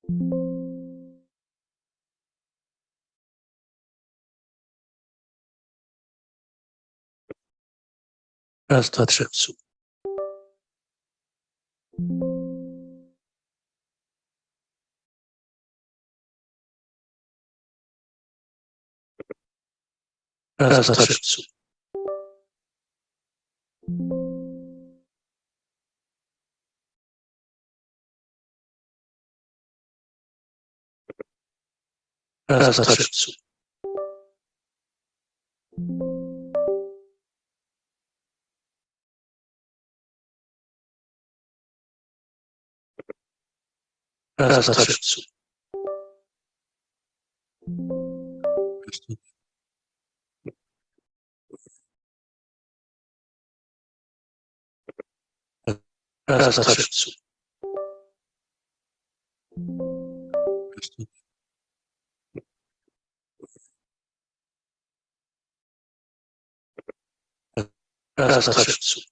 Raz, dwa, trzy, w przód. Raz, dwa, trzy, w przód. Raz, dwa, trzy, w przód. Raz, dwa, trzy, w przód. Raz, dwa, trzy, w przód. Raz, dwa, trzy, w przód.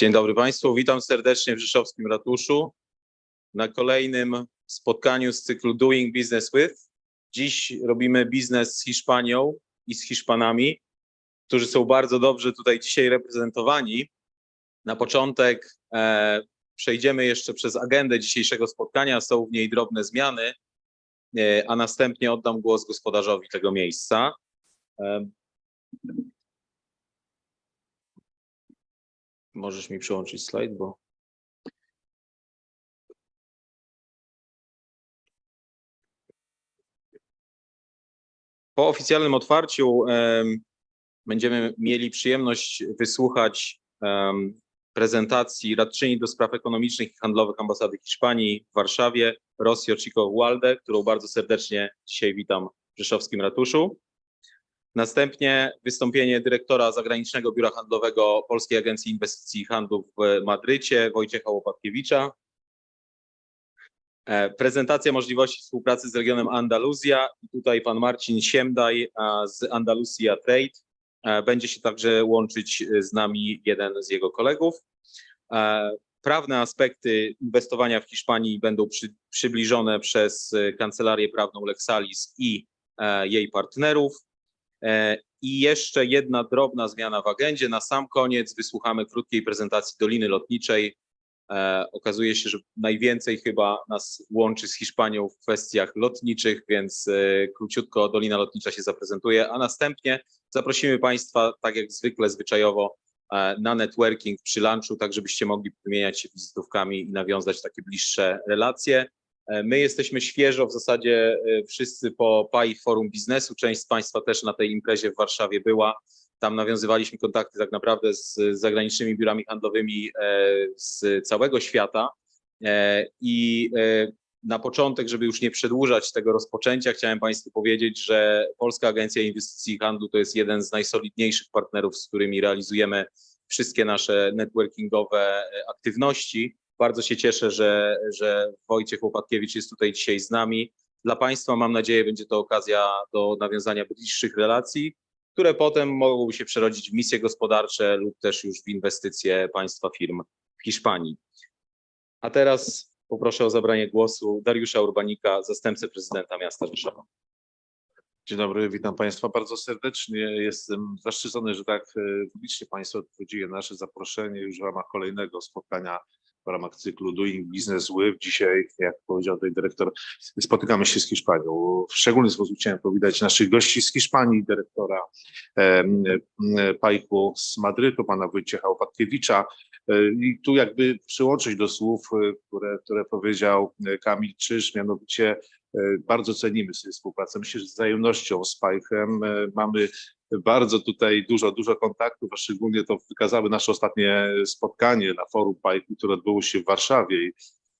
Dzień dobry Państwu, witam serdecznie w Rzeszowskim Ratuszu na kolejnym spotkaniu z cyklu Doing Business With. Dziś robimy biznes z Hiszpanią i z Hiszpanami, którzy są bardzo dobrze tutaj dzisiaj reprezentowani. Na początek przejdziemy jeszcze przez agendę dzisiejszego spotkania, są w niej drobne zmiany, a następnie oddam głos gospodarzowi tego miejsca. Możesz mi przełączyć slajd, bo... Po oficjalnym otwarciu będziemy mieli przyjemność wysłuchać prezentacji radczyni do spraw ekonomicznych i handlowych Ambasady Hiszpanii w Warszawie, Rocío Chico-Hualde, którą bardzo serdecznie dzisiaj witam w Rzeszowskim Ratuszu. Następnie wystąpienie dyrektora Zagranicznego Biura Handlowego Polskiej Agencji Inwestycji i Handlu w Madrycie, Wojciecha Łopatkiewicza. Prezentacja możliwości współpracy z regionem Andaluzja. I tutaj pan Marcin Siemdaj z Andalusia Trade. Będzie się także łączyć z nami jeden z jego kolegów. Prawne aspekty inwestowania w Hiszpanii będą przybliżone przez Kancelarię Prawną Lexalis i jej partnerów. I jeszcze jedna drobna zmiana w agendzie. Na sam koniec wysłuchamy krótkiej prezentacji Doliny Lotniczej. Okazuje się, że najwięcej chyba nas łączy z Hiszpanią w kwestiach lotniczych, więc króciutko Dolina Lotnicza się zaprezentuje, a następnie zaprosimy Państwa, tak jak zwykle, zwyczajowo, na networking przy lunchu, tak żebyście mogli wymieniać się wizytówkami i nawiązać takie bliższe relacje. My jesteśmy świeżo, w zasadzie wszyscy po PAI Forum Biznesu, część z Państwa też na tej imprezie w Warszawie była. Tam nawiązywaliśmy kontakty tak naprawdę z zagranicznymi biurami handlowymi z całego świata. I na początek, żeby już nie przedłużać tego rozpoczęcia, chciałem Państwu powiedzieć, że Polska Agencja Inwestycji i Handlu to jest jeden z najsolidniejszych partnerów, z którymi realizujemy wszystkie nasze networkingowe aktywności. Bardzo się cieszę, że Wojciech Łopatkiewicz jest tutaj dzisiaj z nami. Dla Państwa, mam nadzieję, będzie to okazja do nawiązania bliższych relacji, które potem mogą się przerodzić w misje gospodarcze lub też już w inwestycje państwa firm w Hiszpanii. A teraz poproszę o zabranie głosu Dariusza Urbanika, zastępcę prezydenta miasta Rzeszowa. Dzień dobry, witam Państwa bardzo serdecznie. Jestem zaszczycony, że tak publicznie Państwo odpowiedzieli na nasze zaproszenie już w ramach kolejnego spotkania w ramach cyklu Doing Business With. Dzisiaj, jak powiedział tutaj dyrektor, spotykamy się z Hiszpanią. W szczególny sposób chciałem powitać naszych gości z Hiszpanii, dyrektora PAIH-u z Madrytu, pana Wojciecha Łopatkiewicza. I tu jakby przyłączyć do słów, które powiedział Kamil Czyż, mianowicie bardzo cenimy sobie współpracę. Myślę, że z wzajemnością z PAIH-em mamy bardzo tutaj dużo kontaktów, a szczególnie to wykazały nasze ostatnie spotkanie na forum PAIH-u, które odbyło się w Warszawie.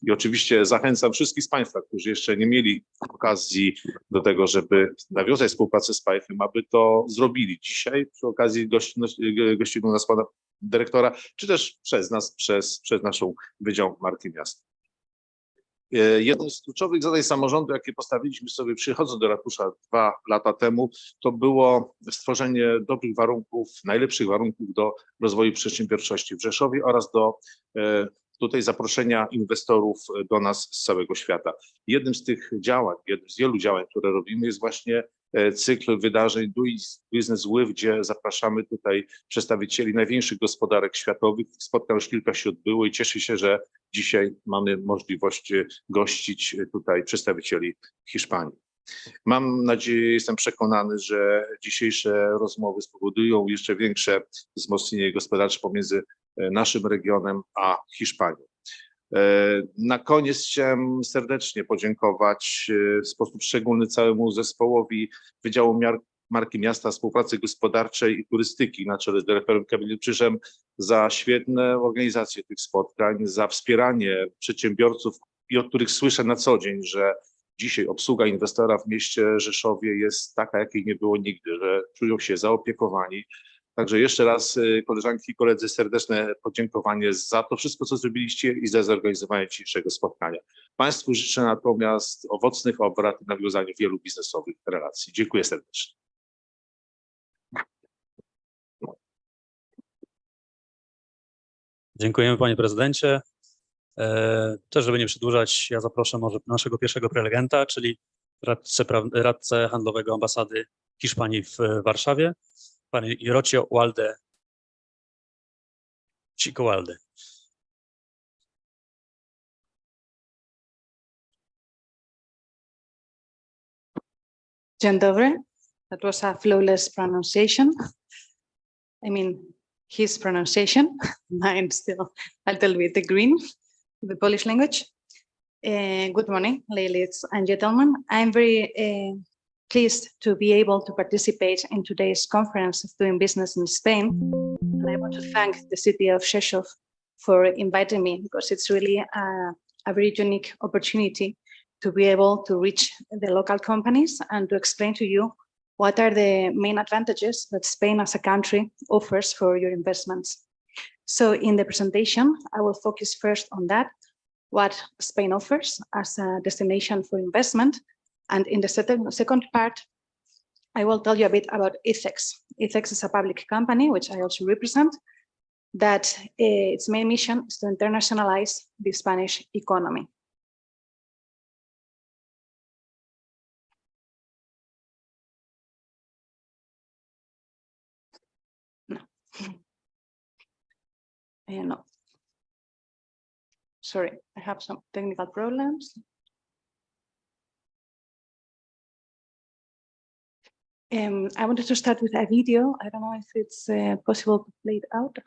I oczywiście zachęcam wszystkich z Państwa, którzy jeszcze nie mieli okazji do tego, żeby nawiązać współpracę z PAIH-em, aby to zrobili dzisiaj przy okazji gościną nas pana dyrektora, czy też przez nas, przez naszą Wydział Marki Miasta. Jednym z kluczowych zadań samorządu, jakie postawiliśmy sobie przychodząc do ratusza 2 lata temu, to było stworzenie dobrych warunków, najlepszych warunków do rozwoju przedsiębiorczości w Rzeszowie oraz do tutaj zaproszenia inwestorów do nas z całego świata. Jednym z tych działań, jednym z wielu działań, które robimy, jest właśnie cykl wydarzeń Doing Business With, gdzie zapraszamy tutaj przedstawicieli największych gospodarek światowych. Spotkań już kilka się odbyło i cieszę się, że dzisiaj mamy możliwość gościć tutaj przedstawicieli Hiszpanii. Mam nadzieję, jestem przekonany, że dzisiejsze rozmowy spowodują jeszcze większe wzmocnienie gospodarcze pomiędzy naszym regionem a Hiszpanią. Na koniec chciałem serdecznie podziękować w sposób szczególny całemu zespołowi Wydziału Marki Miasta, Współpracy Gospodarczej i Turystyki na czele z dyrektorem Kamilem Czyżem za świetne organizacje tych spotkań, za wspieranie przedsiębiorców i od których słyszę na co dzień, że dzisiaj obsługa inwestora w mieście Rzeszowie jest taka, jakiej nie było nigdy, że czują się zaopiekowani. Także jeszcze raz, koleżanki i koledzy, serdeczne podziękowanie za to wszystko, co zrobiliście i za zorganizowanie dzisiejszego spotkania. Państwu życzę natomiast owocnych obrad i nawiązania wielu biznesowych relacji. Dziękuję serdecznie. Dziękujemy panie prezydencie. Też żeby nie przedłużać, ja zaproszę może naszego pierwszego prelegenta, czyli radcę handlowego ambasady Hiszpanii w Warszawie, pani Irocio Walde. Chico Walde. Dzień dobry. That was a flawless pronunciation. I mean, his pronunciation. Mine still a little bit green, the Polish language. Good morning, ladies and gentlemen. I'm very pleased to be able to participate in today's conference of doing business in Spain. And I want to thank the city of Rzeszow for inviting me, because it's really a very unique opportunity to be able to reach the local companies and to explain to you what are the main advantages that Spain as a country offers for your investments. So in the presentation, I will focus first on that, what Spain offers as a destination for investment. And in the second part, I will tell you a bit about ETHEX. ETHEX is a public company, which I also represent, that its main mission is to internationalize the Spanish economy. No. Sorry, I have some technical problems. I wanted to start with a video. I don't know if it's possible to play it out.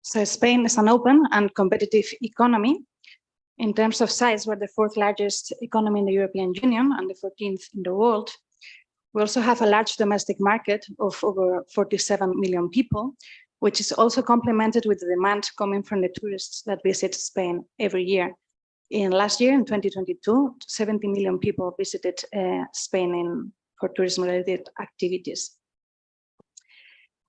So Spain is an open and competitive economy. In terms of size, we're the fourth largest economy in the European Union and the 14th in the world. We also have a large domestic market of over 47 million people, which is also complemented with the demand coming from the tourists that visit Spain every year. In last year, in 2022, 70 million people visited Spain for tourism-related activities.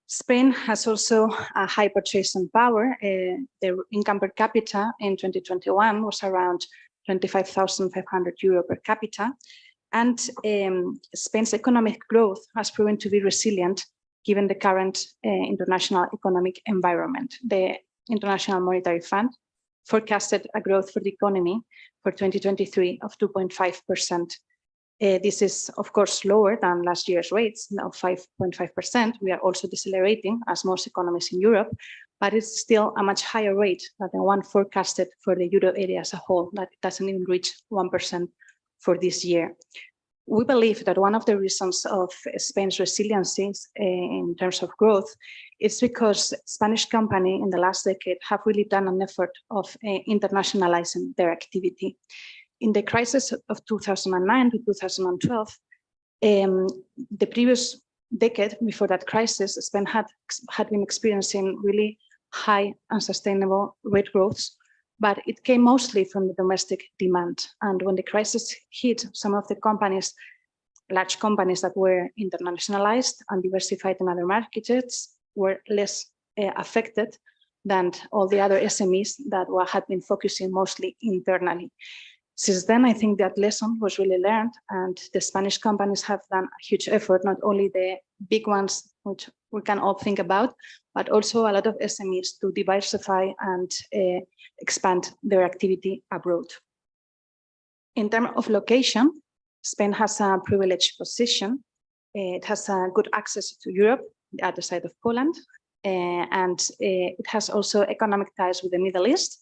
Spain has also a high purchasing power. The income per capita in 2021 was around 25,500 euro per capita. And Spain's economic growth has proven to be resilient given the current international economic environment. The International Monetary Fund forecasted a growth for the economy for 2023 of 2.5%. This is, of course, lower than last year's rates of 5.5%. We are also decelerating, as most economies in Europe, but it's still a much higher rate than the one forecasted for the euro area as a whole, that doesn't even reach 1% for this year. We believe that one of the reasons of Spain's resiliency in terms of growth is because Spanish companies in the last decade have really done an effort of internationalizing their activity. In the crisis of 2009 to 2012, the previous decade before that crisis, Spain had been experiencing really high unsustainable rate growths, but it came mostly from the domestic demand. And when the crisis hit, some of the companies, large companies that were internationalized and diversified in other markets, were less affected than all the other SMEs that had been focusing mostly internally. Since then, I think that lesson was really learned, and the Spanish companies have done a huge effort, not only the big ones, which we can all think about, but also a lot of SMEs to diversify and expand their activity abroad. In terms of location, Spain has a privileged position. It has a good access to Europe, the other side of Poland, and it has also economic ties with the Middle East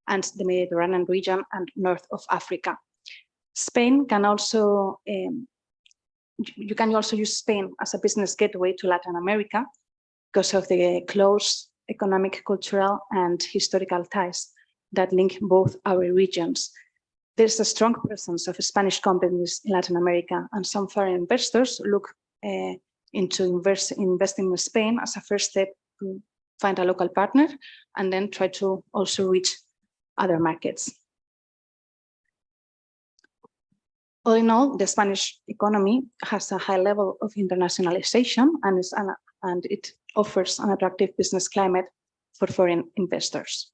and the Mediterranean region and north of Africa. Spain can also, you can also use Spain as a business gateway to Latin America because of the close economic, cultural, and historical ties that link both our regions. There's a strong presence of Spanish companies in Latin America, and some foreign investors look into investing in Spain as a first step to find a local partner and then try to also reach other markets. All in all, the Spanish economy has a high level of internationalization and it offers an attractive business climate for foreign investors.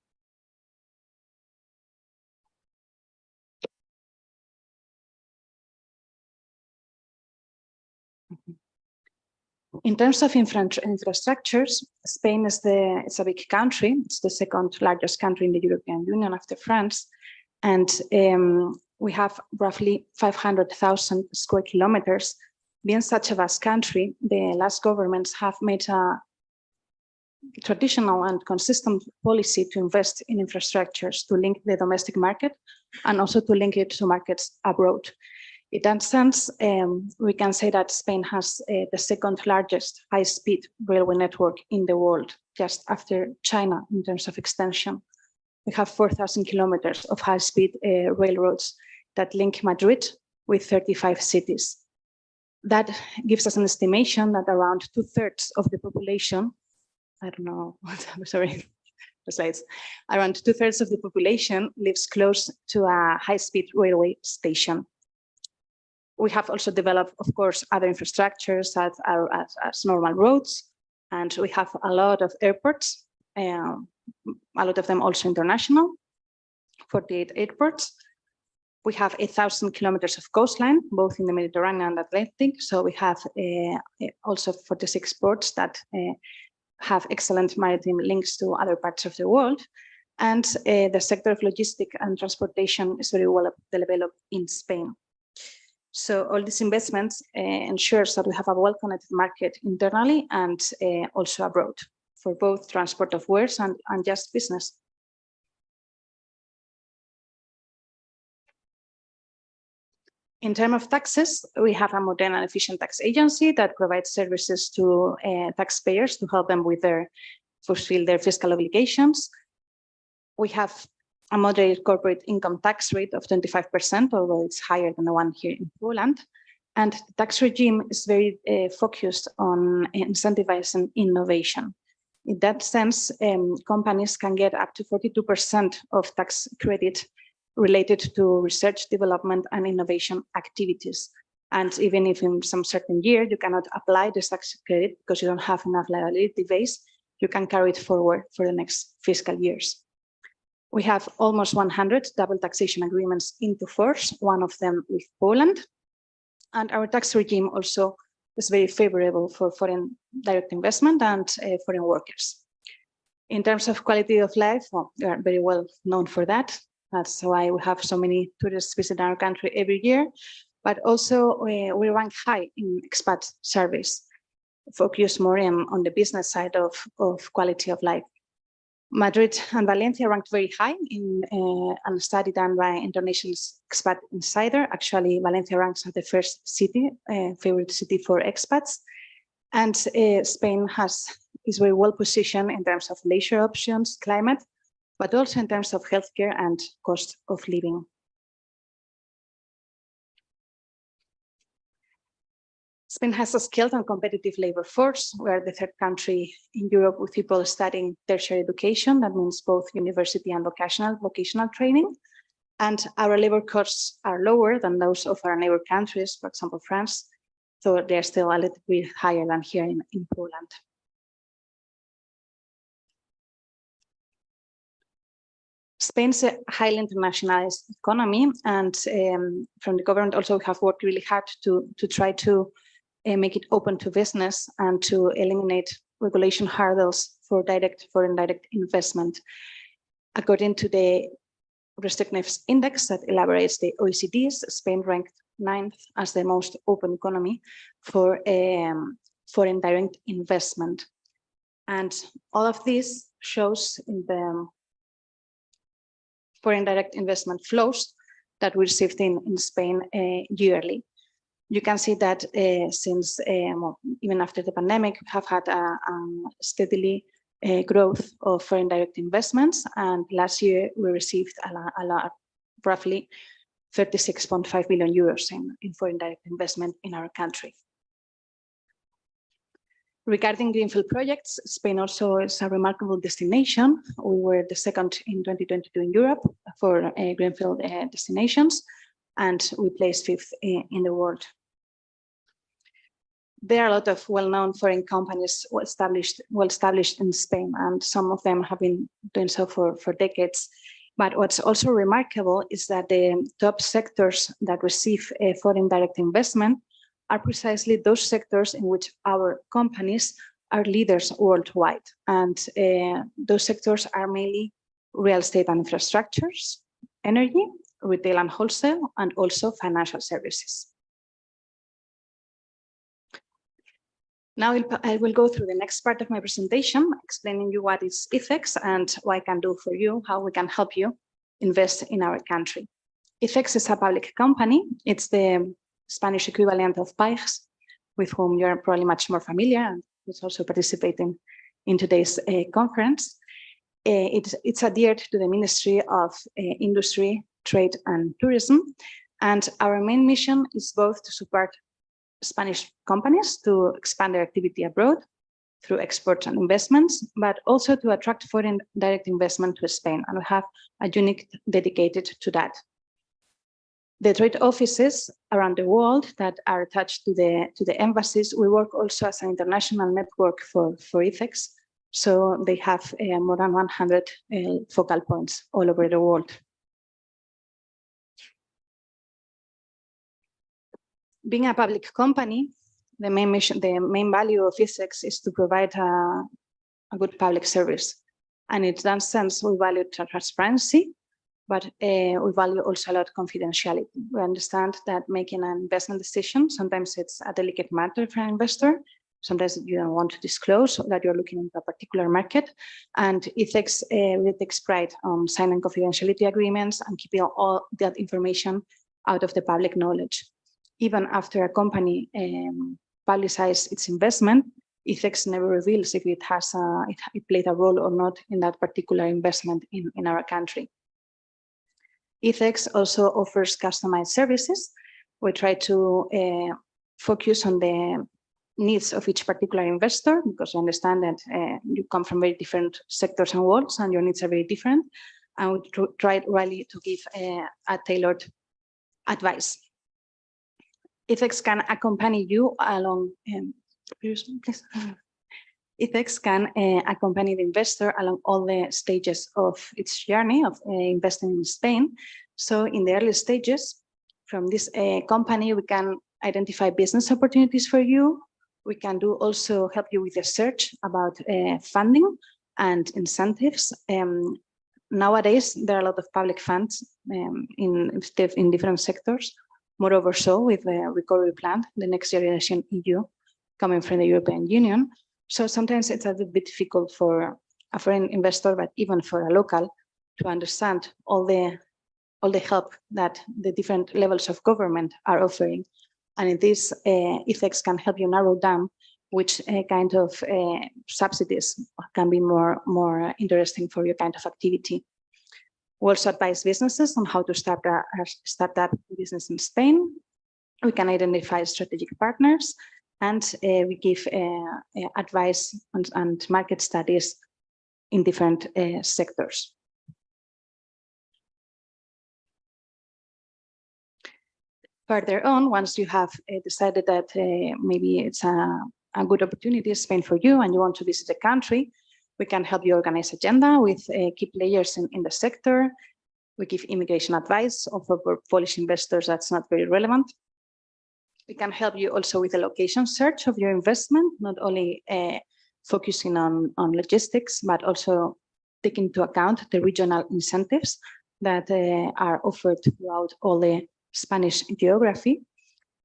In terms of infrastructures, Spain is a big country. It's the second largest country in the European Union after France. And we have roughly 500,000 square kilometers. Being such a vast country, the last governments have made a traditional and consistent policy to invest in infrastructures to link the domestic market and also to link it to markets abroad. In that sense, we can say that Spain has the second largest high-speed railway network in the world, just after China in terms of extension. We have 4,000 kilometers of high-speed railroads that link Madrid with 35 cities. That gives us an estimation that around 2/3 of the population, I don't know, sorry, the slides, around 2/3 of the population lives close to a high-speed railway station. We have also developed, of course, other infrastructures as normal roads, and we have a lot of airports, a lot of them also international, 48 airports. We have 8,000 kilometers of coastline, both in the Mediterranean and Atlantic. So we have also 46 ports that have excellent maritime links to other parts of the world. And the sector of logistics and transportation is very well developed in Spain. So all these investments ensures that we have a well-connected market internally and also abroad for both transport of wares and just business. In terms of taxes, we have a modern and efficient tax agency that provides services to taxpayers to help them with fulfill their fiscal obligations. We have a moderate corporate income tax rate of 25%, although it's higher than the one here in Poland. And the tax regime is very focused on incentivizing innovation. In that sense, companies can get up to 42% of tax credit related to research, development, and innovation activities. And even if in some certain year you cannot apply this tax credit because you don't have enough liability base, you can carry it forward for the next fiscal years. We have almost 100 double taxation agreements into force, one of them with Poland. And our tax regime also is very favorable for foreign direct investment and foreign workers. In terms of quality of life, well, we are very well known for that. That's why we have so many tourists visit our country every year. But also we rank high in expat surveys, focus more on the business side of quality of life. Madrid and Valencia ranked very high in a study done by International Expat Insider. Actually, Valencia ranks as the first city, favorite city for expats. And Spain is very well positioned in terms of leisure options, climate, but also in terms of healthcare and cost of living. Spain has a skilled and competitive labor force. We are the third country in Europe with people studying tertiary education. That means both university and vocational training. And our labor costs are lower than those of our neighbor countries, for example, France. So they're still a little bit higher than here in Poland. Spain's a highly internationalized economy, and from the government also we have worked really hard to try to make it open to business and to eliminate regulation hurdles for direct foreign direct investment. According to the Restrictiveness Index that elaborates the OECD's, Spain ranked 9th as the most open economy for foreign direct investment. And all of this shows in the foreign direct investment flows that we received in Spain yearly. You can see that since well, even after the pandemic, we have had a steadily growth of foreign direct investments, and last year we received a lot, roughly 36.5 billion euros in foreign direct investment in our country. Regarding greenfield projects, Spain also is a remarkable destination. We were the second in 2022 in Europe for greenfield destinations, and we placed 5th in the world. There are a lot of well-known foreign companies well established in Spain, and some of them have been doing so for decades. But what's also remarkable is that the top sectors that receive foreign direct investment are precisely those sectors in which our companies are leaders worldwide. And those sectors are mainly real estate and infrastructures, energy, retail and wholesale, and also financial services. Now I will go through the next part of my presentation, explaining you what is ICEX and what I can do for you, how we can help you invest in our country. ICEX is a public company. It's the Spanish equivalent of PAIGS, with whom you're probably much more familiar, and who's also participating in today's conference. It's adhered to the Ministry of Industry, Trade and Tourism, and our main mission is both to support Spanish companies to expand their activity abroad through exports and investments, but also to attract foreign direct investment to Spain, and we have a unit dedicated to that. The trade offices around the world that are attached to the embassies, we work also as an international network for ICEX, so they have more than 100 focal points all over the world. Being a public company, the main mission, the main value of ICEX is to provide a good public service. And in that sense, we value transparency, but we value also a lot confidentiality. We understand that making an investment decision, sometimes it's a delicate matter for an investor. Sometimes you don't want to disclose that you're looking into a particular market. And ICEX really takes pride on signing confidentiality agreements and keeping all that information out of the public knowledge. Even after a company publicizes its investment, ICEX never reveals if it has it played a role or not in that particular investment in our country. ICEX also offers customized services. We try to focus on the needs of each particular investor, because we understand that you come from very different sectors and worlds, and your needs are very different. And we try really to give a tailored advice. ICEX can accompany you along. Please. ICEX can accompany the investor along all the stages of its journey of investing in Spain. So in the early stages, from this company, we can identify business opportunities for you. We can do also help you with the search about funding and incentives. Nowadays, there are a lot of public funds in different sectors. Moreover, so with the recovery plan, the Next Generation EU, coming from the European Union. So sometimes it's a bit difficult for a foreign investor, but even for a local, to understand all the help that the different levels of government are offering. And in this, ICEX can help you narrow down which kind of subsidies can be more interesting for your kind of activity. We also advise businesses on how to start up business in Spain. We can identify strategic partners, and we give advice and market studies in different sectors. Further on, once you have decided that maybe it's a good opportunity in Spain for you and you want to visit the country, We can help you organize agenda with key players in the sector. We give immigration advice, or for Polish investors, that's not very relevant. We can help you also with the location search of your investment, not only focusing on logistics, but also take into account the regional incentives that are offered throughout all the Spanish geography.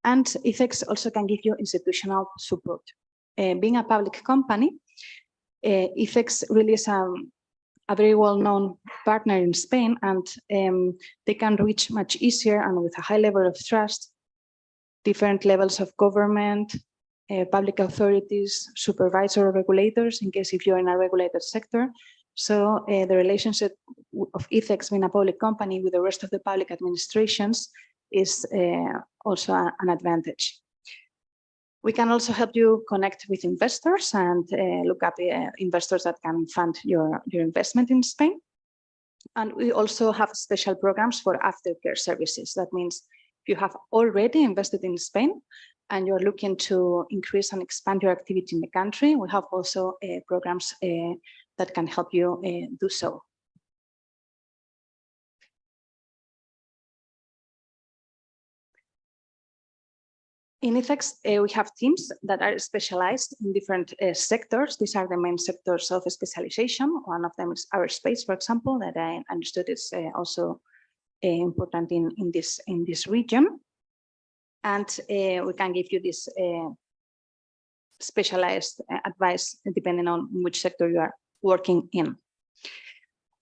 And ICEX also can give you institutional support. Being a public company, ICEX really is a very well-known partner in Spain, and they can reach much easier and with a high level of trust different levels of government, public authorities, supervisor or regulators, in case if you're in a regulated sector. So the relationship of ICEX being a public company with the rest of the public administrations is also an advantage. We can also help you connect with investors and look up investors that can fund your investment in Spain. And we also have special programs for aftercare services. That means if you have already invested in Spain and you're looking to increase and expand your activity in the country, we have also programs that can help you do so. In ICEX, we have teams that are specialized in different sectors. These are the main sectors of specialization. One of them is aerospace, for example, that I understood is also important in this region. And we can give you this specialized advice depending on which sector you are working in.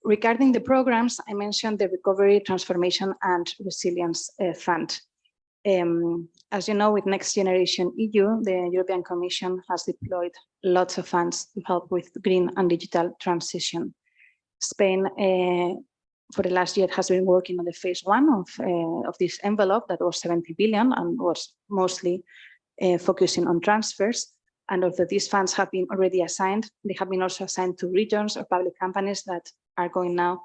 Regarding the programs, I mentioned the Recovery, Transformation and Resilience Fund. As you know, with Next Generation EU, the European Commission has deployed lots of funds to help with green and digital transition. Spain, for the last year, has been working on the phase one of this envelope that was 70 billion and was mostly focusing on transfers. And although these funds have been already assigned, they have been also assigned to regions or public companies that are going now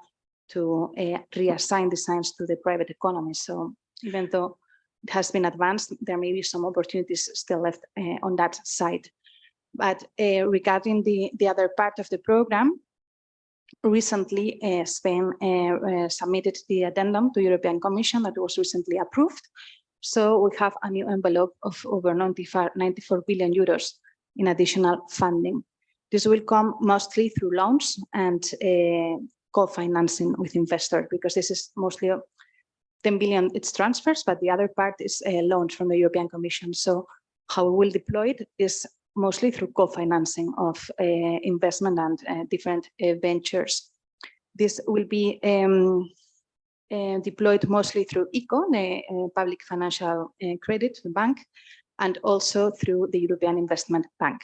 to reassign the funds to the private economy. So even though it has been advanced, there may be some opportunities still left on that side. But regarding the other part of the program, recently Spain submitted the addendum to European Commission that was recently approved. So we have a new envelope of over 94 billion euros in additional funding. This will come mostly through loans and co-financing with investors, because this is mostly 10 billion, it's transfers, but the other part is loans from the European Commission. So how we will deploy it is mostly through co-financing of investment and different ventures. This will be deployed mostly through ICO, the Public Financial Credit Bank, and also through the European Investment Bank.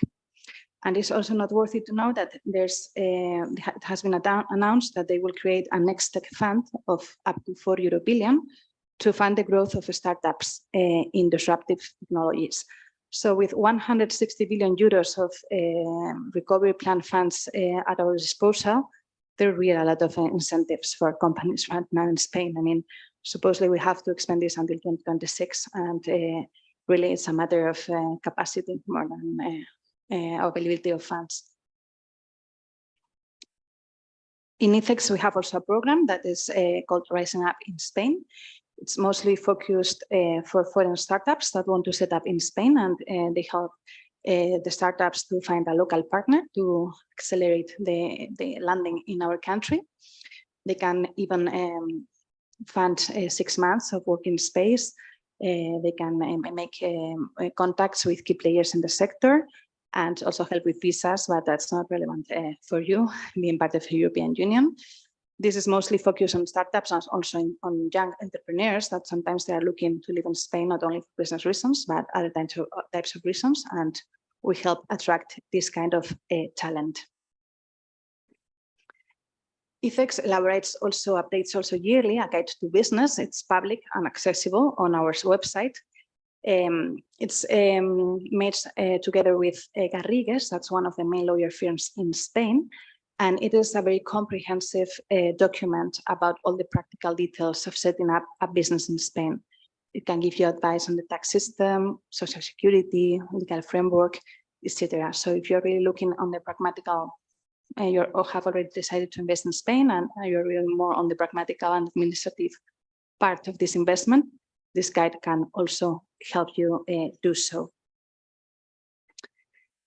And it's also noteworthy to know that it has been announced that they will create a next tech fund of up to 4 billion to fund the growth of startups in disruptive technologies. So with 160 billion euros of recovery plan funds at our disposal, there are really a lot of incentives for companies right now in Spain. I mean, supposedly we have to expand this until 2026, and really it's a matter of capacity more than availability of funds. In ICEX, we have also a program that is called Rising Up in Spain. It's mostly focused for foreign startups that want to set up in Spain, and they help the startups to find a local partner to accelerate the landing in our country. They can even fund 6 months of working space. They can make contacts with key players in the sector and also help with visas, but that's not relevant for you being part of the European Union. This is mostly focused on startups and also on young entrepreneurs that sometimes they are looking to live in Spain, not only for business reasons, but other types of reasons. And we help attract this kind of talent. ICEX elaborates also, updates also yearly a guide to business. It's public and accessible on our website. It's made together with Garrigues, that's one of the main lawyer firms in Spain. And it is a very comprehensive document about all the practical details of setting up a business in Spain. It can give you advice on the tax system, social security, legal framework, etc. So if you're really looking on the pragmatical or have already decided to invest in Spain and you're really more on the pragmatical and administrative part of this investment, this guide can also help you do so.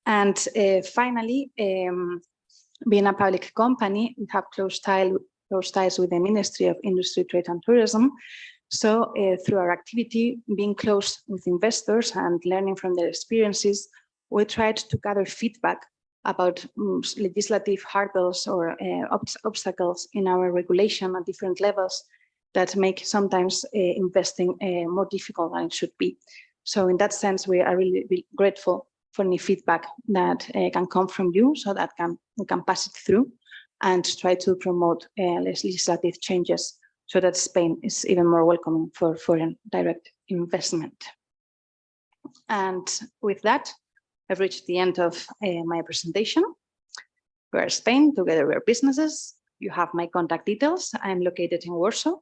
And finally, being a public company, we have close ties with the Ministry of Industry, Trade and Tourism. So through our activity, being close with investors and learning from their experiences, we tried to gather feedback about legislative hurdles or obstacles in our regulation at different levels that make sometimes investing more difficult than it should be. So in that sense, we are really grateful for any feedback that can come from you, so that we can pass it through and try to promote legislative changes so that Spain is even more welcoming for foreign direct investment. And with that, I've reached the end of my presentation. We are Spain, together we are businesses. You have my contact details. I'm located in Warsaw.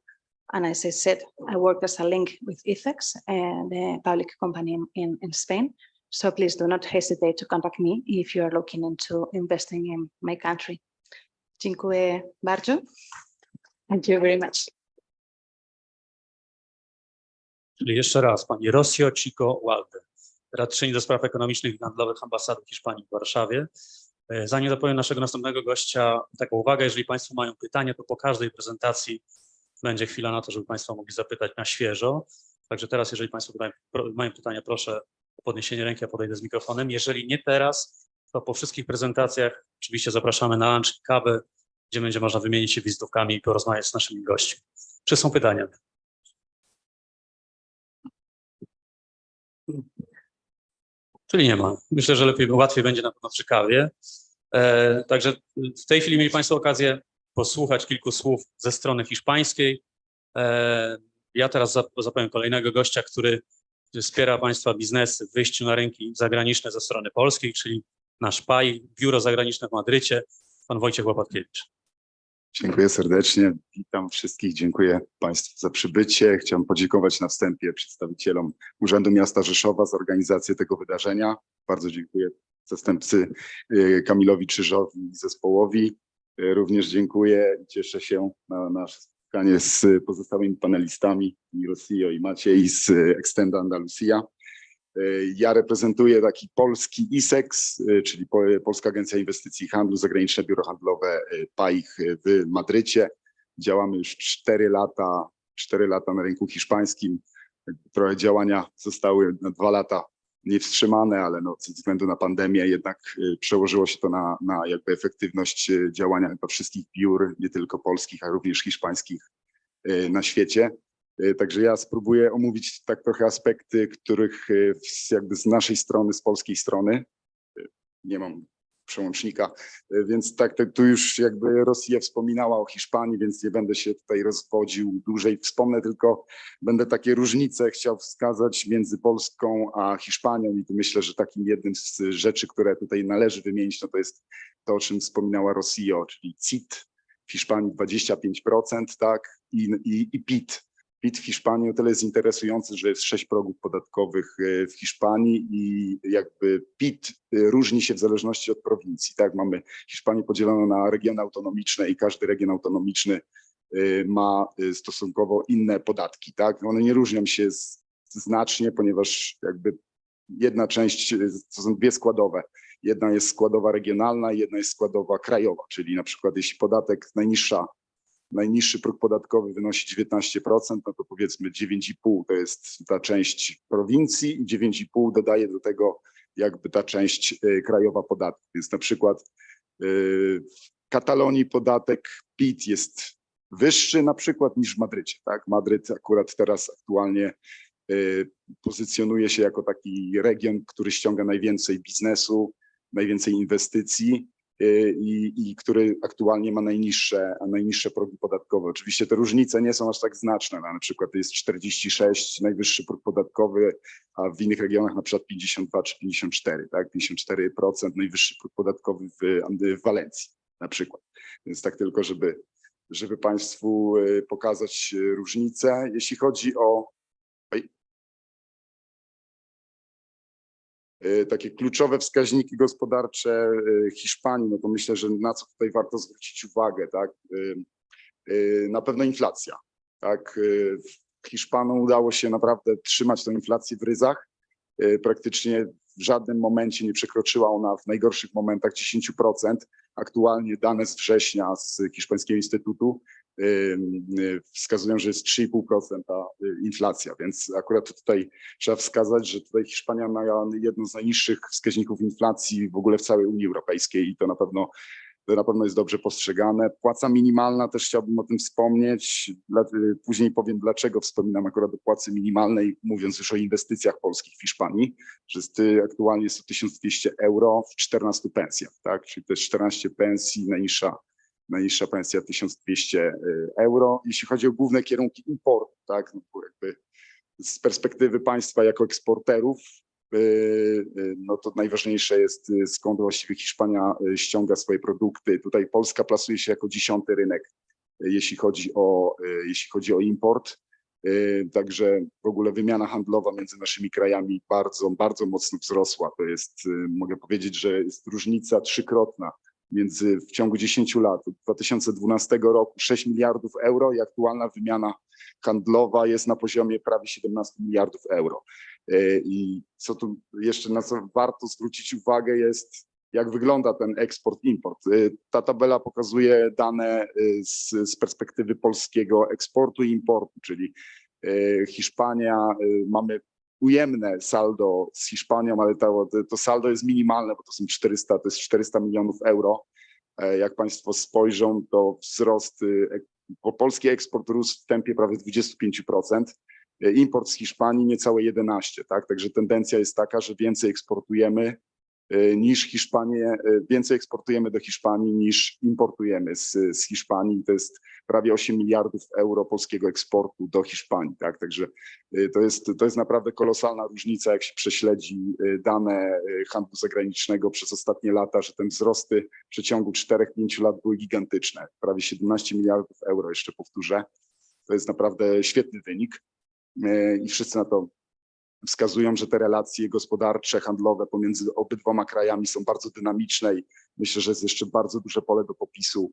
And as I said, I work as a link with ICEX, the public company in Spain. So please do not hesitate to contact me if you are looking into investing in my country. Dziękuję bardzo. Thank you very much. Czyli jeszcze raz, pani Rocio Chico Walde, radczyni do spraw ekonomicznych i handlowych ambasady Hiszpanii w Warszawie. Zanim zapowiem naszego następnego gościa, taką uwagę, jeżeli państwo mają pytania, to po każdej prezentacji będzie chwila na to, żeby państwo mogli zapytać na świeżo. Także teraz, jeżeli państwo mają pytania, proszę o podniesienie ręki, ja podejdę z mikrofonem. Jeżeli nie teraz, to po wszystkich prezentacjach oczywiście zapraszamy na lunch i kawę, gdzie będzie można wymienić się wizytówkami i porozmawiać z naszymi gośćmi. Czy są pytania? Czyli nie ma. Myślę, że łatwiej będzie na pewno przy kawie. Także w tej chwili mieli państwo okazję posłuchać kilku słów ze strony hiszpańskiej. Ja teraz zapowiem kolejnego gościa, który wspiera państwa biznesy w wyjściu na rynki zagraniczne ze strony polskiej, czyli nasz PAI, biuro zagraniczne w Madrycie, pan Wojciech Łopatkiewicz. Dziękuję serdecznie, witam wszystkich, dziękuję państwu za przybycie. Chciałem podziękować na wstępie przedstawicielom Urzędu Miasta Rzeszowa za organizację tego wydarzenia. Bardzo dziękuję zastępcy Kamilowi Czyżowi i zespołowi. Również dziękuję i cieszę się na nasze spotkanie z pozostałymi panelistami, i Rocio i Maciej z Extenda Andalusia. Ja reprezentuję taki polski ICEX, czyli Polska Agencja Inwestycji i Handlu, Zagraniczne Biuro Handlowe PAIH w Madrycie. Działamy już 4 lata na rynku hiszpańskim. Trochę działania zostały na 2 lata niewstrzymane, ale no, ze względu na pandemię jednak przełożyło się to na jakby efektywność działania chyba wszystkich biur, nie tylko polskich, a również hiszpańskich na świecie. Także ja spróbuję omówić tak trochę aspekty, których jakby z naszej strony, z polskiej strony, nie mam przełącznika, więc tak, tu już jakby Rosja wspominała o Hiszpanii, więc nie będę się tutaj rozwodził dłużej. Wspomnę tylko, będę takie różnice chciał wskazać między Polską a Hiszpanią i tu myślę, że takim jednym z rzeczy, które tutaj należy wymienić, no to jest to, o czym wspominała Rocio, czyli CIT w Hiszpanii 25%, tak, i PIT. PIT w Hiszpanii o tyle jest interesujący, że jest 6 progów podatkowych w Hiszpanii i jakby PIT różni się w zależności od prowincji. Tak, mamy Hiszpanię podzieloną na regiony autonomiczne i każdy region autonomiczny ma stosunkowo inne podatki. Tak, one nie różnią się znacznie, ponieważ jakby jedna część, to są 2 składowe. Jedna jest składowa regionalna i jedna jest składowa krajowa, czyli na przykład jeśli podatek najniższy próg podatkowy wynosi 19%, no to powiedzmy 9,5 to jest ta część prowincji i 9,5 dodaje do tego jakby ta część krajowa podatku. Więc na przykład w Katalonii podatek PIT jest wyższy na przykład niż w Madrycie. Tak? Madryt akurat teraz aktualnie pozycjonuje się jako taki region, który ściąga najwięcej biznesu, najwięcej inwestycji i który aktualnie ma najniższe progi podatkowe. Oczywiście te różnice nie są aż tak znaczne, na przykład to jest 46 najwyższy próg podatkowy, a w innych regionach na przykład 52 czy 54, tak? 54% najwyższy próg podatkowy w Walencji na przykład. Więc tak tylko, żeby państwu pokazać różnice. Jeśli chodzi o takie kluczowe wskaźniki gospodarcze Hiszpanii, no to myślę, że na co tutaj warto zwrócić uwagę, tak? Na pewno inflacja, tak? Hiszpanom udało się naprawdę trzymać tę inflację w ryzach. Praktycznie w żadnym momencie nie przekroczyła ona w najgorszych momentach 10%. Aktualnie dane z września z Hiszpańskiego Instytutu wskazują, że jest 3,5% inflacja, więc akurat tutaj trzeba wskazać, że tutaj Hiszpania ma jedno z najniższych wskaźników inflacji w ogóle w całej Unii Europejskiej i to na pewno jest dobrze postrzegane. Płaca minimalna, też chciałbym o tym wspomnieć. Później powiem, dlaczego wspominam akurat o płacy minimalnej, mówiąc już o inwestycjach polskich w Hiszpanii, że aktualnie jest to 1200 euro w 14 pensjach, tak? Czyli to jest 14 pensji, najniższa pensja 1200 euro. Jeśli chodzi o główne kierunki importu, tak? No bo jakby z perspektywy państwa jako eksporterów, no to najważniejsze jest, skąd właściwie Hiszpania ściąga swoje produkty. Tutaj Polska plasuje się jako 10. rynek, jeśli chodzi o import. Także w ogóle wymiana handlowa między naszymi krajami bardzo, bardzo mocno wzrosła. To jest, mogę powiedzieć, że jest różnica trzykrotna w ciągu 10 lat. Od 2012 roku 6 miliardów euro i aktualna wymiana handlowa jest na poziomie prawie 17 miliardów euro. I co tu jeszcze, na co warto zwrócić uwagę, jest jak wygląda ten eksport-import. Ta tabela pokazuje dane z perspektywy polskiego eksportu i importu, czyli Hiszpania, mamy ujemne saldo z Hiszpanią, ale to saldo jest minimalne, bo to jest 400 milionów euro. Jak Państwo spojrzą, to wzrost, bo polski eksport rósł w tempie prawie 25%, import z Hiszpanii niecałe 11%, tak? Także tendencja jest taka, że więcej eksportujemy do Hiszpanii niż importujemy z Hiszpanii. To jest prawie 8 miliardów euro polskiego eksportu do Hiszpanii, tak? Także to jest naprawdę kolosalna różnica, jak się prześledzi dane handlu zagranicznego przez ostatnie lata, że te wzrosty w przeciągu 4-5 lat były gigantyczne. Prawie 17 miliardów euro, jeszcze powtórzę. To jest naprawdę świetny wynik i wszyscy na to wskazują, że te relacje gospodarcze, handlowe pomiędzy obydwoma krajami są bardzo dynamiczne i myślę, że jest jeszcze bardzo duże pole do popisu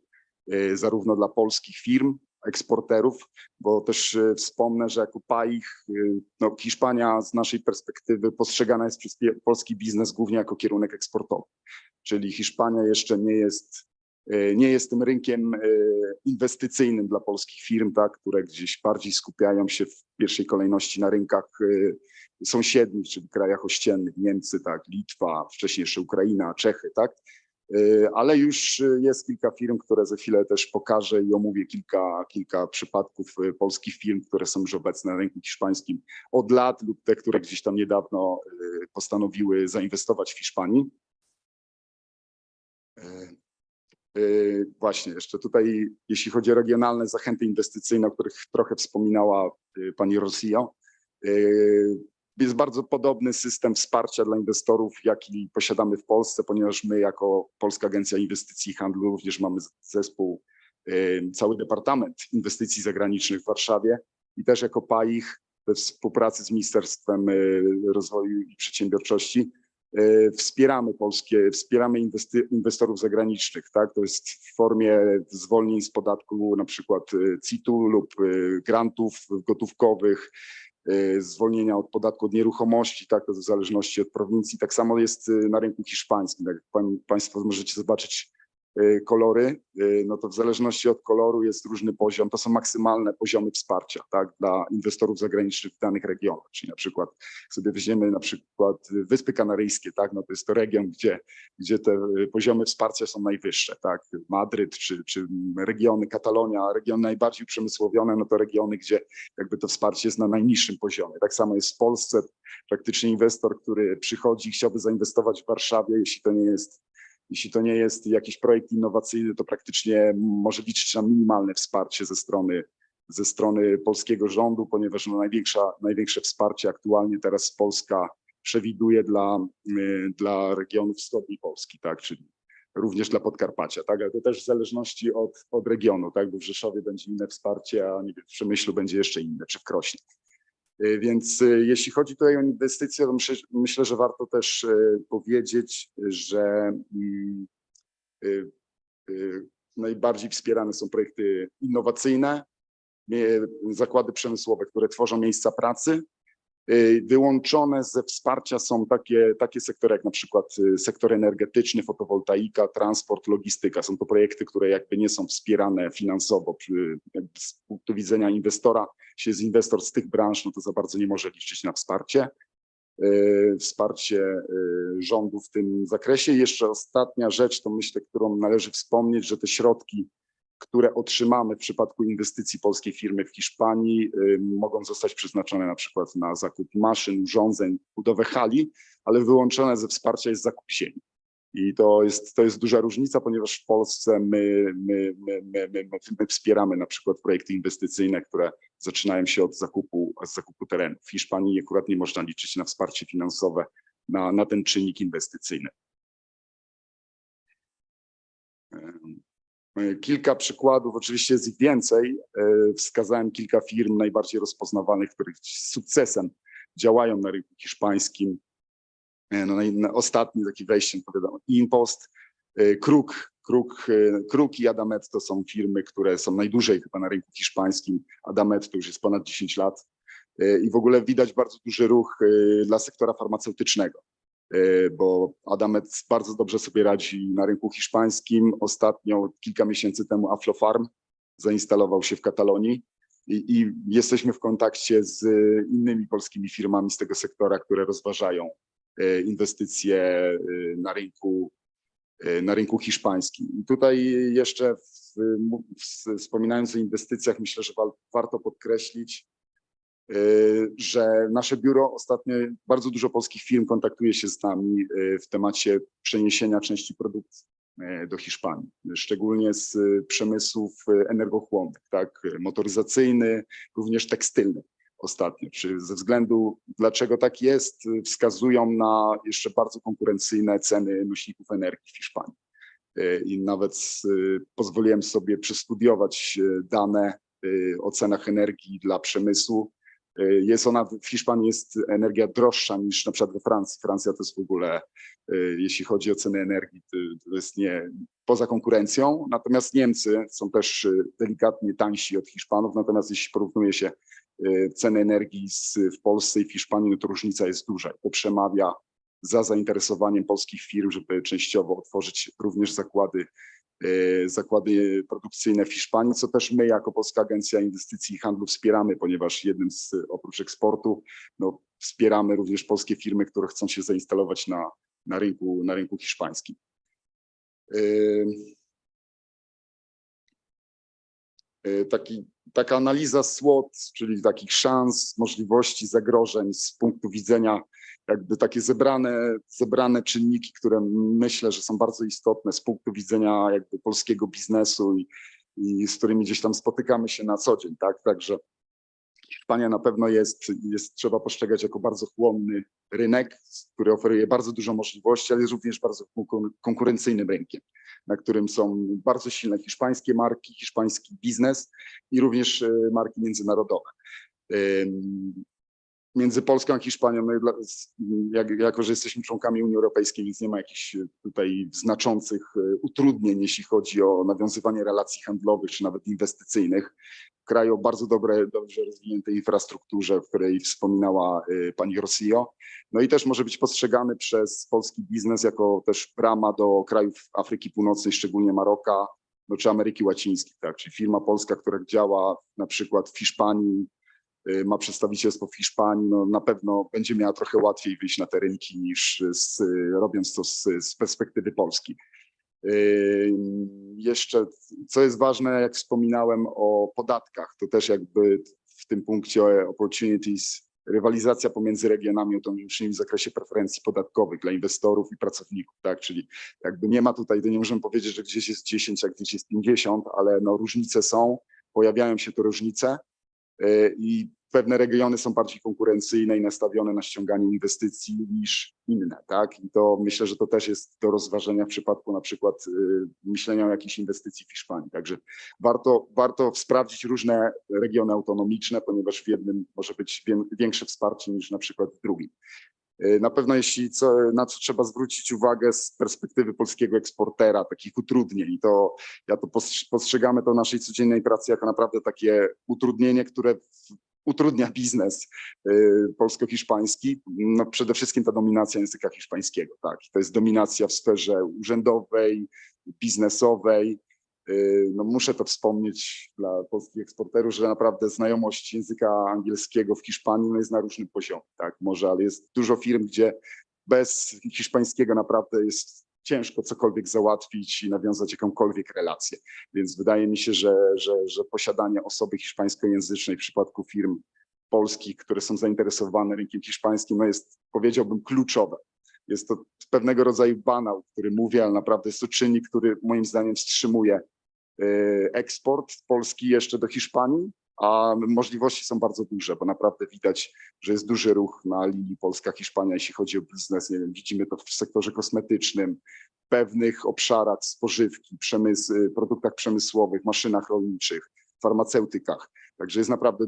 zarówno dla polskich firm, eksporterów, bo też wspomnę, że jako PAIH, no Hiszpania z naszej perspektywy postrzegana jest przez polski biznes głównie jako kierunek eksportowy, czyli Hiszpania jeszcze nie jest tym rynkiem inwestycyjnym dla polskich firm, tak, które gdzieś bardziej skupiają się w pierwszej kolejności na rynkach sąsiednich, czyli krajach ościennych, Niemcy, tak, Litwa, wcześniej jeszcze Ukraina, Czechy, tak. Ale już jest kilka firm, które za chwilę też pokażę i omówię kilka przypadków polskich firm, które są już obecne na rynku hiszpańskim od lat lub te, które gdzieś tam niedawno postanowiły zainwestować w Hiszpanii. Właśnie, jeszcze tutaj, jeśli chodzi o regionalne zachęty inwestycyjne, o których trochę wspominała pani Rossio, jest bardzo podobny system wsparcia dla inwestorów, jaki posiadamy w Polsce, ponieważ my jako Polska Agencja Inwestycji i Handlu również mamy zespół, cały Departament Inwestycji Zagranicznych w Warszawie i też jako PAIH we współpracy z Ministerstwem Rozwoju i Przedsiębiorczości wspieramy inwestorów zagranicznych, tak? To jest w formie zwolnień z podatku na przykład CIT-u lub grantów gotówkowych, zwolnienia od podatku od nieruchomości, tak? To w zależności od prowincji. Tak samo jest na rynku hiszpańskim. Jak Państwo możecie zobaczyć kolory, no to w zależności od koloru jest różny poziom. To są maksymalne poziomy wsparcia, tak, dla inwestorów zagranicznych w danych regionach. Czyli na przykład sobie weźmiemy na przykład Wyspy Kanaryjskie, tak, no to jest to region, gdzie te poziomy wsparcia są najwyższe, tak. Madryt czy regiony Katalonia, regiony najbardziej uprzemysłowione, no to regiony, gdzie jakby to wsparcie jest na najniższym poziomie. Tak samo jest w Polsce. Praktycznie inwestor, który przychodzi i chciałby zainwestować w Warszawie, jeśli to nie jest jakiś projekt innowacyjny, to praktycznie może liczyć na minimalne wsparcie ze strony polskiego rządu, ponieważ no największe wsparcie aktualnie teraz Polska przewiduje dla regionów wschodniej Polski, tak, czyli również dla Podkarpacia, tak, ale to też w zależności od regionu, tak, bo w Rzeszowie będzie inne wsparcie, a nie wiem, w Przemyślu będzie jeszcze inne, czy w Krośnie. Więc jeśli chodzi tutaj o inwestycje, to myślę, że warto też powiedzieć, że najbardziej wspierane są projekty innowacyjne, zakłady przemysłowe, które tworzą miejsca pracy. Wyłączone ze wsparcia są takie sektory jak na przykład sektor energetyczny, fotowoltaika, transport, logistyka. Są to projekty, które jakby nie są wspierane finansowo. Z punktu widzenia inwestora, jeśli jest inwestor z tych branż, no to za bardzo nie może liczyć na wsparcie rządu w tym zakresie. I jeszcze ostatnia rzecz, to myślę, którą należy wspomnieć, że te środki, które otrzymamy w przypadku inwestycji polskiej firmy w Hiszpanii, mogą zostać przeznaczone na przykład na zakup maszyn, urządzeń, budowę hali, ale wyłączone ze wsparcia jest zakup ziemi. I to jest duża różnica, ponieważ w Polsce my wspieramy na przykład projekty inwestycyjne, które zaczynają się od zakupu terenu. W Hiszpanii akurat nie można liczyć na wsparcie finansowe na ten czynnik inwestycyjny. Kilka przykładów, oczywiście jest ich więcej. Wskazałem kilka firm najbardziej rozpoznawanych, które z sukcesem działają na rynku hiszpańskim. Ostatni taki wejście, powiadam, Impost, Kruk i Adamet to są firmy, które są najdłużej chyba na rynku hiszpańskim. Adamet to już jest ponad 10 lat. I w ogóle widać bardzo duży ruch dla sektora farmaceutycznego, bo Adamet bardzo dobrze sobie radzi na rynku hiszpańskim. Ostatnio, kilka miesięcy temu, Aflofarm zainstalował się w Katalonii i jesteśmy w kontakcie z innymi polskimi firmami z tego sektora, które rozważają inwestycje na rynku hiszpańskim. I tutaj jeszcze wspominając o inwestycjach, myślę, że warto podkreślić, że nasze biuro ostatnio, bardzo dużo polskich firm kontaktuje się z nami w temacie przeniesienia części produkcji do Hiszpanii, szczególnie z przemysłów energochłonnych, tak, motoryzacyjny, również tekstylny ostatnio. Ze względu, dlaczego tak jest, wskazują na jeszcze bardzo konkurencyjne ceny nośników energii w Hiszpanii. I nawet pozwoliłem sobie przestudiować dane o cenach energii dla przemysłu. W Hiszpanii jest energia droższa niż na przykład we Francji. Francja to jest w ogóle, jeśli chodzi o ceny energii, to jest poza konkurencją. Natomiast Niemcy są też delikatnie tańsi od Hiszpanów. Natomiast jeśli porównuje się ceny energii w Polsce i w Hiszpanii, no to różnica jest duża. To przemawia za zainteresowaniem polskich firm, żeby częściowo otworzyć również zakłady produkcyjne w Hiszpanii, co też my jako Polska Agencja Inwestycji i Handlu wspieramy, ponieważ oprócz eksportu wspieramy również polskie firmy, które chcą się zainstalować na rynku hiszpańskim. Taka analiza SWOT, czyli takich szans, możliwości, zagrożeń z punktu widzenia jakby takie zebrane czynniki, które myślę, że są bardzo istotne z punktu widzenia jakby polskiego biznesu i z którymi gdzieś tam spotykamy się na co dzień, tak? Także Hiszpania na pewno trzeba postrzegać jako bardzo chłonny rynek, który oferuje bardzo dużo możliwości, ale jest również bardzo konkurencyjnym rynkiem, na którym są bardzo silne hiszpańskie marki, hiszpański biznes i również marki międzynarodowe. Między Polską a Hiszpanią, jako że jesteśmy członkami Unii Europejskiej, więc nie ma jakichś tutaj znaczących utrudnień, jeśli chodzi o nawiązywanie relacji handlowych czy nawet inwestycyjnych. Kraj o bardzo dobrze rozwiniętej infrastrukturze, o której wspominała pani Rossio. No i też może być postrzegany przez polski biznes jako też brama do krajów Afryki Północnej, szczególnie Maroka, czy Ameryki Łacińskiej. Tak? Czyli firma polska, która działa na przykład w Hiszpanii, ma przedstawicielstwo w Hiszpanii, no na pewno będzie miała trochę łatwiej wyjść na te rynki niż robiąc to z perspektywy Polski. Jeszcze, co jest ważne, jak wspominałem o podatkach, to też jakby w tym punkcie opportunities, rywalizacja pomiędzy regionami autonomicznymi w zakresie preferencji podatkowych dla inwestorów i pracowników, tak? Czyli jakby nie ma tutaj, to nie możemy powiedzieć, że gdzieś jest 10, a gdzieś jest 50, ale no różnice są, pojawiają się te różnice i pewne regiony są bardziej konkurencyjne i nastawione na ściąganie inwestycji niż inne, tak? I to myślę, że to też jest do rozważenia w przypadku na przykład myślenia o jakiejś inwestycji w Hiszpanii. Także warto sprawdzić różne regiony autonomiczne, ponieważ w jednym może być większe wsparcie niż na przykład w drugim. Na pewno na co trzeba zwrócić uwagę z perspektywy polskiego eksportera, takich utrudnień, to ja to postrzegamy to w naszej codziennej pracy jako naprawdę takie utrudnienie, które utrudnia biznes polsko-hiszpański. No przede wszystkim ta dominacja języka hiszpańskiego, tak. To jest dominacja w sferze urzędowej, biznesowej. No muszę to wspomnieć dla polskich eksporterów, że naprawdę znajomość języka angielskiego w Hiszpanii no jest na różnym poziomie, tak, może, ale jest dużo firm, gdzie bez hiszpańskiego naprawdę jest ciężko cokolwiek załatwić i nawiązać jakąkolwiek relację. Więc wydaje mi się, że posiadanie osoby hiszpańskojęzycznej w przypadku firm polskich, które są zainteresowane rynkiem hiszpańskim, no jest, powiedziałbym, kluczowe. Jest to pewnego rodzaju banał, który mówię, ale naprawdę jest to czynnik, który moim zdaniem wstrzymuje eksport Polski jeszcze do Hiszpanii, a możliwości są bardzo duże, bo naprawdę widać, że jest duży ruch na linii Polska-Hiszpania, jeśli chodzi o biznes. Nie wiem, widzimy to w sektorze kosmetycznym, w pewnych obszarach spożywki, produktach przemysłowych, maszynach rolniczych, farmaceutykach. Także jest naprawdę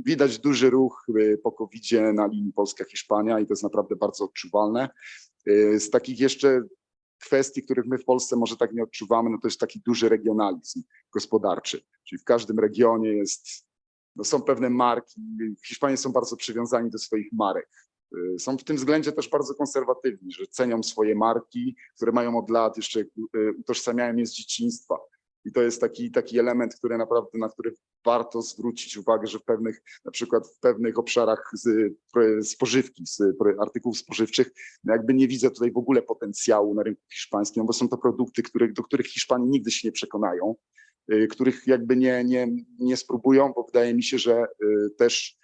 widać duży ruch po COVID-zie na linii Polska-Hiszpania i to jest naprawdę bardzo odczuwalne. Z takich jeszcze kwestii, których my w Polsce może tak nie odczuwamy, no to jest taki duży regionalizm gospodarczy, czyli w każdym regionie są pewne marki. Hiszpanie są bardzo przywiązani do swoich marek. Są w tym względzie też bardzo konserwatywni, że cenią swoje marki, które mają od lat, jeszcze utożsamiają je z dzieciństwa. I to jest taki element, na który warto zwrócić uwagę, że na przykład w pewnych obszarach spożywki, artykułów spożywczych, no jakby nie widzę tutaj w ogóle potencjału na rynku hiszpańskim, bo są to produkty, do których Hiszpanie nigdy się nie przekonają, których jakby nie spróbują, bo wydaje mi się, że też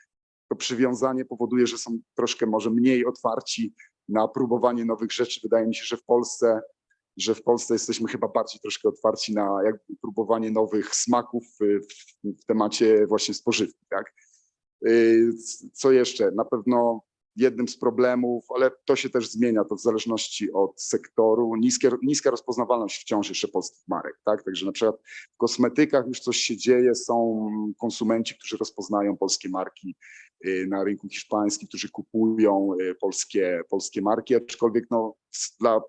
to przywiązanie powoduje, że są troszkę może mniej otwarci na próbowanie nowych rzeczy. Wydaje mi się, że w Polsce jesteśmy chyba bardziej troszkę otwarci na jakby próbowanie nowych smaków w temacie właśnie spożywki, tak? Co jeszcze? Na pewno jednym z problemów, ale to się też zmienia, to w zależności od sektoru, niska rozpoznawalność wciąż jeszcze polskich marek, tak? Także na przykład w kosmetykach już coś się dzieje, są konsumenci, którzy rozpoznają polskie marki na rynku hiszpańskim, którzy kupują polskie marki, aczkolwiek no, dla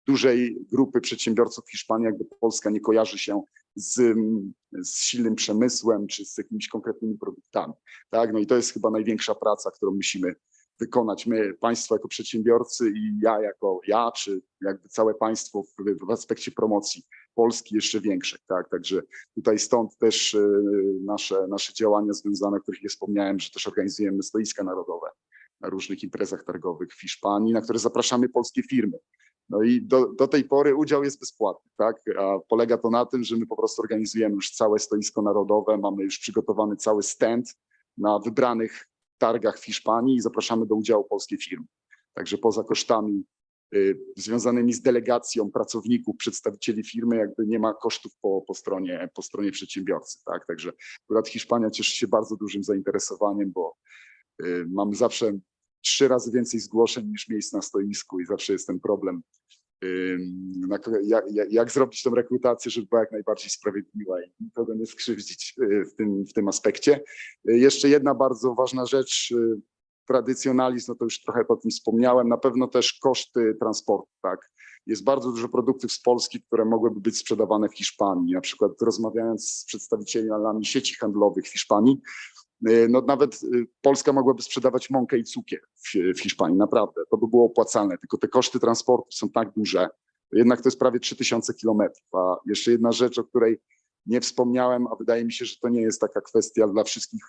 dużej grupy przedsiębiorców w Hiszpanii jakby Polska nie kojarzy się z silnym przemysłem czy z jakimiś konkretnymi produktami. Tak? No i to jest chyba największa praca, którą musimy wykonać my, państwo jako przedsiębiorcy i ja, czy jakby całe państwo w aspekcie promocji Polski jeszcze większej. Tak? Także tutaj stąd też nasze działania związane, o których nie wspomniałem, że też organizujemy stoiska narodowe na różnych imprezach targowych w Hiszpanii, na które zapraszamy polskie firmy. No i do tej pory udział jest bezpłatny, tak? A polega to na tym, że my po prostu organizujemy już całe stoisko narodowe, mamy już przygotowany cały stand na wybranych targach w Hiszpanii i zapraszamy do udziału polskie firmy. Także poza kosztami związanymi z delegacją pracowników, przedstawicieli firmy, jakby nie ma kosztów po stronie przedsiębiorcy, tak? Także akurat Hiszpania cieszy się bardzo dużym zainteresowaniem, bo mamy zawsze 3 razy więcej zgłoszeń niż miejsc na stoisku i zawsze jest ten problem, jak zrobić tą rekrutację, żeby była jak najbardziej sprawiedliwa i nikogo nie skrzywdzić w tym aspekcie. Jeszcze jedna bardzo ważna rzecz, tradycjonalizm, no to już trochę o tym wspomniałem, na pewno też koszty transportu, tak. Jest bardzo dużo produktów z Polski, które mogłyby być sprzedawane w Hiszpanii. Na przykład rozmawiając z przedstawicielami sieci handlowych w Hiszpanii, no nawet Polska mogłaby sprzedawać mąkę i cukier w Hiszpanii, naprawdę. To by było opłacalne, tylko te koszty transportu są tak duże, jednak to jest prawie 3000 kilometrów. A jeszcze jedna rzecz, o której nie wspomniałem, a wydaje mi się, że to nie jest taka kwestia dla wszystkich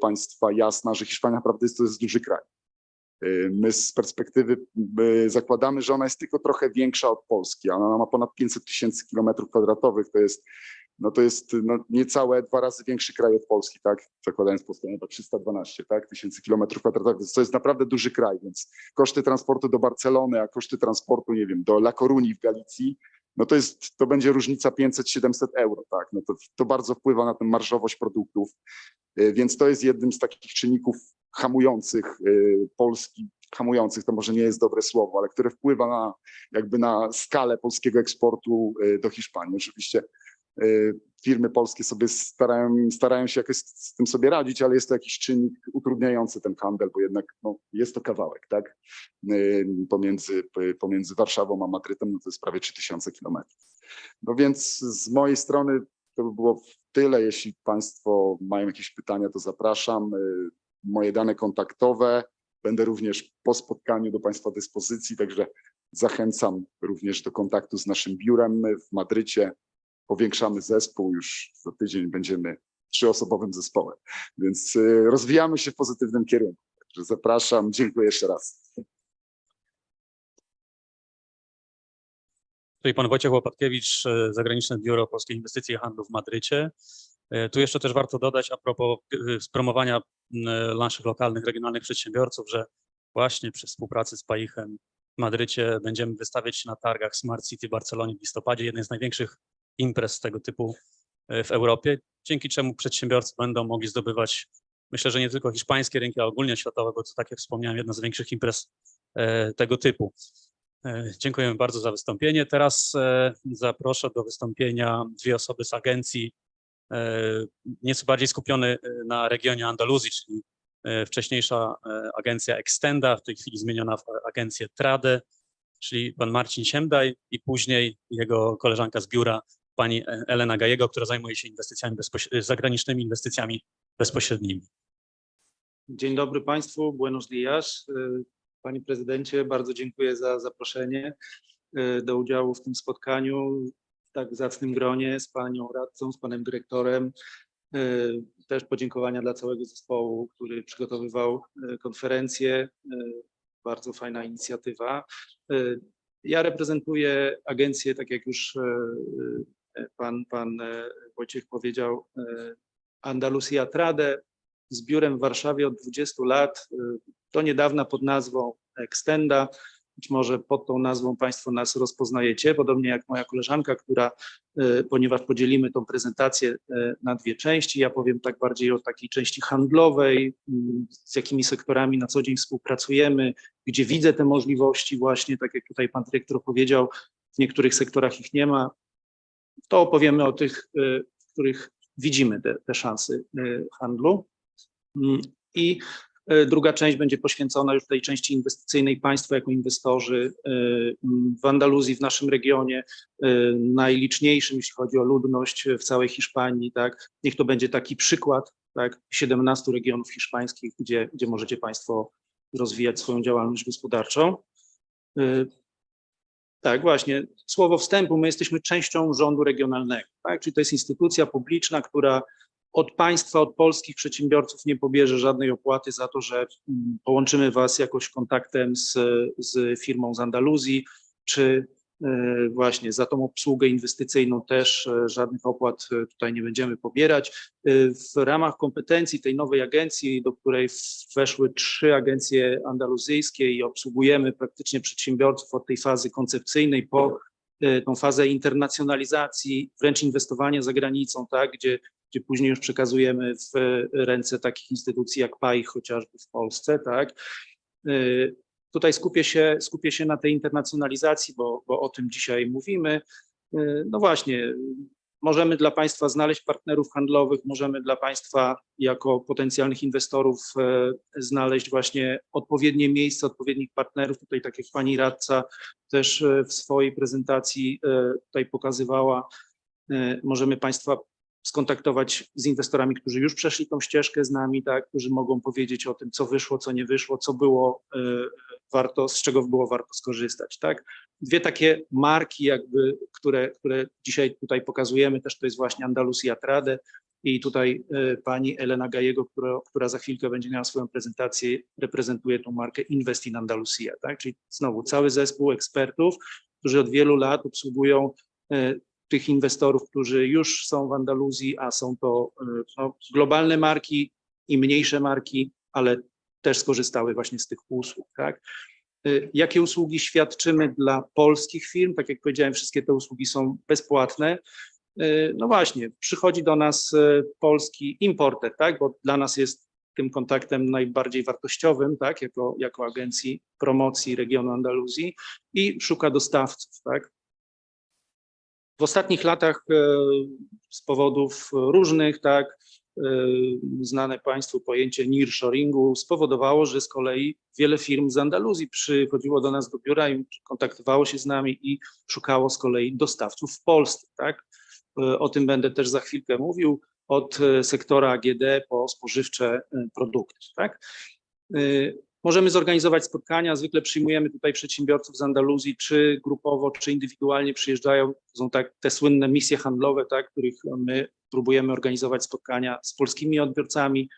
państwa jasna, że Hiszpania naprawdę to jest duży kraj. My z perspektywy zakładamy, że ona jest tylko trochę większa od Polski, a ona ma ponad 500 000 kilometrów kwadratowych, to jest niecałe 2 razy większy kraj od Polski, tak? Zakładając Polskę, chyba 312 tysięcy kilometrów kwadratowych, więc to jest naprawdę duży kraj, więc koszty transportu do Barcelony, a koszty transportu, nie wiem, do La Coruni w Galicji no to będzie różnica 500-700 euro, tak? No to bardzo wpływa na tę marżowość produktów, więc to jest jednym z takich czynników hamujących Polski, hamujących to może nie jest dobre słowo, ale które wpływa na skalę polskiego eksportu do Hiszpanii. Oczywiście firmy polskie sobie starają się jakoś z tym sobie radzić, ale jest to jakiś czynnik utrudniający ten handel, bo jednak no, jest to kawałek, tak? Pomiędzy Warszawą a Madrytem, no to jest prawie 3000 kilometrów. No więc z mojej strony to by było tyle. Jeśli Państwo mają jakieś pytania, to zapraszam. Moje dane kontaktowe. Będę również po spotkaniu do Państwa dyspozycji, także zachęcam również do kontaktu z naszym biurem w Madrycie. Powiększamy zespół, już za tydzień będziemy 3-osobowym zespołem, więc rozwijamy się w pozytywnym kierunku. Także zapraszam, dziękuję jeszcze raz. Tutaj pan Wojciech Łopatkiewicz, Zagraniczne Biuro Polskiej Inwestycji i Handlu w Madrycie. Tu jeszcze też warto dodać a propos promowania naszych lokalnych, regionalnych przedsiębiorców, że właśnie przy współpracy z PAIH-em w Madrycie będziemy wystawiać się na targach Smart City w Barcelonie w listopadzie, jednej z największych imprez tego typu w Europie, dzięki czemu przedsiębiorcy będą mogli zdobywać, myślę, że nie tylko hiszpańskie rynki, ale ogólnie światowe, bo to, tak jak wspomniałem, jedna z większych imprez tego typu. Dziękujemy bardzo za wystąpienie. Teraz zaproszę do wystąpienia dwie osoby z agencji, nieco bardziej skupione na regionie Andaluzji, czyli wcześniejsza agencja Extenda, w tej chwili zmieniona w agencję Trade, czyli pan Marcin Siemdaj i później jego koleżanka z biura, pani Elena Gajego, która zajmuje się inwestycjami zagranicznymi inwestycjami bezpośrednimi. Dzień dobry Państwu, buenos días. Panie Prezydencie, bardzo dziękuję za zaproszenie do udziału w tym spotkaniu w tak zacnym gronie z Panią Radcą, z Panem Dyrektorem. Też podziękowania dla całego zespołu, który przygotowywał konferencję. Bardzo fajna inicjatywa. Ja reprezentuję agencję, tak jak już pan Wojciech powiedział, Andalusia Trade z biurem w Warszawie od 20 lat. Do niedawna pod nazwą Extenda. Być może pod tą nazwą Państwo nas rozpoznajecie, podobnie jak moja koleżanka, która, ponieważ podzielimy tą prezentację na dwie części, ja powiem tak bardziej o takiej części handlowej, z jakimi sektorami na co dzień współpracujemy, gdzie widzę te możliwości właśnie, tak jak tutaj pan dyrektor powiedział, w niektórych sektorach ich nie ma. To opowiemy o tych, w których widzimy te szanse handlu. I druga część będzie poświęcona już tej części inwestycyjnej. Państwo jako inwestorzy w Andaluzji, w naszym regionie, najliczniejszym, jeśli chodzi o ludność w całej Hiszpanii, tak? Niech to będzie taki przykład, tak? 17 regionów hiszpańskich, gdzie możecie Państwo rozwijać swoją działalność gospodarczą. Tak, właśnie. Słowo wstępu, my jesteśmy częścią rządu regionalnego, tak? Czyli to jest instytucja publiczna, która od państwa, od polskich przedsiębiorców nie pobierze żadnej opłaty za to, że połączymy Was jakoś kontaktem z firmą z Andaluzji, czy właśnie za tą obsługę inwestycyjną też żadnych opłat tutaj nie będziemy pobierać. W ramach kompetencji tej nowej agencji, do której weszły 3 agencje andaluzyjskie i obsługujemy praktycznie przedsiębiorców od tej fazy koncepcyjnej po tą fazę internacjonalizacji, wręcz inwestowania za granicą, tak, gdzie później już przekazujemy w ręce takich instytucji jak PAIH chociażby w Polsce, tak. Tutaj skupię się na tej internacjonalizacji, bo o tym dzisiaj mówimy. No właśnie, możemy dla Państwa znaleźć partnerów handlowych, możemy dla Państwa jako potencjalnych inwestorów znaleźć właśnie odpowiednie miejsca, odpowiednich partnerów. Tutaj tak jak Pani radca też w swojej prezentacji tutaj pokazywała, możemy Państwa skontaktować z inwestorami, którzy już przeszli tą ścieżkę z nami, tak, którzy mogą powiedzieć o tym, co wyszło, co nie wyszło, co było warto, z czego było warto skorzystać, tak. Dwie takie marki jakby, które dzisiaj tutaj pokazujemy, też to jest właśnie Andalusia Trade i tutaj pani Elena Gajego, która za chwilkę będzie miała swoją prezentację, reprezentuje tą markę Invest in Andalusia, tak, czyli znowu cały zespół ekspertów, którzy od wielu lat obsługują tych inwestorów, którzy już są w Andaluzji, a są to no, globalne marki i mniejsze marki, ale też skorzystały właśnie z tych usług, tak? Jakie usługi świadczymy dla polskich firm? Tak jak powiedziałem, wszystkie te usługi są bezpłatne. No właśnie, przychodzi do nas polski importer, tak, bo dla nas jest tym kontaktem najbardziej wartościowym, tak, jako agencji promocji regionu Andaluzji i szuka dostawców, tak. W ostatnich latach z powodów różnych, tak, znane Państwu pojęcie nearshoringu spowodowało, że z kolei wiele firm z Andaluzji przychodziło do nas do biura i kontaktowało się z nami i szukało z kolei dostawców w Polsce, tak. O tym będę też za chwilkę mówił, od sektora AGD po spożywcze produkty, tak. Możemy zorganizować spotkania, zwykle przyjmujemy tutaj przedsiębiorców z Andaluzji, czy grupowo, czy indywidualnie przyjeżdżają, są tak te słynne misje handlowe, tak, których my próbujemy organizować spotkania z polskimi odbiorcami.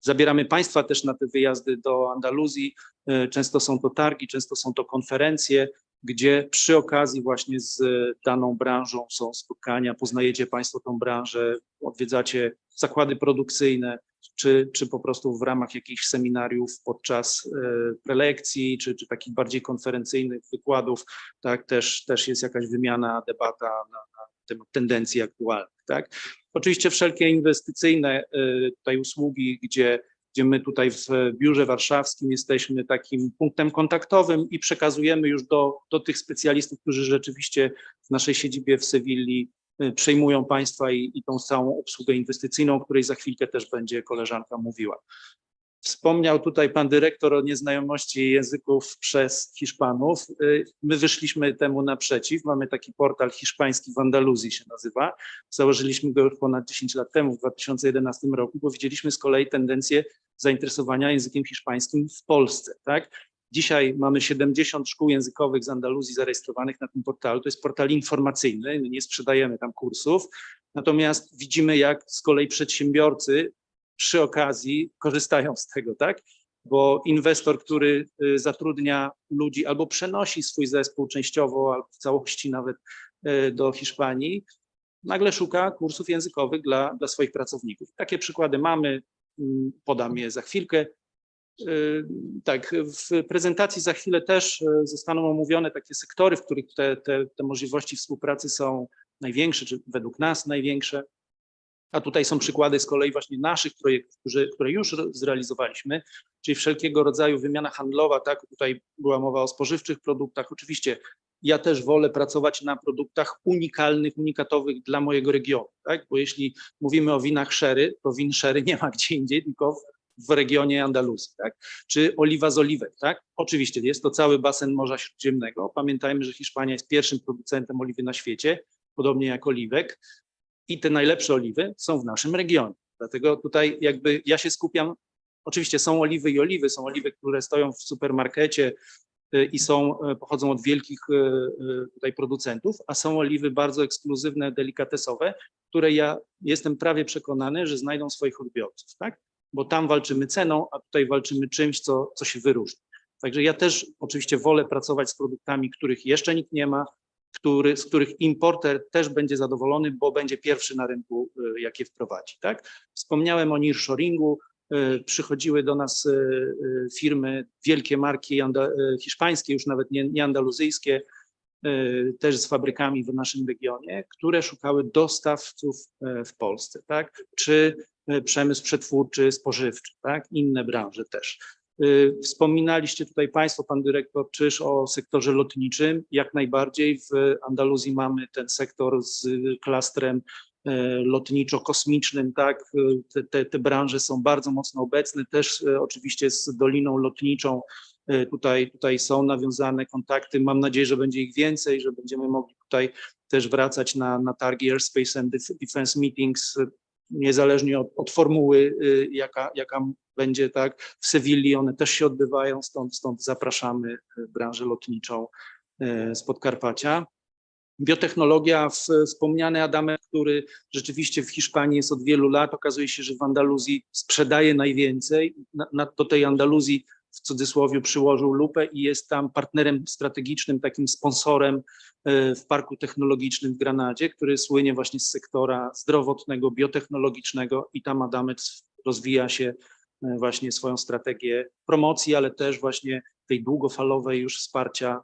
Zabieramy Państwa też na te wyjazdy do Andaluzji, często są to targi, często są to konferencje, gdzie przy okazji właśnie z daną branżą są spotkania, poznajecie Państwo tą branżę, odwiedzacie zakłady produkcyjne, czy po prostu w ramach jakichś seminariów podczas prelekcji, czy takich bardziej konferencyjnych wykładów, tak, też jest jakaś wymiana, debata na temat tendencji aktualnych, tak. Oczywiście wszelkie inwestycyjne tutaj usługi, gdzie my tutaj w biurze warszawskim jesteśmy takim punktem kontaktowym i przekazujemy już do tych specjalistów, którzy rzeczywiście w naszej siedzibie w Sewilli przejmują Państwa i tą całą obsługę inwestycyjną, o której za chwilkę też będzie koleżanka mówiła. Wspomniał tutaj pan dyrektor o nieznajomości języków przez Hiszpanów. My wyszliśmy temu naprzeciw. Mamy taki portal hiszpański w Andaluzji się nazywa. Założyliśmy go już ponad 10 lat temu, w 2011 roku, bo widzieliśmy z kolei tendencję zainteresowania językiem hiszpańskim w Polsce, tak? Dzisiaj mamy 70 szkół językowych z Andaluzji zarejestrowanych na tym portalu. To jest portal informacyjny, nie sprzedajemy tam kursów. Natomiast widzimy, jak z kolei przedsiębiorcy przy okazji korzystają z tego, tak? Bo inwestor, który zatrudnia ludzi albo przenosi swój zespół częściowo albo w całości nawet do Hiszpanii, nagle szuka kursów językowych dla swoich pracowników. Takie przykłady mamy, podam je za chwilkę. Tak, w prezentacji za chwilę też zostaną omówione takie sektory, w których te możliwości współpracy są największe, czy według nas największe. A tutaj są przykłady z kolei właśnie naszych projektów, które już zrealizowaliśmy, czyli wszelkiego rodzaju wymiana handlowa, tak, tutaj była mowa o spożywczych produktach. Oczywiście ja też wolę pracować na produktach unikalnych, unikatowych dla mojego regionu, tak, bo jeśli mówimy o winach sherry, to win sherry nie ma gdzie indziej, tylko w regionie Andaluzji, tak, czy oliwa z oliwek, tak. Oczywiście jest to cały basen Morza Śródziemnego. Pamiętajmy, że Hiszpania jest pierwszym producentem oliwy na świecie, podobnie jak oliwek. I te najlepsze oliwy są w naszym regionie. Dlatego tutaj jakby ja się skupiam, oczywiście są oliwy i oliwy, są oliwy, które stoją w supermarkecie i pochodzą od wielkich tutaj producentów, a są oliwy bardzo ekskluzywne, delikatesowe, które ja jestem prawie przekonany, że znajdą swoich odbiorców, tak? Bo tam walczymy ceną, a tutaj walczymy czymś, co się wyróżni. Także ja też oczywiście wolę pracować z produktami, których jeszcze nikt nie ma, z których importer też będzie zadowolony, bo będzie pierwszy na rynku, jak je wprowadzi, tak? Wspomniałem o nearshoringu, przychodziły do nas firmy, wielkie marki hiszpańskie, już nawet nie andaluzyjskie, też z fabrykami w naszym regionie, które szukały dostawców w Polsce, tak? Czy przemysł przetwórczy, spożywczy, tak? Inne branże też. Wspominaliście tutaj Państwo, pan dyrektor Czyż, o sektorze lotniczym. Jak najbardziej w Andaluzji mamy ten sektor z klastrem lotniczo-kosmicznym, tak? Te branże są bardzo mocno obecne, też oczywiście z Doliną Lotniczą tutaj są nawiązane kontakty. Mam nadzieję, że będzie ich więcej, że będziemy mogli tutaj też wracać na targi Airspace and Defense Meetings, niezależnie od formuły, jaka będzie, tak, w Sewilli one też się odbywają, stąd zapraszamy branżę lotniczą z Podkarpacia. Biotechnologia, wspomniany Adamek, który rzeczywiście w Hiszpanii jest od wielu lat, okazuje się, że w Andaluzji sprzedaje najwięcej, do tej Andaluzji w cudzysłowie przyłożył lupę i jest tam partnerem strategicznym, takim sponsorem w parku technologicznym w Granadzie, który słynie właśnie z sektora zdrowotnego, biotechnologicznego i tam Adamek rozwija się właśnie swoją strategię promocji, ale też właśnie tej długofalowej już wsparcia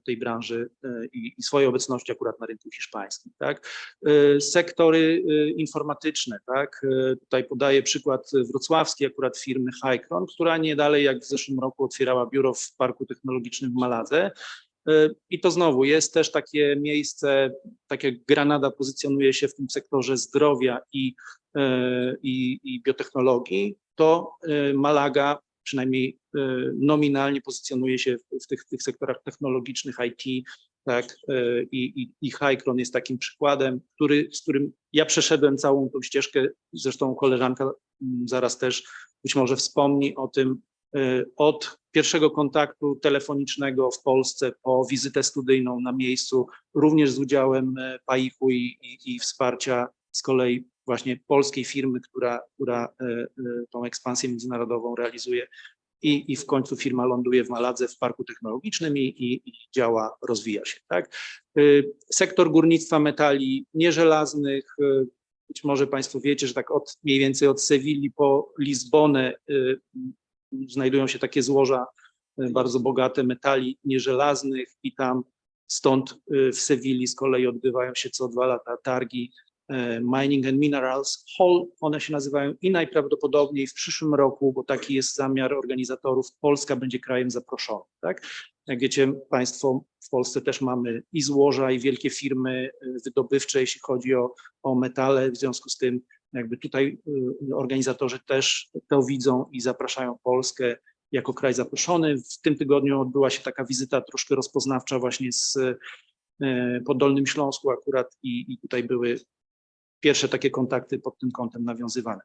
tej branży i swojej obecności akurat na rynku hiszpańskim, tak. Sektory informatyczne, tak. Tutaj podaję przykład wrocławski akurat firmy Hycron, która nie dalej jak w zeszłym roku otwierała biuro w Parku Technologicznym w Maladze. I to znowu jest też takie miejsce, tak jak Granada pozycjonuje się w tym sektorze zdrowia i biotechnologii, to Malaga przynajmniej nominalnie pozycjonuje się w tych sektorach technologicznych IT, tak, i Hycron jest takim przykładem, z którym ja przeszedłem całą tą ścieżkę, zresztą koleżanka zaraz też być może wspomni o tym, od pierwszego kontaktu telefonicznego w Polsce po wizytę studyjną na miejscu, również z udziałem PAIH-u i wsparcia z kolei właśnie polskiej firmy, która tą ekspansję międzynarodową realizuje i w końcu firma ląduje w Maladze w Parku Technologicznym i działa, rozwija się. Tak? Sektor górnictwa metali nieżelaznych, być może Państwo wiecie, że tak mniej więcej od Sewilli po Lizbonę znajdują się takie złoża bardzo bogate metali nieżelaznych i stąd w Sewilli z kolei odbywają się co 2 lata targi Mining and Minerals Hall, one się nazywają, i najprawdopodobniej w przyszłym roku, bo taki jest zamiar organizatorów, Polska będzie krajem zaproszonym. Tak? Jak wiecie Państwo, w Polsce też mamy i złoża, i wielkie firmy wydobywcze, jeśli chodzi o metale, w związku z tym jakby tutaj organizatorzy też to widzą i zapraszają Polskę jako kraj zaproszony. W tym tygodniu odbyła się taka wizyta troszkę rozpoznawcza właśnie po Dolnym Śląsku akurat i tutaj były pierwsze takie kontakty pod tym kątem nawiązywane.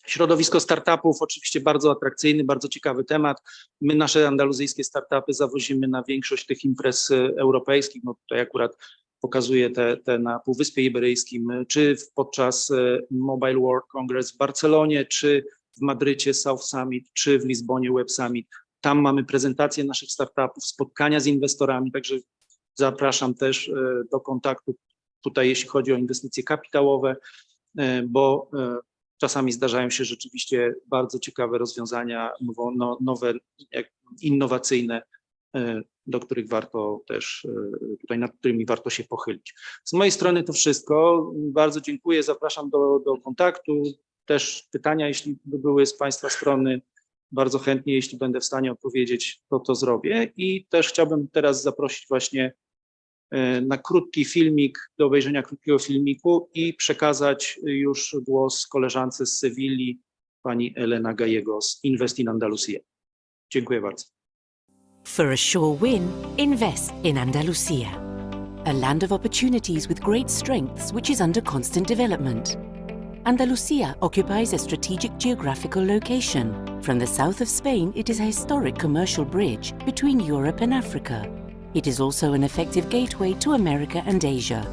Środowisko startupów oczywiście bardzo atrakcyjny, bardzo ciekawy temat. My nasze andaluzyjskie startupy zawozimy na większość tych imprez europejskich. No tutaj akurat pokazuję te na Półwyspie Iberyjskim, czy podczas Mobile World Congress w Barcelonie, czy w Madrycie South Summit, czy w Lizbonie Web Summit. Tam mamy prezentacje naszych startupów, spotkania z inwestorami, także zapraszam też do kontaktu tutaj, jeśli chodzi o inwestycje kapitałowe, bo czasami zdarzają się rzeczywiście bardzo ciekawe rozwiązania, nowe, innowacyjne, do których warto też, tutaj nad którymi warto się pochylić. Z mojej strony to wszystko. Bardzo dziękuję, zapraszam do kontaktu. Też pytania, jeśli by były z Państwa strony, bardzo chętnie, jeśli będę w stanie odpowiedzieć, to zrobię. I też chciałbym teraz zaprosić właśnie na krótki filmik, do obejrzenia krótkiego filmiku i przekazać już głos koleżance z Sewilli, pani Elena Gallego z Invest in Andalusia. Dziękuję bardzo. For a sure win, invest in Andalusia, a land of opportunities with great strengths which is under constant development. Andalusia occupies a strategic geographical location. From the south of Spain, it is a historic commercial bridge between Europe and Africa. It is also an effective gateway to America and Asia.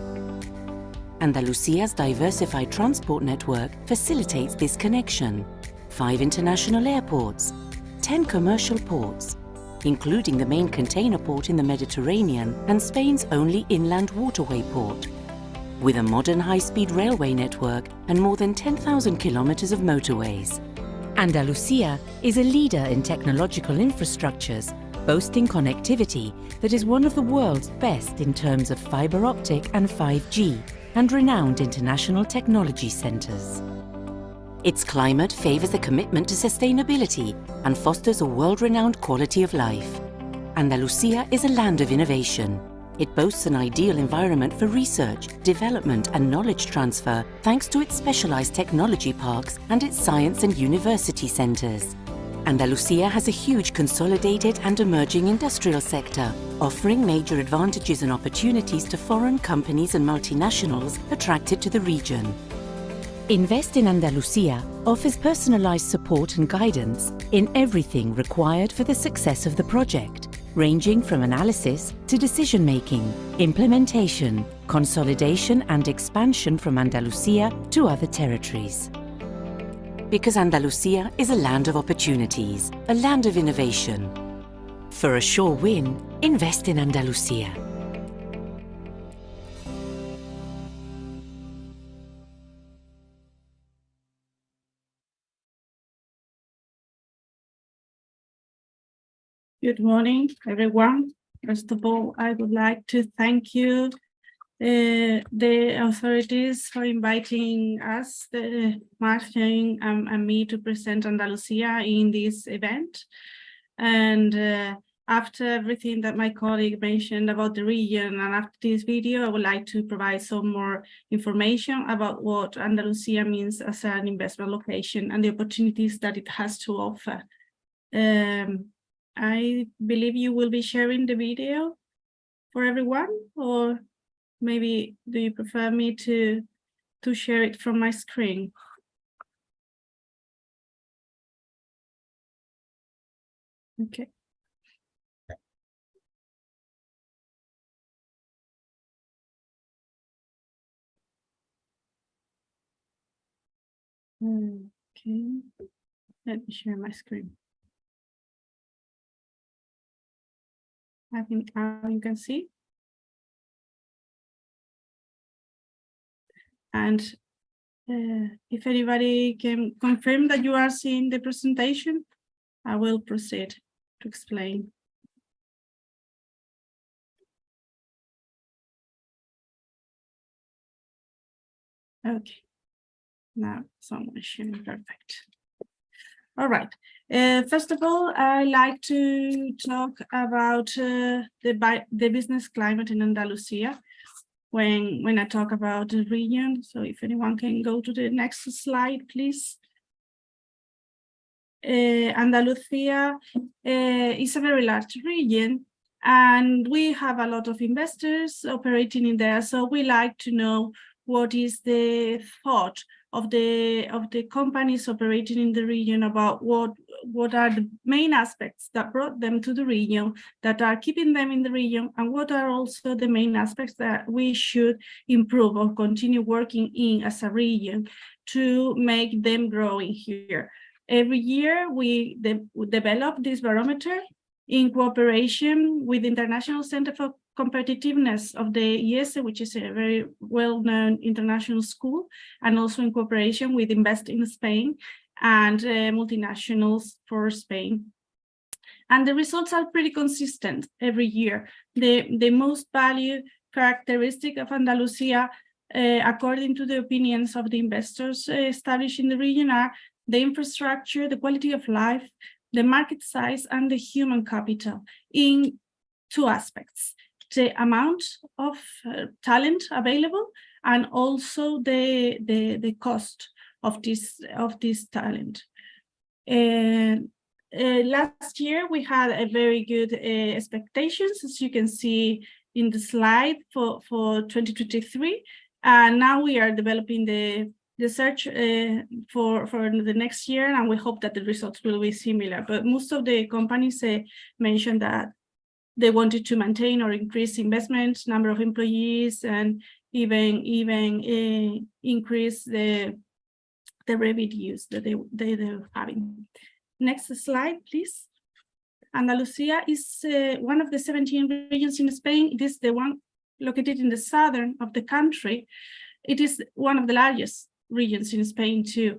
Andalusia's diversified transport network facilitates this connection. 5 international airports, 10 commercial ports, including the main container port in the Mediterranean and Spain's only inland waterway port, with a modern high-speed railway network and more than 10,000 kilometers of motorways. Andalusia is a leader in technological infrastructures, boasting connectivity that is one of the world's best in terms of fiber optic and 5G, and renowned international technology centers. Its climate favors a commitment to sustainability and fosters a world-renowned quality of life. Andalusia is a land of innovation. It boasts an ideal environment for research, development and knowledge transfer thanks to its specialized technology parks and its science and university centers. Andalusia has a huge consolidated and emerging industrial sector, offering major advantages and opportunities to foreign companies and multinationals attracted to the region. Invest in Andalusia offers personalized support and guidance in everything required for the success of the project, ranging from analysis to decision-making, implementation, consolidation and expansion from Andalusia to other territories. Because Andalusia is a land of opportunities, a land of innovation. For a sure win, invest in Andalusia. Good morning, everyone. First of all, I would like to thank you, the authorities, for inviting us, Martin and me, to present Andalusia in this event. And after everything that my colleague mentioned about the region, and after this video, I would like to provide some more information about what Andalusia means as an investment location and the opportunities that it has to offer. I believe you will be sharing the video for everyone, or maybe do you prefer me to share it from my screen? Okay. Okay, let me share my screen. I think now you can see. And if anybody can confirm that you are seeing the presentation, I will proceed to explain. Okay, now someone is sharing, perfect. All right. First of all, I like to talk about the business climate in Andalusia when I talk about the region. So if anyone can go to the next slide, please. Andalusia is a very large region, and we have a lot of investors operating in there. So we like to know what is the thought of the companies operating in the region about what are the main aspects that brought them to the region, that are keeping them in the region, and what are also the main aspects that we should improve or continue working in as a region to make them growing here. Every year we develop this barometer in cooperation with the International Center for Competitiveness of the ES, which is a very well-known international school, and also in cooperation with Invest in Spain and multinationals for Spain. And the results are pretty consistent every year. The most valued characteristic of Andalusia, according to the opinions of the investors established in the region, are the infrastructure, the quality of life, the market size, and the human capital in two aspects: the amount of talent available, and also the cost of this talent. Last year we had a very good expectations, as you can see in the slide, for 2023, and now we are developing the search for the next year, and we hope that the results will be similar. But most of the companies mentioned that they wanted to maintain or increase investment, number of employees, and even increase the revenues that they're having. Next slide, please. Andalusia is one of the 17 regions in Spain. It is the one located in the southern of the country. It is one of the largest regions in Spain too.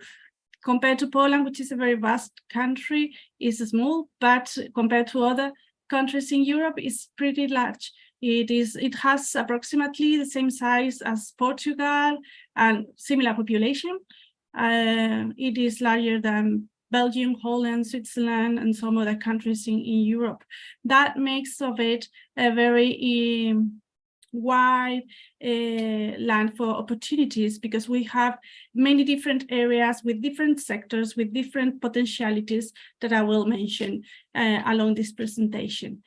Compared to Poland, which is a very vast country, is small, but compared to other countries in Europe, it's pretty large. It has approximately the same size as Portugal and similar population. It is larger than Belgium, Holland, Switzerland, and some other countries in Europe. That makes of it a very wide land for opportunities, because we have many different areas with different sectors, with different potentialities that I will mention along this presentation.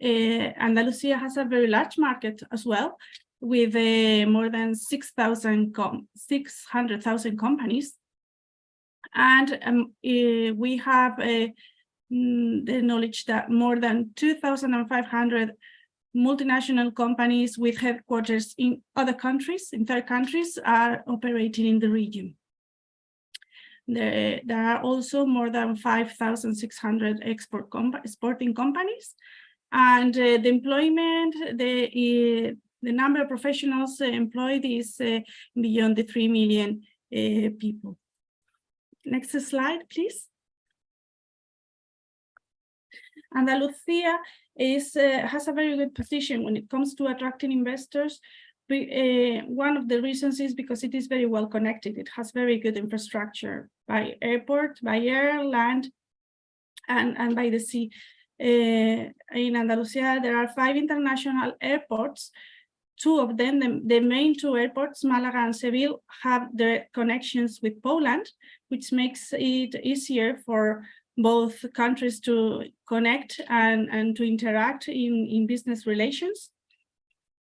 Andalusia has a very large market as well, with more than 600,000 companies. And we have the knowledge that more than 2,500 multinational companies with headquarters in other countries, in third countries, are operating in the region. There are also more than 5,600 exporting companies, and the employment, the number of professionals employed is beyond the 3 million people. Next slide, please. Andalusia has a very good position when it comes to attracting investors. One of the reasons is because it is very well connected. It has very good infrastructure by airport, by air, land, and by the sea. In Andalusia, there are 5 international airports. 2 of them, the main 2 airports, Malaga and Seville, have direct connections with Poland, which makes it easier for both countries to connect and to interact in business relations.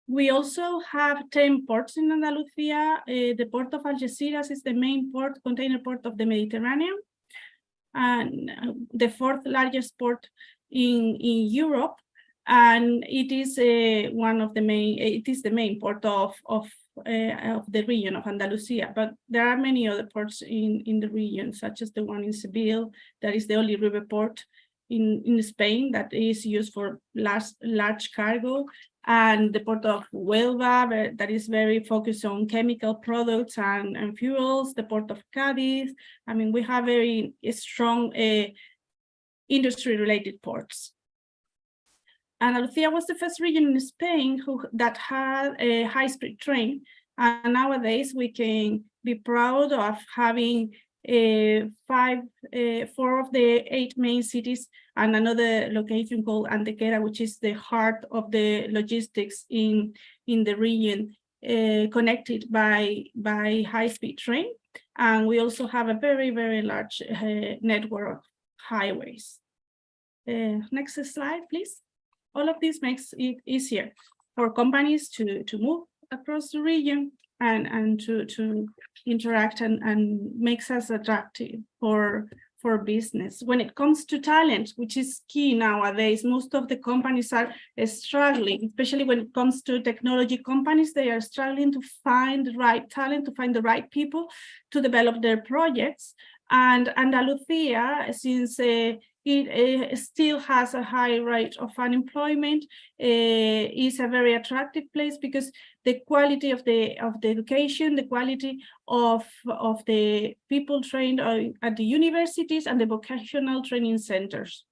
We also have 10 ports in Andalusia. The port of Algeciras is the main port, container port of the Mediterranean, and the 4th largest port in Europe. And it is the main port of the region of Andalusia, but there are many other ports in the region, such as the one in Seville, that is the only river port in Spain that is used for large cargo, and the port of Huelva, that is very focused on chemical products and fuels, the port of Cadiz. I mean, we have very strong industry-related ports. Andalusia was the first region in Spain that had a high-speed train, and nowadays we can be proud of having 4 of the 8 main cities and another location called Antequera, which is the heart of the logistics in the region, connected by high-speed train. And we also have a very, very large network of highways. Next slide, please. All of this makes it easier for companies to move across the region and to interact and makes us attractive for business. When it comes to talent, which is key nowadays, most of the companies are struggling, especially when it comes to technology companies. They are struggling to find the right talent, to find the right people to develop their projects. And Andalusia, since it still has a high rate of unemployment, is a very attractive place because the quality of the education, the quality of the people trained at the universities and the vocational training centers.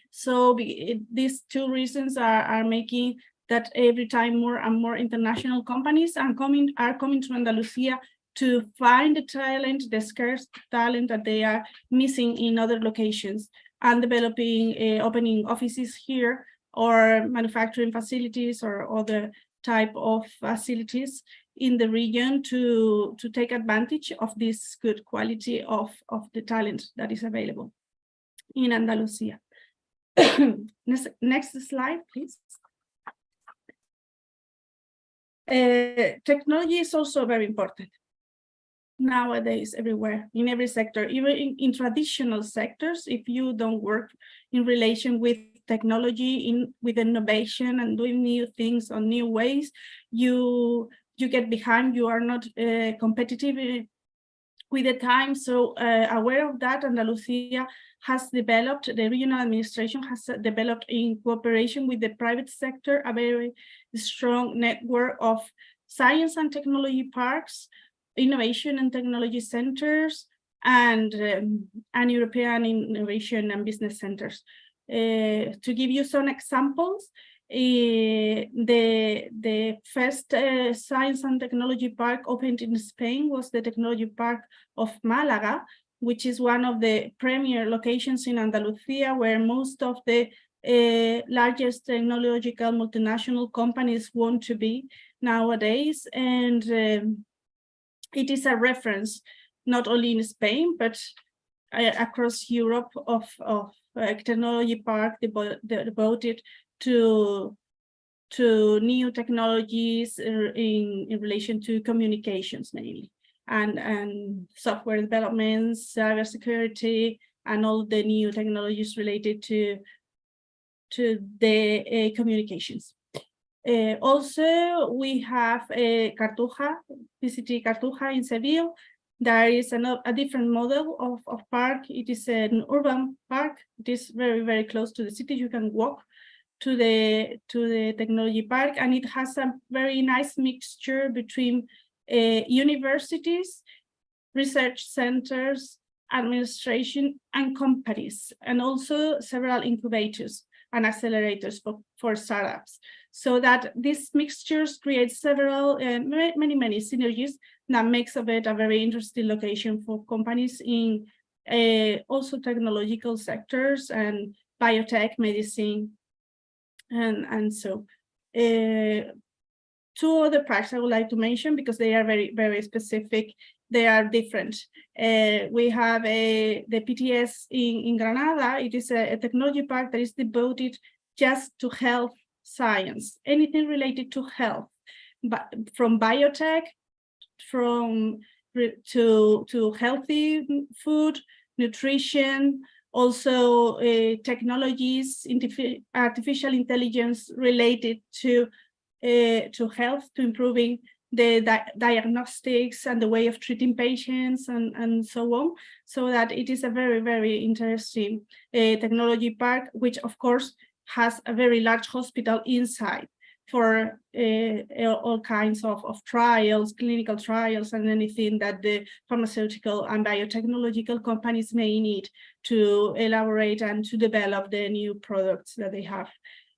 So these 2 reasons are making that every time more and more international companies are coming to Andalusia to find the talent, the scarce talent that they are missing in other locations, and developing, opening offices here, or manufacturing facilities or other type of facilities in the region to take advantage of this good quality of the talent that is available in Andalusia. Next slide, please. Technology is also very important nowadays everywhere, in every sector, even in traditional sectors. If you don't work in relation with technology, with innovation and doing new things on new ways, you get behind. You are not competitive with the time. So aware of that, Andalusia has developed, the regional administration has developed in cooperation with the private sector, a very strong network of science and technology parks, innovation and technology centers, and European innovation and business centers. To give you some examples, the first science and technology park opened in Spain was the Technology Park of Malaga, which is one of the premier locations in Andalusia, where most of the largest technological multinational companies want to be nowadays. And it is a reference not only in Spain, but across Europe of technology park devoted to new technologies in relation to communications mainly, and software development, cybersecurity, and all the new technologies related to the communications. Also, we have Cartuja, PCT Cartuja in Seville. There is a different model of park. It is an urban park. It is very, very close to the city. You can walk to the technology park, and it has a very nice mixture between universities, research centers, administration, and companies, and also several incubators and accelerators for startups. So that these mixtures create several, many synergies that makes of it a very interesting location for companies in also technological sectors and biotech, medicine, and so. Two other parts I would like to mention because they are very specific. They are different. We have the PTS in Granada. It is a technology park that is devoted just to health science, anything related to health, but from biotech, to healthy food, nutrition, also technologies, artificial intelligence related to health, to improving the diagnostics and the way of treating patients and so on. So that it is a very interesting technology park, which of course has a very large hospital inside for all kinds of trials, clinical trials, and anything that the pharmaceutical and biotechnological companies may need to elaborate and to develop the new products that they have.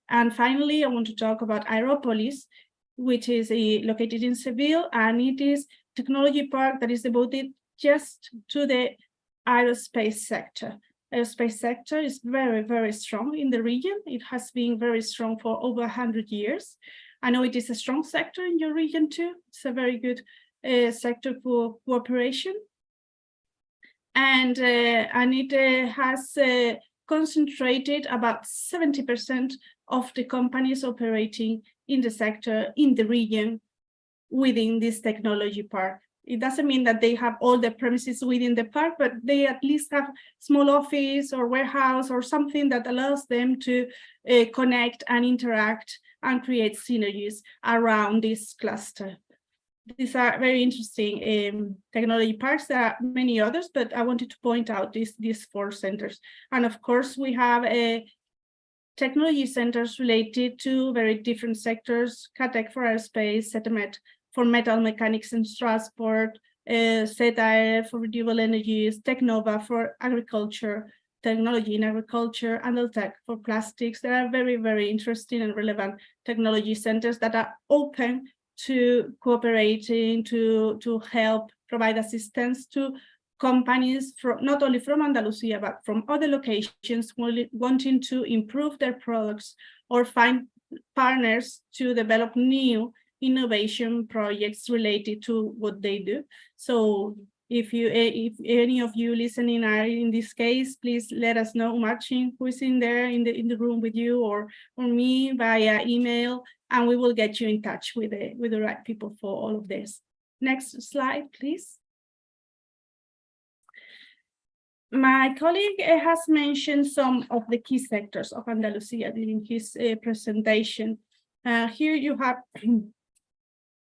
And finally, I want to talk about Aeropolis, which is located in Seville, and it is a technology park that is devoted just to the aerospace sector. Aerospace sector is very strong in the region. It has been very strong for over 100 years. I know it is a strong sector in your region too. It's a very good sector for cooperation. And it has concentrated about 70% of the companies operating in the sector, in the region, within this technology park. It doesn't mean that they have all the premises within the park, but they at least have small office or warehouse or something that allows them to connect and interact and create synergies around this cluster. These are very interesting technology parks. There are many others, but I wanted to point out these 4 centers. And of course, we have technology centers related to very different sectors: CATEC for aerospace, CETEMET for metal mechanics and transport, ZAE for renewable energies, Technova for agriculture, technology in agriculture, and Eltec for plastics. There are very interesting and relevant technology centers that are open to cooperating, to help provide assistance to companies from not only from Andalusia, but from other locations wanting to improve their products or find partners to develop new innovation projects related to what they do. So if any of you listening are in this case, please let us know, Marcin, who is in there in the room with you, or me via email, and we will get you in touch with the right people for all of this. Next slide, please. My colleague has mentioned some of the key sectors of Andalusia during his presentation. Here you have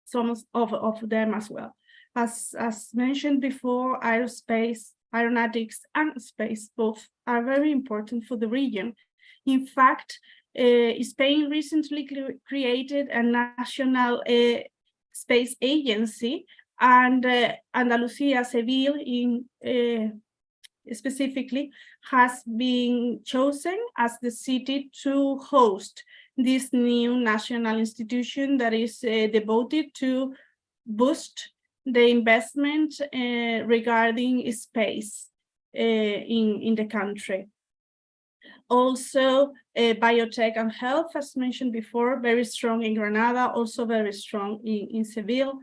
some of them as well. As mentioned before, aerospace, aeronautics, and space both are very important for the region. In fact, Spain recently created a national space agency, and Andalusia, Seville specifically, has been chosen as the city to host this new national institution that is devoted to boost the investment regarding space in the country. Also, biotech and health, as mentioned before, very strong in Granada, also very strong in Seville.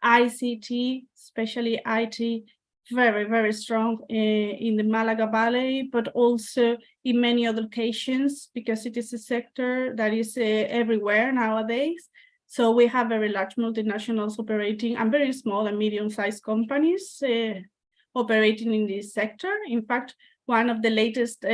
ICT, especially IT, very strong in the Malaga Valley, but also in many other locations, because it is a sector that is everywhere nowadays. So we have very large multinationals operating and very small and medium-sized companies operating in this sector. In fact, one of the latest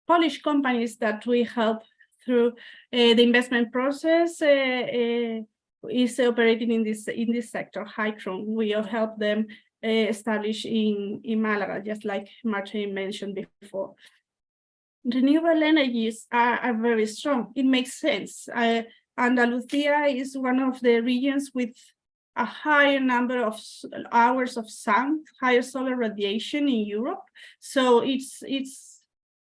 Polish companies that we help through the investment process is operating in this sector, Hycron. We have helped them establish in Malaga, just like Martin mentioned before. Renewable energies are very strong. It makes sense. Andalusia is one of the regions with a higher number of hours of sun, higher solar radiation in Europe. So it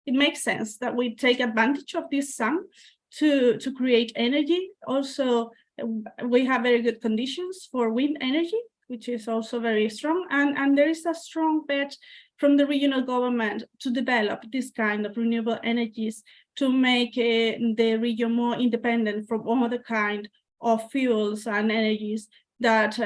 makes sense that we take advantage of this sun to create energy. Also, we have very good conditions for wind energy, which is also very strong. And there is a strong bet from the regional government to develop this kind of renewable energies to make the region more independent from other kind of fuels and energies that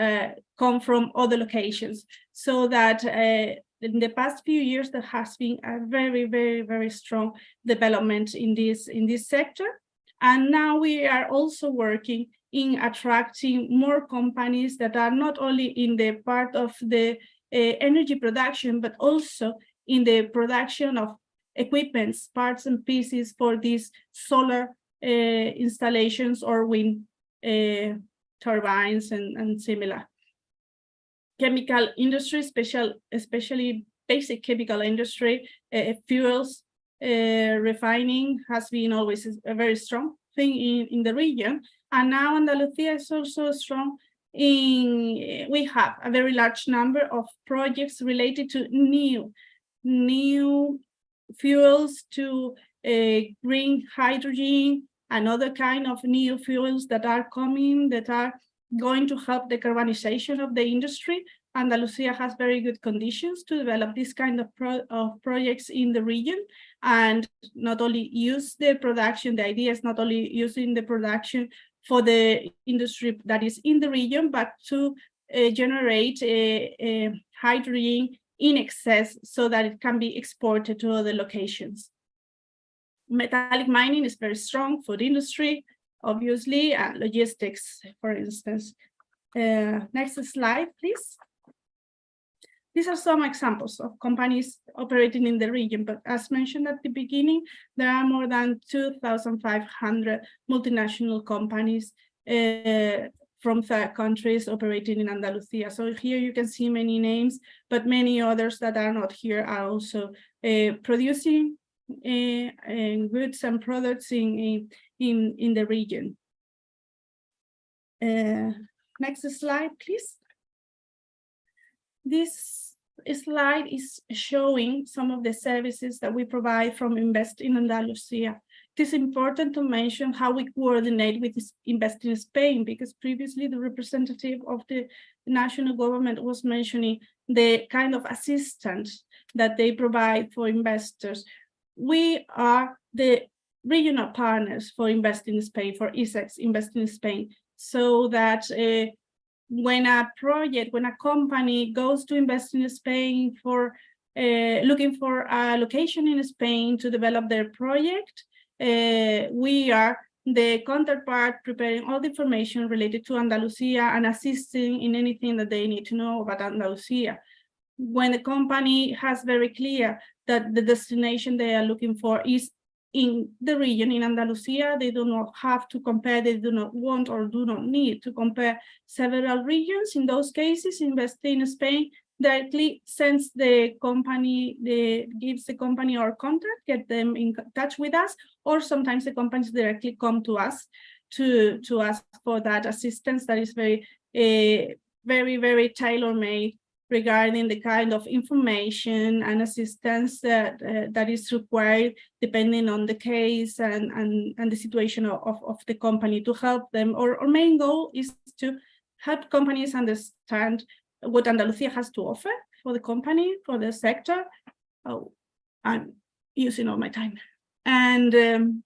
come from other locations. So that in the past few years, there has been a very, very, very strong development in this sector. And now we are also working in attracting more companies that are not only in the part of the energy production, but also in the production of equipments, parts and pieces for these solar installations or wind turbines and similar. Chemical industry, especially basic chemical industry, fuels, refining has been always a very strong thing in the region. And now Andalusia is also strong we have a very large number of projects related to new fuels, to green hydrogen and other kind of new fuels that are coming, that are going to help the carbonization of the industry. Andalusia has very good conditions to develop this kind of projects in the region, and not only use the production, the idea is not only using the production for the industry that is in the region, but to generate hydrogen in excess so that it can be exported to other locations. Metallic mining is very strong, food industry, obviously, and logistics, for instance. Next slide, please. These are some examples of companies operating in the region, but as mentioned at the beginning, there are more than 2,500 multinational companies from third countries operating in Andalusia. So here you can see many names, but many others that are not here are also producing goods and products in the region. Next slide, please. This slide is showing some of the services that we provide from Invest in Andalusia. It is important to mention how we coordinate with Invest in Spain, because previously the representative of the national government was mentioning the kind of assistance that they provide for investors. We are the regional partners for Invest in Spain, for ISEX Invest in Spain, so that when a company goes to invest in Spain for looking for a location in Spain to develop their project, we are the counterpart preparing all the information related to Andalusia and assisting in anything that they need to know about Andalusia. When the company has very clear that the destination they are looking for is in the region in Andalusia, they do not have to compare, they do not want or do not need to compare several regions. In those cases, Invest in Spain directly sends the company, gives the company our contact, get them in touch with us, or sometimes the companies directly come to us to ask for that assistance that is very, very tailor-made regarding the kind of information and assistance that is required depending on the case and the situation of the company, to help them. Our main goal is to help companies understand what Andalusia has to offer for the company, for the sector. Oh, I'm using all my time. And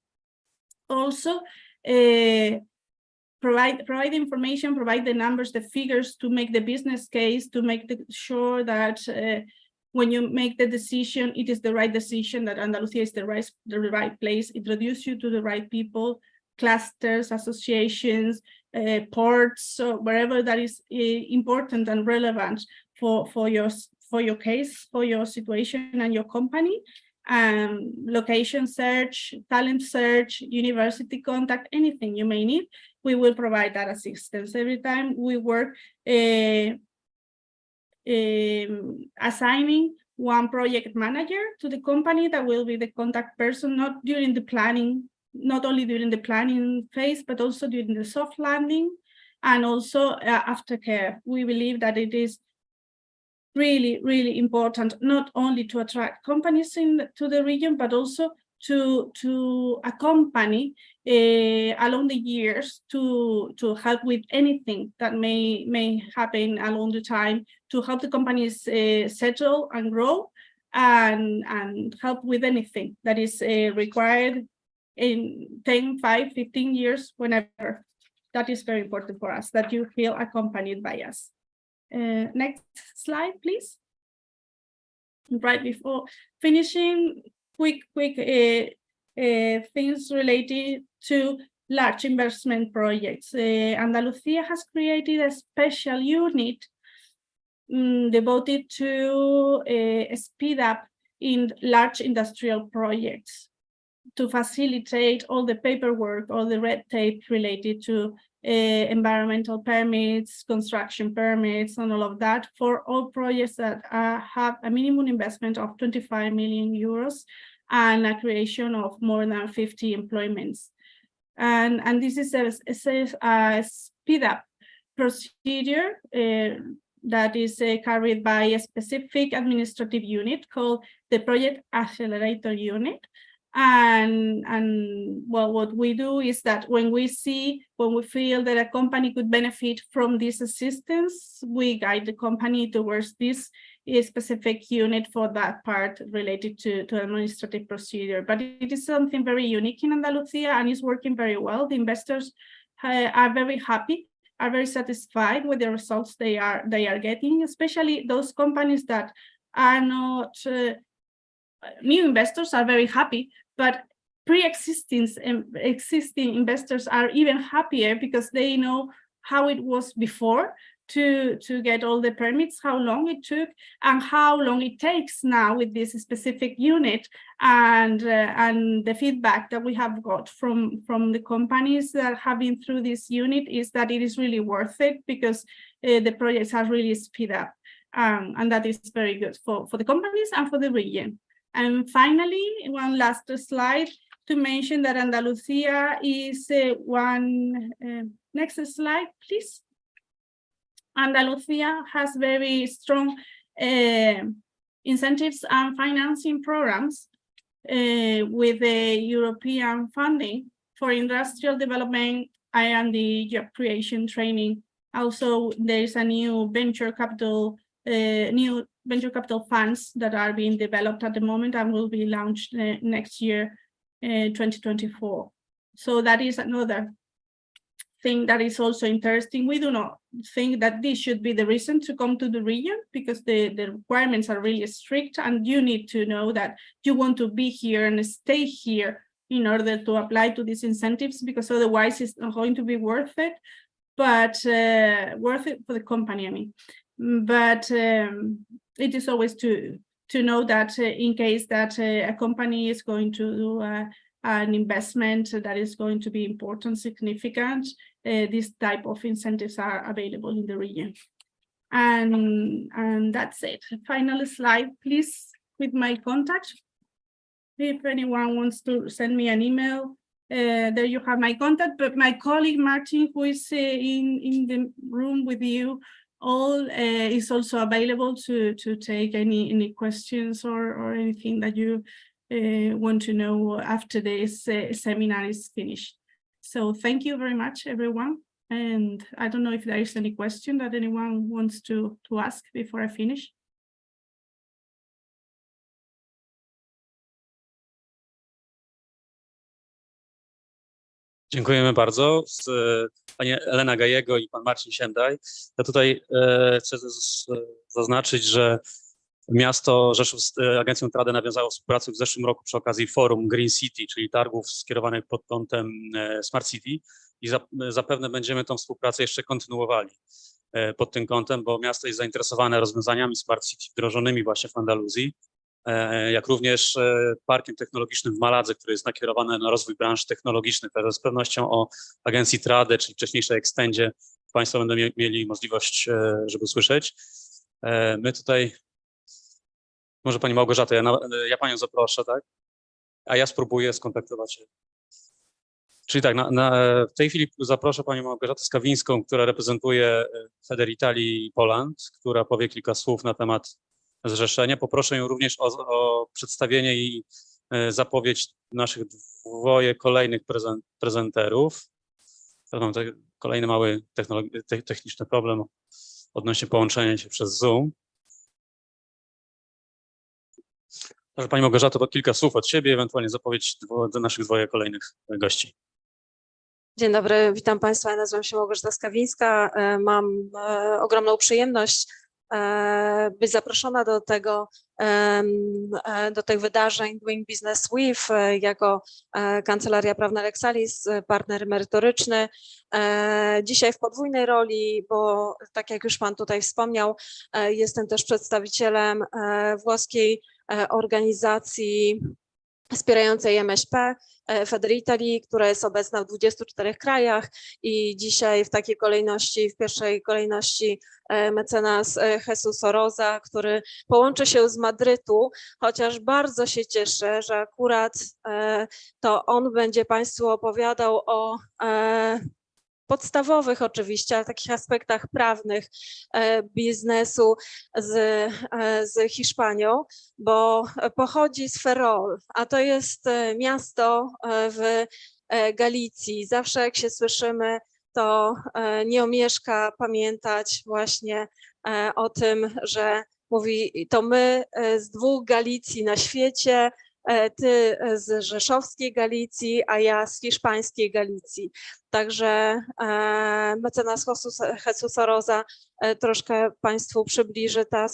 also provide information, provide the numbers, the figures to make the business case, to make sure that when you make the decision, it is the right decision, that Andalusia is the right place. Introduce you to the right people, clusters, associations, ports, so wherever that is important and relevant for your case, for your situation and your company. Location search, talent search, university contact, anything you may need, we will provide that assistance. Every time we work assigning one project manager to the company that will be the contact person, not only during the planning phase, but also during the soft landing and also aftercare. We believe that it is really, really important, not only to attract companies to the region, but also to accompany along the years to help with anything that may happen along the time, to help the companies settle and grow, and help with anything that is required in 10, 5, 15 years, whenever. That is very important for us, that you feel accompanied by us. Next slide, please. Right before finishing, quick things related to large investment projects. Andalusia has created a special unit devoted to speed up in large industrial projects, to facilitate all the paperwork, all the red tape related to environmental permits, construction permits, and all of that for all projects that have a minimum investment of 25 million euros and a creation of more than 50 employments. And this is a speed up procedure that is carried by a specific administrative unit called the Project Accelerator Unit. And well, what we do is that when we feel that a company could benefit from this assistance, we guide the company towards this specific unit for that part related to administrative procedure. But it is something very unique in Andalusia and is working very well. The investors are very happy, are very satisfied with the results they are getting, especially those companies that are not new investors are very happy, but pre-existing existing investors are even happier because they know how it was before to get all the permits, how long it took, and how long it takes now with this specific unit, and the feedback that we have got from the companies that have been through this unit is that it is really worth it because the projects have really speed up, and that is very good for the companies and for the region. And finally, one last slide to mention that Andalusia is next slide, please. Andalusia has very strong incentives and financing programs with the European funding for industrial development and the job creation training. Also, there is a new venture capital funds that are being developed at the moment and will be launched next year, 2024. So that is another thing that is also interesting. We do not think that this should be the reason to come to the region because the requirements are really strict, and you need to know that you want to be here and stay here in order to apply to these incentives, because otherwise it's not going to be worth it, but worth it for the company, I mean. But it is always to know that in case that a company is going to do an investment that is going to be important, significant, this type of incentives are available in the region. And that's it. Final slide, please, with my contact. If anyone wants to send me an email, there you have my contact. But my colleague Martin, who is in the room with you all, is also available to take any questions or anything that you want to know after this seminar is finished. So thank you very much, everyone. And I don't know if there is any question that anyone wants to ask before I finish. Dziękujemy bardzo. Pani Elena Gajego i pan Marcin Siemdaj. Ja tutaj chcę zaznaczyć, że miasto Rzeszów z agencją Trade nawiązało współpracę w zeszłym roku przy okazji forum Green City, czyli targów skierowanych pod kątem Smart City, i zapewne będziemy tą współpracę jeszcze kontynuowali pod tym kątem, bo miasto jest zainteresowane rozwiązaniami Smart City wdrożonymi właśnie w Andaluzji, jak również parkiem technologicznym w Maladze, który jest nakierowany na rozwój branż technologicznych. Także z pewnością o agencji Trade, czyli wcześniejszej Extendzie, Państwo będą mieli możliwość, żeby usłyszeć. My tutaj, może Pani Małgorzata, ja Panią zaproszę, tak? A ja spróbuję skontaktować się Czyli tak, w tej chwili zaproszę panią Małgorzatę Skawińską, która reprezentuje Feder Italii Poland, która powie kilka słów na temat zrzeszenia. Poproszę ją również o przedstawienie i zapowiedź naszych dwoje kolejnych prezenterów. Teraz mam kolejny mały techniczny problem odnośnie połączenia się przez Zoom. Proszę pani Małgorzato, to kilka słów od siebie, ewentualnie zapowiedź do naszych dwoje kolejnych gości. Dzień dobry, witam Państwa. Ja nazywam się Małgorzata Skawińska. Mam ogromną przyjemność być zaproszona do tych wydarzeń Doing Business With jako Kancelaria Prawna Lexalis, partner merytoryczny. Dzisiaj w podwójnej roli, bo tak jak już Pan tutaj wspomniał, jestem też przedstawicielem włoskiej organizacji wspierającej MŚP, Feder Italii, która jest obecna w 24 krajach i dzisiaj w takiej kolejności, w pierwszej kolejności mecenas Rzeszow Soroza, który połączy się z Madrytu, chociaż bardzo się cieszę, że akurat to on będzie Państwu opowiadał o podstawowych oczywiście, ale takich aspektach prawnych biznesu z Hiszpanią, bo pochodzi z Ferrol, a to jest miasto w Galicji. Zawsze jak się słyszymy, to nie omieszka pamiętać właśnie o tym, że mówi, to my z dwóch Galicji na świecie, ty z rzeszowskiej Galicji, a ja z hiszpańskiej Galicji. Także mecenas Rzeszow Soroza troszkę Państwu przybliży te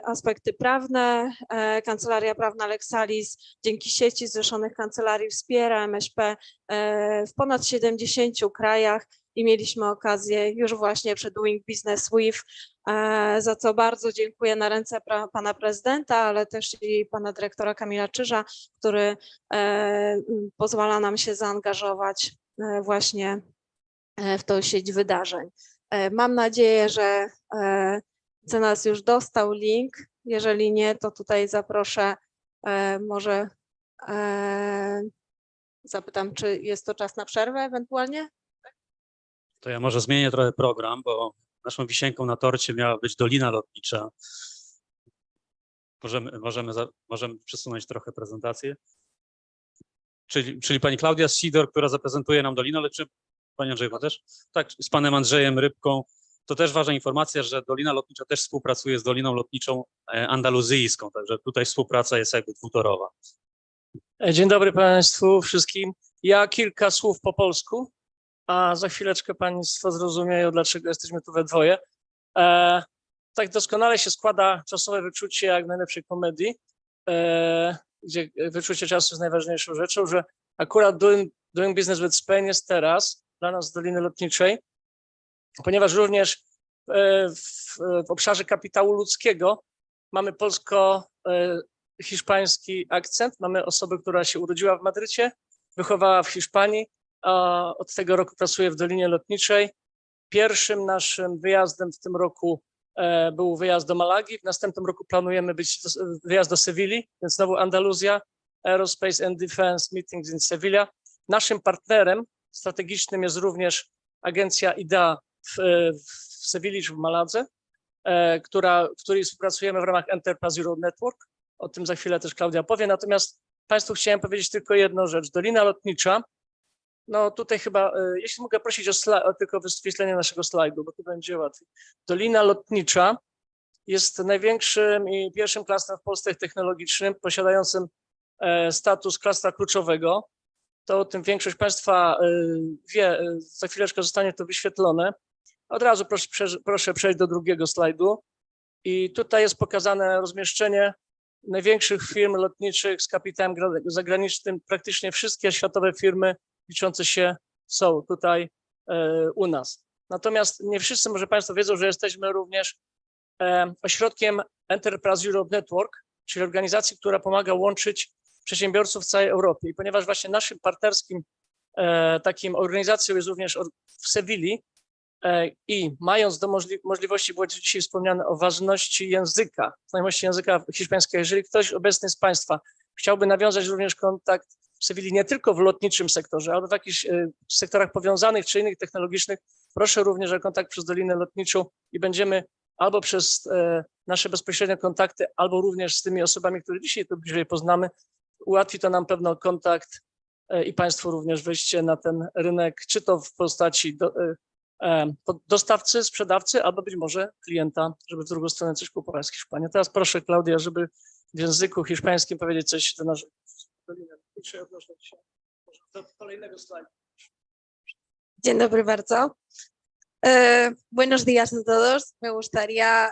aspekty prawne. Kancelaria Prawna Lexalis dzięki sieci zrzeszonych kancelarii wspiera MŚP w ponad 70 krajach i mieliśmy okazję już właśnie przy Doing Business With, za co bardzo dziękuję na ręce pana prezydenta, ale też i pana dyrektora Kamila Czyża, który pozwala nam się zaangażować właśnie w tą sieć wydarzeń. Mam nadzieję, że mecenas już dostał link. Jeżeli nie, to tutaj zaproszę, może zapytam, czy jest to czas na przerwę ewentualnie? To ja może zmienię trochę program, bo naszą wisienką na torcie miała być Dolina Lotnicza. Możemy przesunąć trochę prezentację. Czyli pani Klaudia Sidor, która zaprezentuje nam Dolinę Lotniczą. Pani Andrzeju też? Tak, z panem Andrzejem Rybką. To też ważna informacja, że Dolina Lotnicza też współpracuje z Doliną Lotniczą Andaluzyjską, także tutaj współpraca jest jakby dwutorowa. Dzień dobry Państwu wszystkim. Ja kilka słów po polsku, a za chwileczkę Państwo zrozumieją, dlaczego jesteśmy tu we dwoje. Tak doskonale się składa czasowe wyczucie jak w najlepszej komedii, gdzie wyczucie czasu jest najważniejszą rzeczą, że akurat Doing Business with Spain jest teraz dla nas z Doliny Lotniczej, ponieważ również w obszarze kapitału ludzkiego mamy polsko-hiszpański akcent. Mamy osobę, która się urodziła w Madrycie, wychowała w Hiszpanii, a od tego roku pracuje w Dolinie Lotniczej. Pierwszym naszym wyjazdem w tym roku był wyjazd do Malagi. W następnym roku planujemy wyjazd do Sewilli, więc znowu Andaluzja, Aerospace and Defense Meetings in Sevilla. Naszym partnerem strategicznym jest również agencja IDEA w Sewilli czy w Maladze, w której współpracujemy w ramach Enterprise Europe Network. O tym za chwilę też Klaudia powie. Natomiast Państwu chciałem powiedzieć tylko jedną rzecz. Dolina Lotnicza, no tutaj chyba, jeśli mogę prosić o tylko wyświetlenie naszego slajdu, bo tu będzie łatwiej. Dolina Lotnicza jest największym i pierwszym klastrem w Polsce technologicznym, posiadającym status klastra kluczowego. To o tym większość Państwa wie, za chwileczkę zostanie to wyświetlone. Od razu proszę przejść do drugiego slajdu. I tutaj jest pokazane rozmieszczenie największych firm lotniczych z kapitałem zagranicznym. Praktycznie wszystkie światowe firmy liczące się są tutaj u nas. Natomiast nie wszyscy może Państwo wiedzą, że jesteśmy również ośrodkiem Enterprise Europe Network, czyli organizacji, która pomaga łączyć przedsiębiorców w całej Europie. I ponieważ właśnie naszym partnerskim takim organizacją jest również w Sewilli i mając do możliwości, było dzisiaj wspomniane o ważności języka, znajomości języka hiszpańskiego, jeżeli ktoś obecny z Państwa chciałby nawiązać również kontakt w Sewilli, nie tylko w lotniczym sektorze, ale w jakichś sektorach powiązanych czy innych technologicznych, proszę również o kontakt przez Dolinę Lotniczą i będziemy albo przez nasze bezpośrednie kontakty, albo również z tymi osobami, które dzisiaj tu bliżej poznamy, ułatwi to nam pewno kontakt i Państwu również wejście na ten rynek, czy to w postaci dostawcy, sprzedawcy, albo być może klienta, żeby w drugą stronę coś kupować z Hiszpanii. Teraz proszę, Klaudia, żeby w języku hiszpańskim powiedzieć coś do naszej odnośnie się do kolejnego slajdu. Dzień dobry bardzo. Buenos días a todos. Me gustaría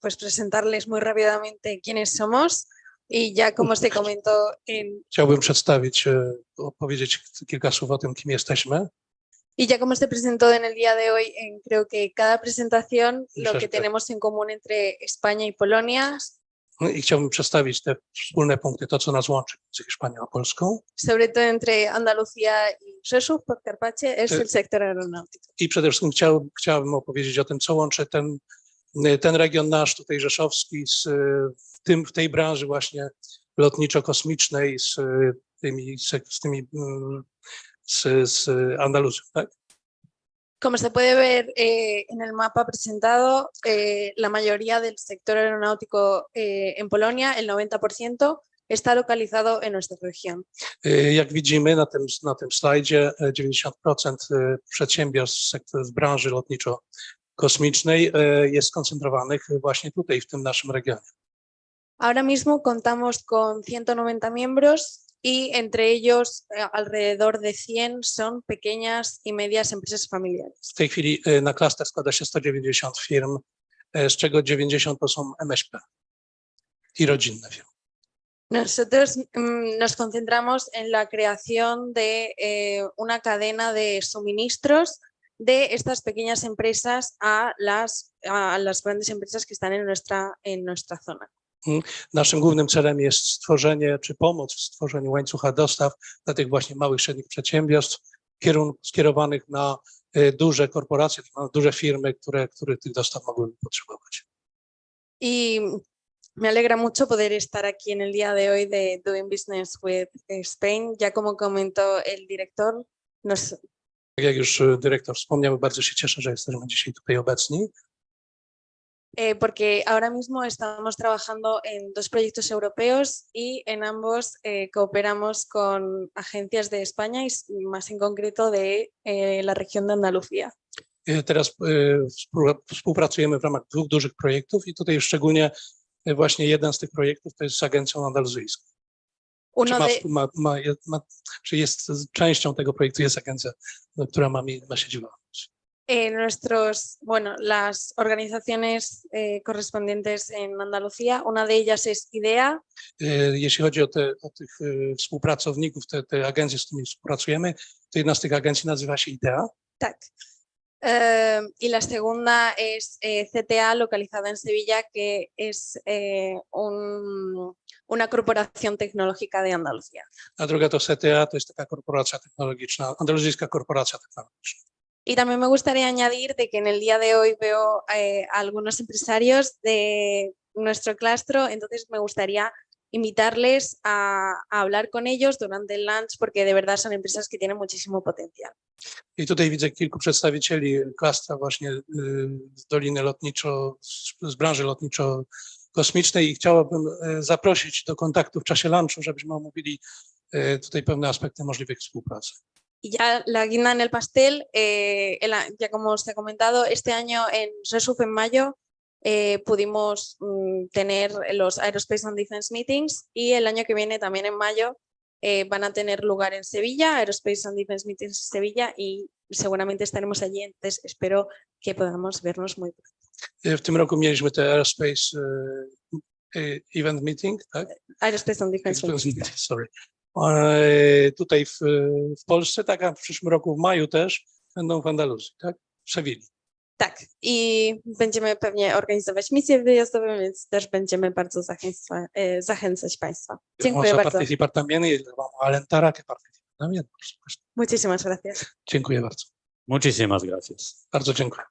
pues presentarles muy rápidamente quiénes somos y ya como se comentó en... Chciałbym opowiedzieć kilka słów o tym, kim jesteśmy. Y ya como se presentó en el día de hoy, creo que cada presentación lo que tenemos en común entre España y Polonia. I chciałbym przedstawić te wspólne punkty, to co nas łączy między Hiszpanią a Polską. Sobre todo entre Andalucía y Rzeszów, Podkarpacie, es el sector aeronáutico. I przede wszystkim chciałbym opowiedzieć o tym, co łączy ten region nasz, tutaj rzeszowski, w tej branży właśnie lotniczo-kosmicznej z Andaluzją, tak? Como se puede ver en el mapa presentado, la mayoría del sector aeronáutico en Polonia, el 90%, está localizado en nuestra región. Jak widzimy na tym slajdzie, 90% przedsiębiorstw z branży lotniczo-kosmicznej jest skoncentrowanych właśnie tutaj, w tym naszym regionie. Ahora mismo contamos con 190 miembros y entre ellos alrededor de 100 son pequeñas y medias empresas familiares. W tej chwili na klaster składa się 190 firm, z czego 90 to są MŚP i rodzinne firmy. Nosotros nos concentramos en la creación de una cadena de suministros de estas pequeñas empresas a las grandes empresas que están en nuestra zona. Naszym głównym celem jest stworzenie czy pomoc w stworzeniu łańcucha dostaw dla tych właśnie małych, średnich przedsiębiorstw skierowanych na duże korporacje, na duże firmy, które tych dostaw mogłyby potrzebować. Y me alegra mucho poder estar aquí en el día de hoy de Doing Business with Spain. Ya como comentó el director, Jak już dyrektor wspomniał, bardzo się cieszę, że jesteśmy dzisiaj tutaj obecni. Porque ahora mismo estamos trabajando en 2 proyectos europeos y en ambos cooperamos con agencias de España y más en concreto de la región de Andalucía. Teraz współpracujemy w ramach 2 dużych projektów i tutaj szczególnie właśnie jeden z tych projektów to jest z agencją andaluzyjską. Czy jest częścią tego projektu jest agencja, która ma siedzibę. Las organizaciones correspondientes en Andalucía, una de ellas es IDEA. Jeśli chodzi o tych współpracowników, te agencje, z którymi współpracujemy, to jedna z tych agencji nazywa się IDEA. Tak. Y la segunda es CTA, localizada en Sevilla, que es una corporación tecnológica de Andalucía. A druga to CTA, to jest taka korporacja technologiczna, andaluzyjska korporacja technologiczna. Y también me gustaría añadir de que en el día de hoy veo a algunos empresarios de nuestro claustro, entonces me gustaría invitarles a hablar con ellos durante el lunch, porque de verdad son empresas que tienen muchísimo potencial. I tutaj widzę kilku przedstawicieli klastra właśnie z Doliny z branży lotniczo-kosmicznej i chciałabym zaprosić do kontaktu w czasie lunchu, żebyśmy omówili tutaj pewne aspekty możliwej współpracy. Y ya la guinda en el pastel, ya como os he comentado, este año en Rzeszów, en mayo, pudimos tener los Aerospace and Defense Meetings y el año que viene, también en mayo, van a tener lugar en Sevilla, Aerospace and Defense Meetings en Sevilla y seguramente estaremos allí, entonces espero que podamos vernos muy pronto. W tym roku mieliśmy te Aerospace Event Meeting, tak? Aerospace and Defense Meetings. Sorry. Tutaj w Polsce, tak, a w przyszłym roku w maju też będą w Andaluzji, tak? W Sewilli. Tak, i będziemy pewnie organizować misje wyjazdowe, więc też będziemy bardzo zachęcać Państwa. Dziękuję bardzo. Participar también y les vamos a alentar a que participen también, por supuesto. Muchísimas gracias. Dziękuję bardzo. Muchísimas gracias. Bardzo dziękuję.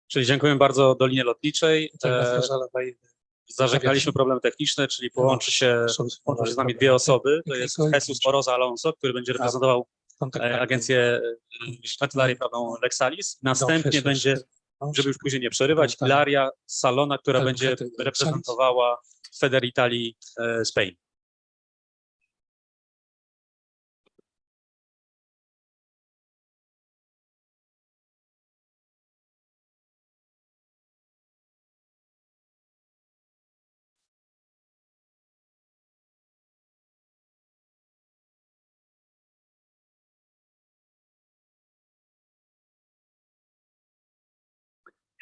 Czyli dziękuję bardzo Dolinie Lotniczej. Zażegnaliśmy problemy techniczne, czyli połączy się z nami dwie osoby. To jest Jesus Oroza Alonso, który będzie reprezentował agencję Kancelarię Prawną Lexalis. Następnie będzie, żeby już później nie przerywać, Ilaria Salona, która będzie reprezentowała Feder Italii Spain.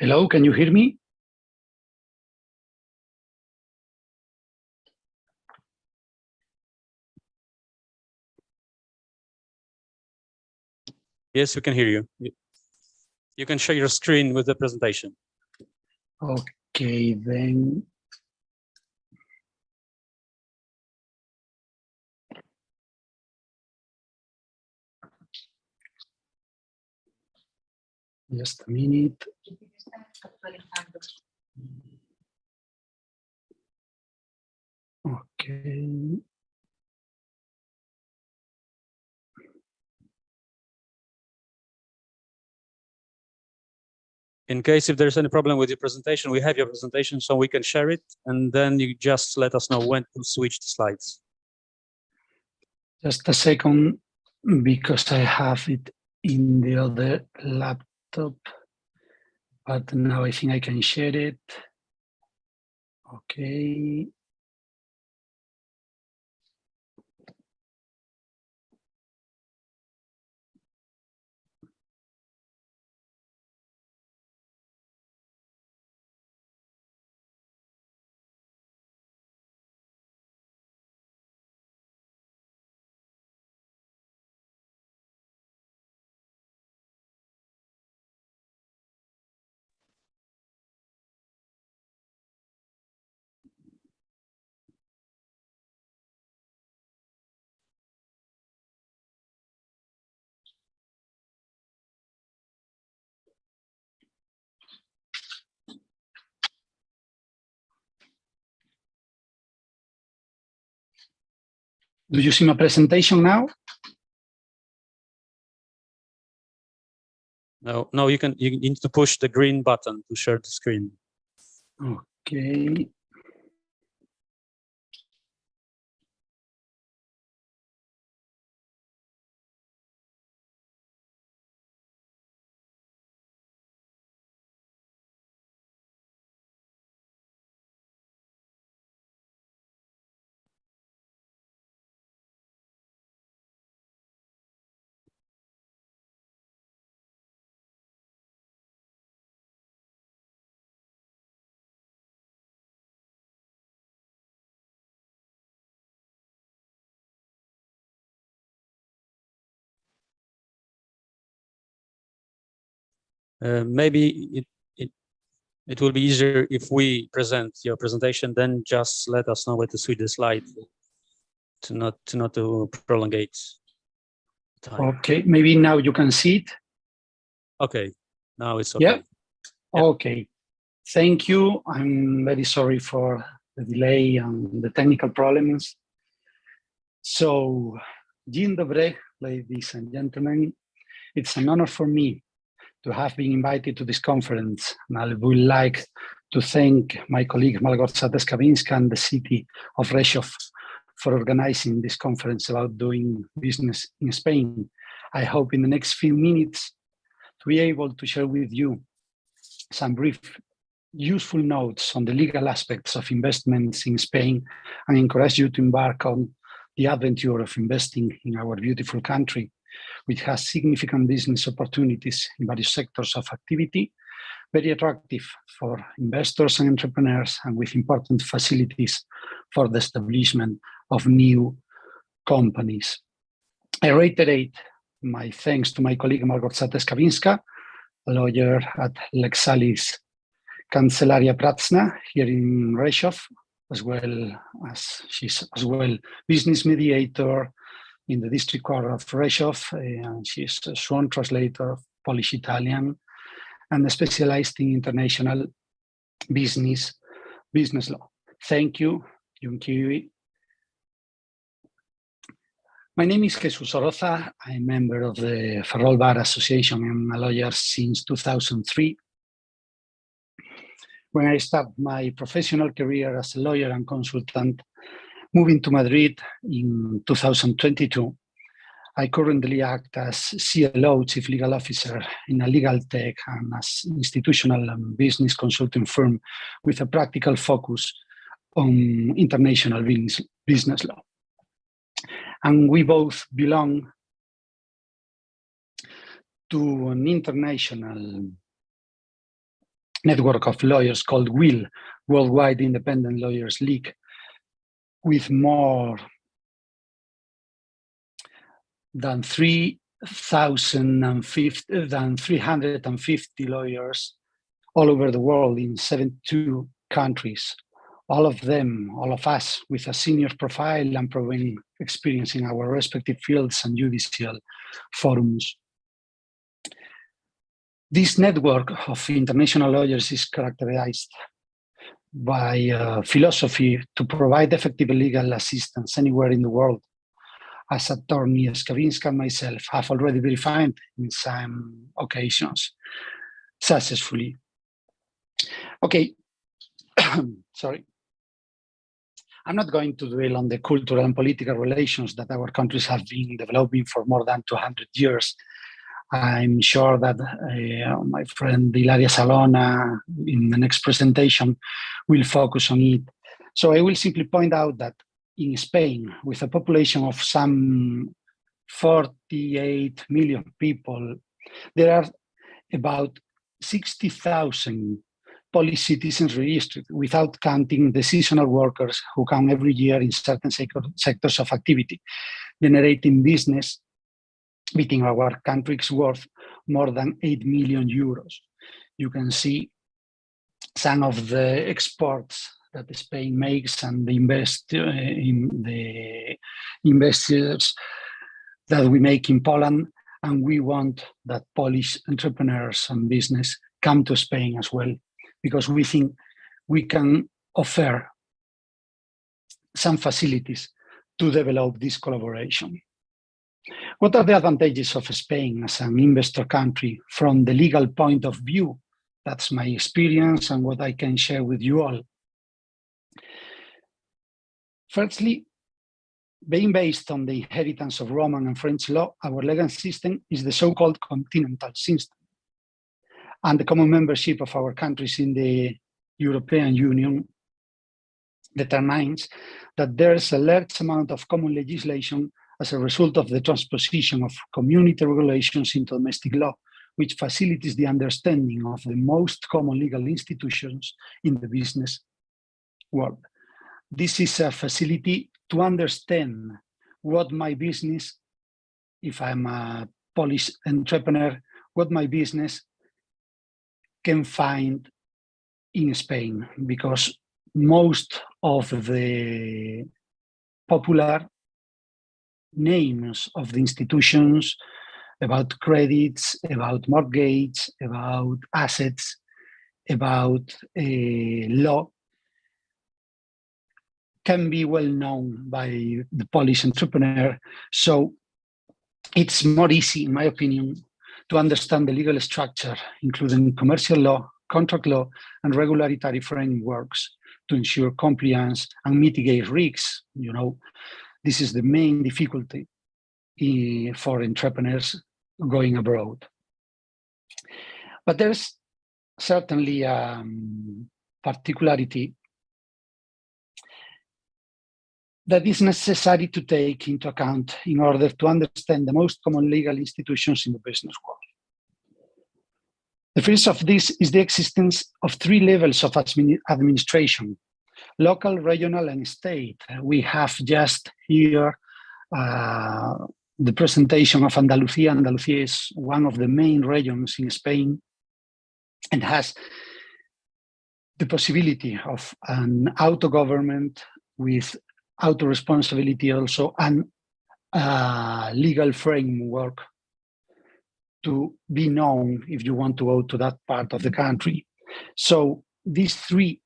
Hello, can you hear me? Yes, we can hear you. You can share your screen with the presentation. Okay, then. Just a minute. Okay. In case if there's any problem with your presentation, we have your presentation so we can share it, and then you just let us know when to switch the slides. Just a second, because I have it in the other laptop, but now I think I can share it. Okay. Do you see my presentation now? No, you need to push the green button to share the screen. Okay. Maybe it will be easier if we present your presentation, then just let us know where to switch the slide to not prolongate time. Okay, maybe now you can see it. Okay, now it's okay. Yeah. Okay, thank you. I'm very sorry for the delay and the technical problems. So, dzień dobry, ladies and gentlemen. It's an honor for me to have been invited to this conference. And I would like to thank my colleague Małgorzata Skawinska and the city of Rzeszów for organizing this conference about doing business in Spain. I hope in the next few minutes to be able to share with you some brief, useful notes on the legal aspects of investments in Spain and encourage you to embark on the adventure of investing in our beautiful country, which has significant business opportunities in various sectors of activity, very attractive for investors and entrepreneurs, and with important facilities for the establishment of new companies. I reiterate my thanks to my colleague Małgorzata Skawinska, a lawyer at Lexalis Kancelaria Prawna here in Rzeszów, as well as she's as well business mediator in the district court of Rzeszów, and she's a sworn translator of Polish Italian and specialized in international business law. Thank you, Junkiwi. My name is Jesus Oroza. I'm a member of the Ferrol Bar Association. I'm a lawyer since 2003. When I started my professional career as a lawyer and consultant, moving to Madrid in 2022, I currently act as CLO, Chief Legal Officer, in a legal tech and as institutional and business consulting firm with a practical focus on international business law. And we both belong to an international network of lawyers called WIL, Worldwide Independent Lawyers League, with more than 350 lawyers all over the world in 72 countries. All of us with a senior profile and proven experience in our respective fields and judicial forums. This network of international lawyers is characterized by a philosophy to provide effective legal assistance anywhere in the world, as attorney Skavinska and myself have already verified in some occasions successfully. Okay, sorry. I'm not going to dwell on the cultural and political relations that our countries have been developing for more than 200 years. I'm sure that my friend Ilaria Salona in the next presentation will focus on it. So I will simply point out that in Spain, with a population of some 48 million people, there are about 60,000 Polish citizens registered, without counting the seasonal workers who come every year in certain sectors of activity, generating business beating our country's worth more than 8 million euros. You can see some of the exports that Spain makes and the investors that we make in Poland, and we want that Polish entrepreneurs and business come to Spain as well, because we think we can offer some facilities to develop this collaboration. What are the advantages of Spain as an investor country from the legal point of view? That's my experience and what I can share with you all. Firstly, being based on the inheritance of Roman and French law, our legal system is the so-called continental system. And the common membership of our countries in the European Union determines that there is a large amount of common legislation as a result of the transposition of community regulations into domestic law, which facilitates the understanding of the most common legal institutions in the business world. This is a facility to understand what my business, if I'm a Polish entrepreneur, what my business can find in Spain, because most of the popular names of the institutions about credits, about mortgage, about assets, about law can be well known by the Polish entrepreneur. So it's more easy, in my opinion, to understand the legal structure, including commercial law, contract law, and regulatory frameworks to ensure compliance and mitigate risks. You know, this is the main difficulty for entrepreneurs going abroad. But there's certainly a particularity that is necessary to take into account in order to understand the most common legal institutions in the business world. The first of this is the existence of 3 levels of administration: local, regional, and state. We have just here the presentation of Andalusia. Andalusia is one of the main regions in Spain and has the possibility of an auto-government with auto-responsibility also, and legal framework to be known if you want to go to that part of the country. So these 3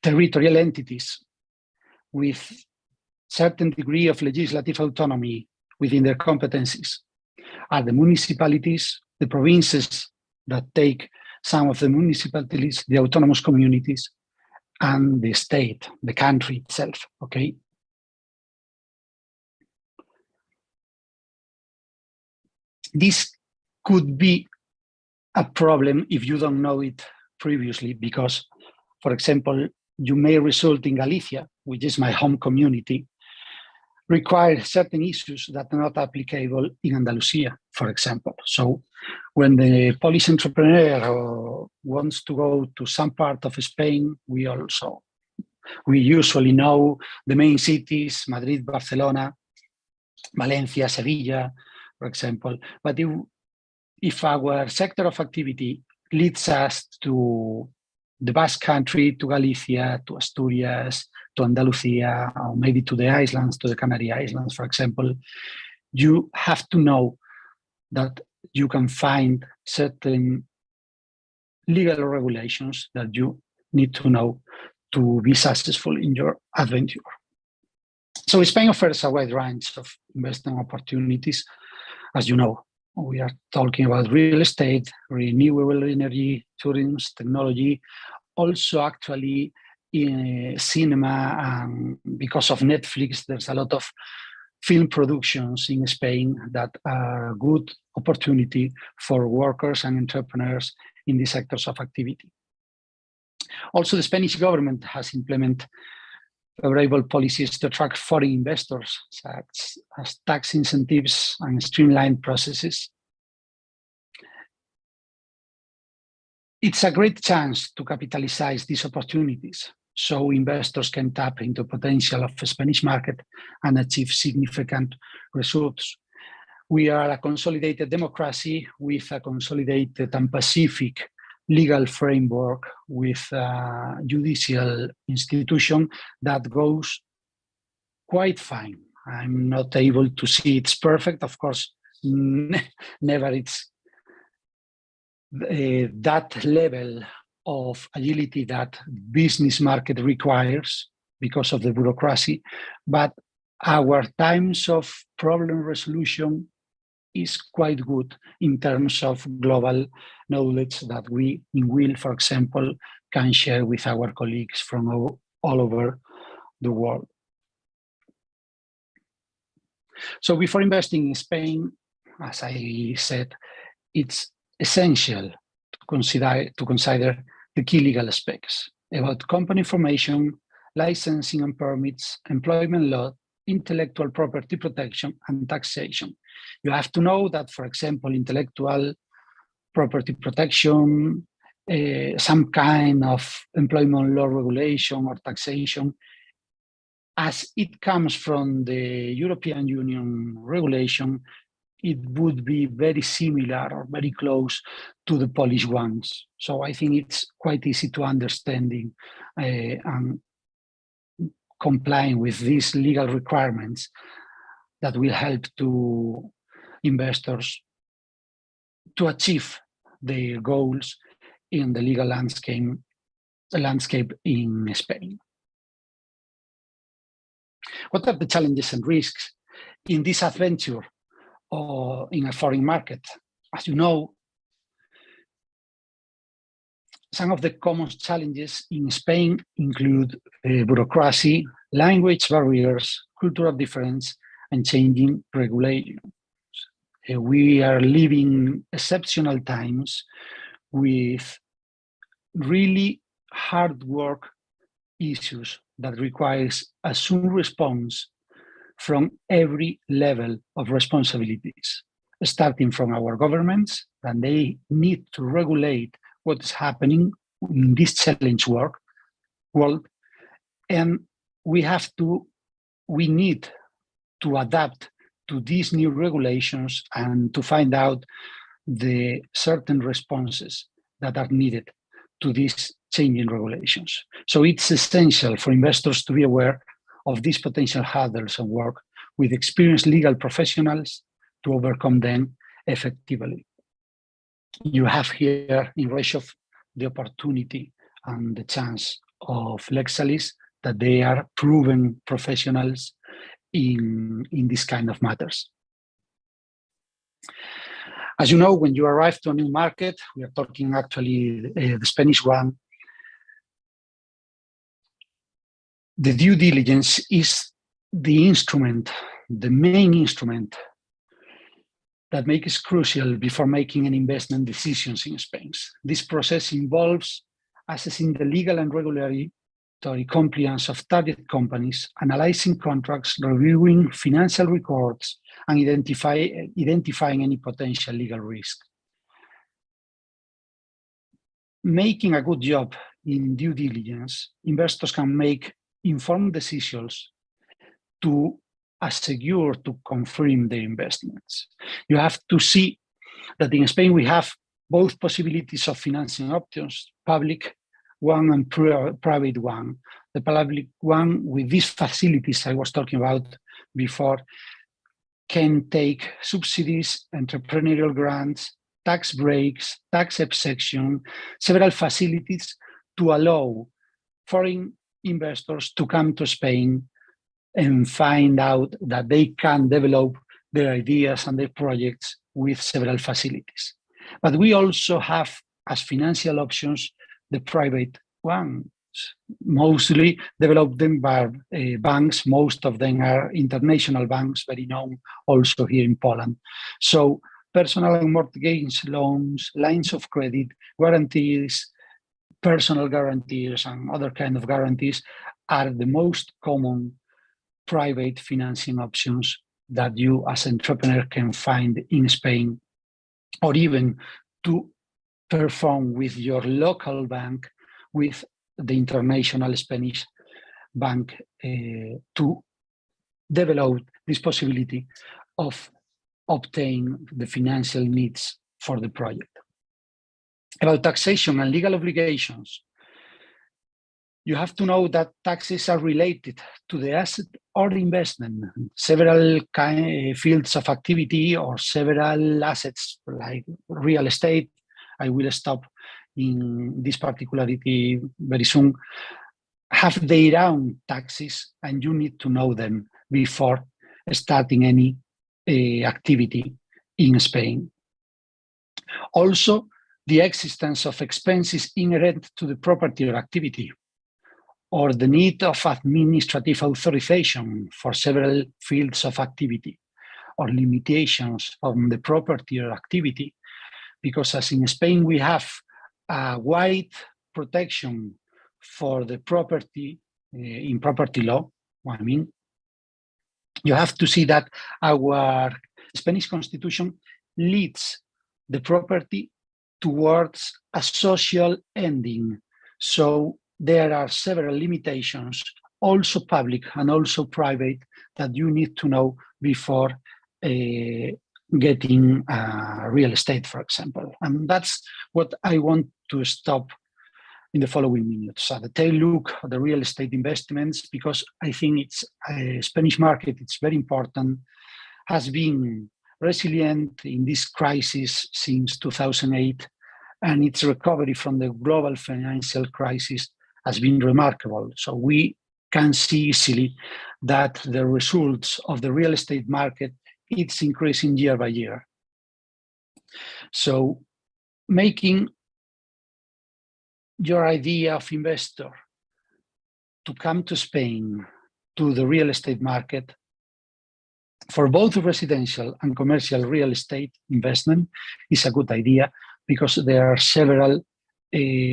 territorial entities with certain degree of legislative autonomy within their competencies are the municipalities, the provinces that take some of the municipalities, the autonomous communities, and the state, the country itself, okay? This could be a problem if you don't know it previously, because, for example, you may result in Galicia, which is my home community, require certain issues that are not applicable in Andalusia, for example. So when the Polish entrepreneur wants to go to some part of Spain, we usually know the main cities, Madrid, Barcelona, Valencia, Sevilla, for example. But if our sector of activity leads us to the Basque Country, to Galicia, to Asturias, to Andalusia, or maybe to the islands, to the Canary Islands, for example, you have to know that you can find certain legal regulations that you need to know to be successful in your adventure. So Spain offers a wide range of investment opportunities. As you know, we are talking about real estate, renewable energy, tourism, technology, also actually in cinema, and because of Netflix, there's a lot of film productions in Spain that are a good opportunity for workers and entrepreneurs in these sectors of activity. Also, the Spanish government has implemented favorable policies to attract foreign investors, such as tax incentives and streamlined processes. It's a great chance to capitalize these opportunities, so investors can tap into potential of the Spanish market and achieve significant results. We are a consolidated democracy with a consolidated and pacific legal framework, with a judicial institution that goes quite fine. I'm not able to see it's perfect, of course, never it's that level of agility that business market requires because of the bureaucracy, but our times of problem resolution is quite good in terms of global knowledge that we in WIL, for example, can share with our colleagues from all over the world. So before investing in Spain, as I said, it's essential to consider the key legal aspects about company formation, licensing and permits, employment law, intellectual property protection, and taxation. You have to know that, for example, intellectual property protection, some kind of employment law regulation or taxation, as it comes from the European Union regulation, it would be very similar or very close to the Polish ones. So I think it's quite easy to understanding and complying with these legal requirements that will help to investors to achieve their goals in the legal landscape in Spain. What are the challenges and risks in this adventure or in a foreign market? As you know, some of the common challenges in Spain include bureaucracy, language barriers, cultural difference, and changing regulations. We are living exceptional times with really hard work issues that requires a soon response from every level of responsibilities, starting from our governments, and they need to regulate what is happening in this challenge world, and we need to adapt to these new regulations and to find out the certain responses that are needed to these changing regulations. So it's essential for investors to be aware of these potential hurdles and work with experienced legal professionals to overcome them effectively. You have here in Rzeszow the opportunity and the chance of Lexalis that they are proven professionals in this kind of matters. As you know, when you arrive to a new market, we are talking actually the Spanish one, the due diligence is the instrument, the main instrument that makes crucial before making any investment decisions in Spain. This process involves assessing the legal and regulatory compliance of target companies, analyzing contracts, reviewing financial records, and identifying any potential legal risk. Making a good job in due diligence, investors can make informed decisions to assure to confirm their investments. You have to see that in Spain we have both possibilities of financing options, public one and private one. The public one with these facilities I was talking about before can take subsidies, entrepreneurial grants, tax breaks, tax exception, several facilities to allow foreign investors to come to Spain and find out that they can develop their ideas and their projects with several facilities. But we also have as financial options the private ones, mostly developed them by banks. Most of them are international banks, very known also here in Poland. So personal and mortgage loans, lines of credit, guarantees, personal guarantees, and other kind of guarantees are the most common private financing options that you as an entrepreneur can find in Spain, or even to perform with your local bank, with the international Spanish bank, to develop this possibility of obtain the financial needs for the project. About taxation and legal obligations, you have to know that taxes are related to the asset or investment. Several fields of activity or several assets like real estate, I will stop in this particularity very soon, have their own taxes, and you need to know them before starting any activity in Spain. Also, the existence of expenses inherent to the property or activity, or the need of administrative authorization for several fields of activity, or limitations on the property or activity, because as in Spain we have a wide protection for the property in property law. I mean, you have to see that our Spanish constitution leads the property towards a social ending. So there are several limitations, also public and also private, that you need to know before getting real estate, for example. And that's what I want to stop in the following minutes. So the tail look at the real estate investments, because I think it's a Spanish market, it's very important, has been resilient in this crisis since 2008, and its recovery from the global financial crisis has been remarkable. So we can see easily that the results of the real estate market, it's increasing year by year. So making your idea of investor to come to Spain, to the real estate market, for both residential and commercial real estate investment is a good idea, because there are several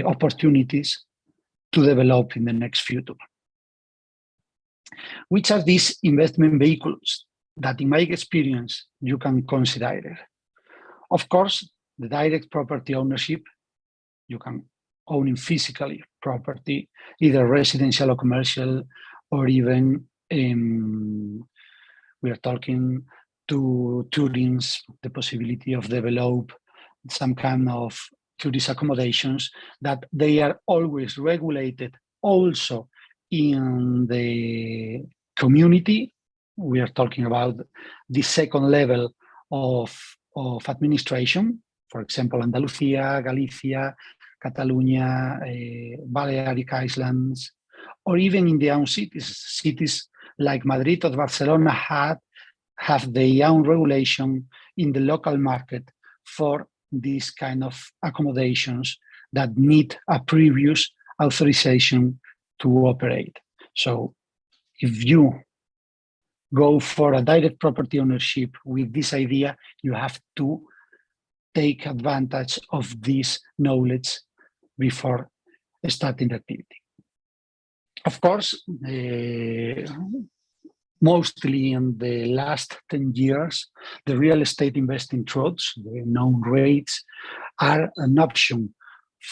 opportunities to develop in the next future. Which are these investment vehicles that, in my experience, you can consider? Of course, the direct property ownership. You can own in physically property, either residential or commercial, or even we are talking to tourists, the possibility of develop some kind of tourist accommodations that they are always regulated also in the community. We are talking about the second level of administration, for example, Andalusia, Galicia, Catalonia, Balearic Islands, or even in their own cities. Cities like Madrid or Barcelona have their own regulation in the local market for these kind of accommodations that need a previous authorization to operate. So if you go for a direct property ownership with this idea, you have to take advantage of this knowledge before starting the activity. Of course, mostly in the last 10 years, the real estate investing truths, the known rates, are an option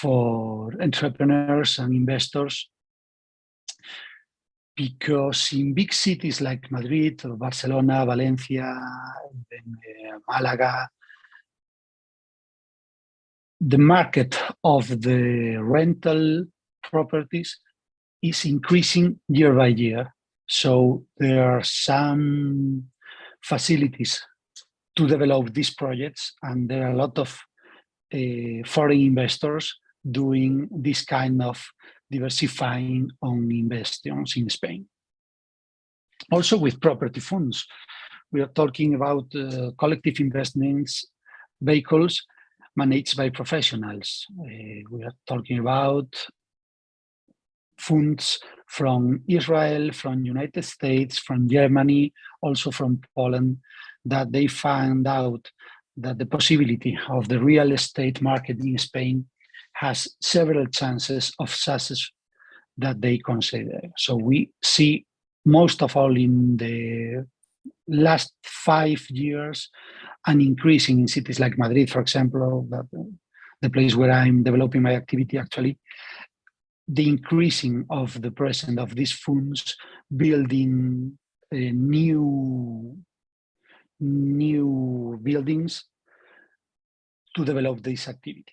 for entrepreneurs and investors, because in big cities like Madrid, or Barcelona, Valencia, Málaga, the market of the rental properties is increasing year by year. So there are some facilities to develop these projects, and there are a lot of foreign investors doing this kind of diversifying on investments in Spain. Also with property funds, we are talking about collective investments vehicles managed by professionals. We are talking about funds from Israel, from United States, from Germany, also from Poland, that they found out that the possibility of the real estate market in Spain has several chances of success that they consider. So we see most of all in the last 5 years an increasing in cities like Madrid, for example, the place where I'm developing my activity actually, the increasing of the presence of these funds building new buildings to develop this activity.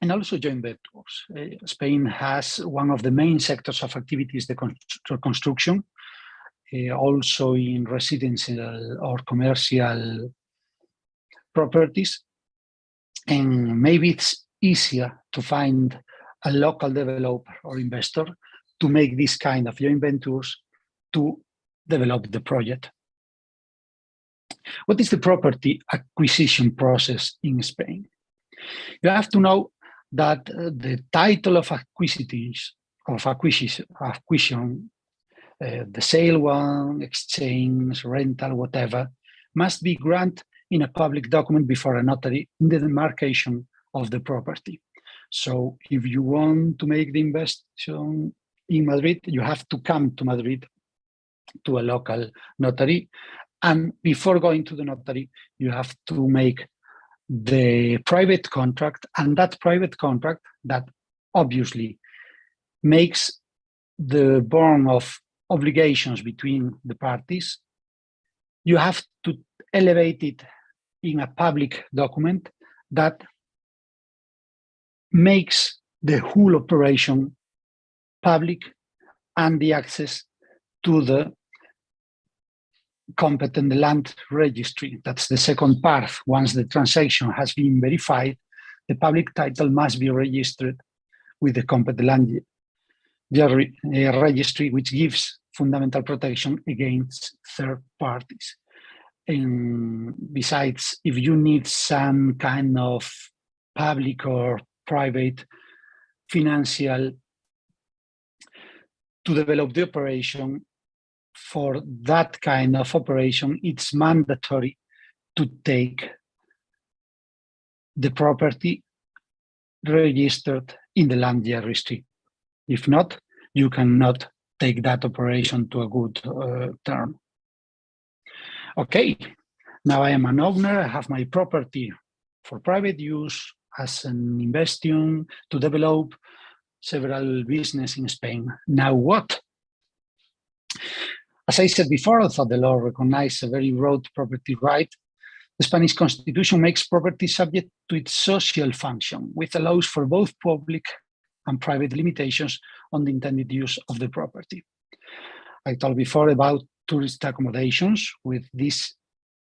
And also joint ventures. Spain has one of the main sectors of activities, the construction, also in residential or commercial properties. And maybe it's easier to find a local developer or investor to make this kind of joint ventures to develop the project. What is the property acquisition process in Spain? You have to know that the title of acquisition, the sale one, exchange, rental, whatever, must be granted in a public document before a notary in the demarcation of the property. So if you want to make the investment in Madrid, you have to come to Madrid to a local notary. And before going to the notary, you have to make the private contract, and that private contract that obviously makes the bond of obligations between the parties, you have to elevate it in a public document that makes the whole operation public and the access to the competent land registry. That's the second part. Once the transaction has been verified, the public title must be registered with the competent land registry, which gives fundamental protection against third parties. And besides, if you need some kind of public or private financial to develop the operation, for that kind of operation, it's mandatory to take the property registered in the land registry. If not, you cannot take that operation to a good term. Okay, now I am an owner, I have my property for private use as an investing to develop several businesses in Spain. Now what? As I said before, although the law recognizes a very broad property right, the Spanish Constitution makes property subject to its social function, which allows for both public and private limitations on the intended use of the property. I told before about tourist accommodations with these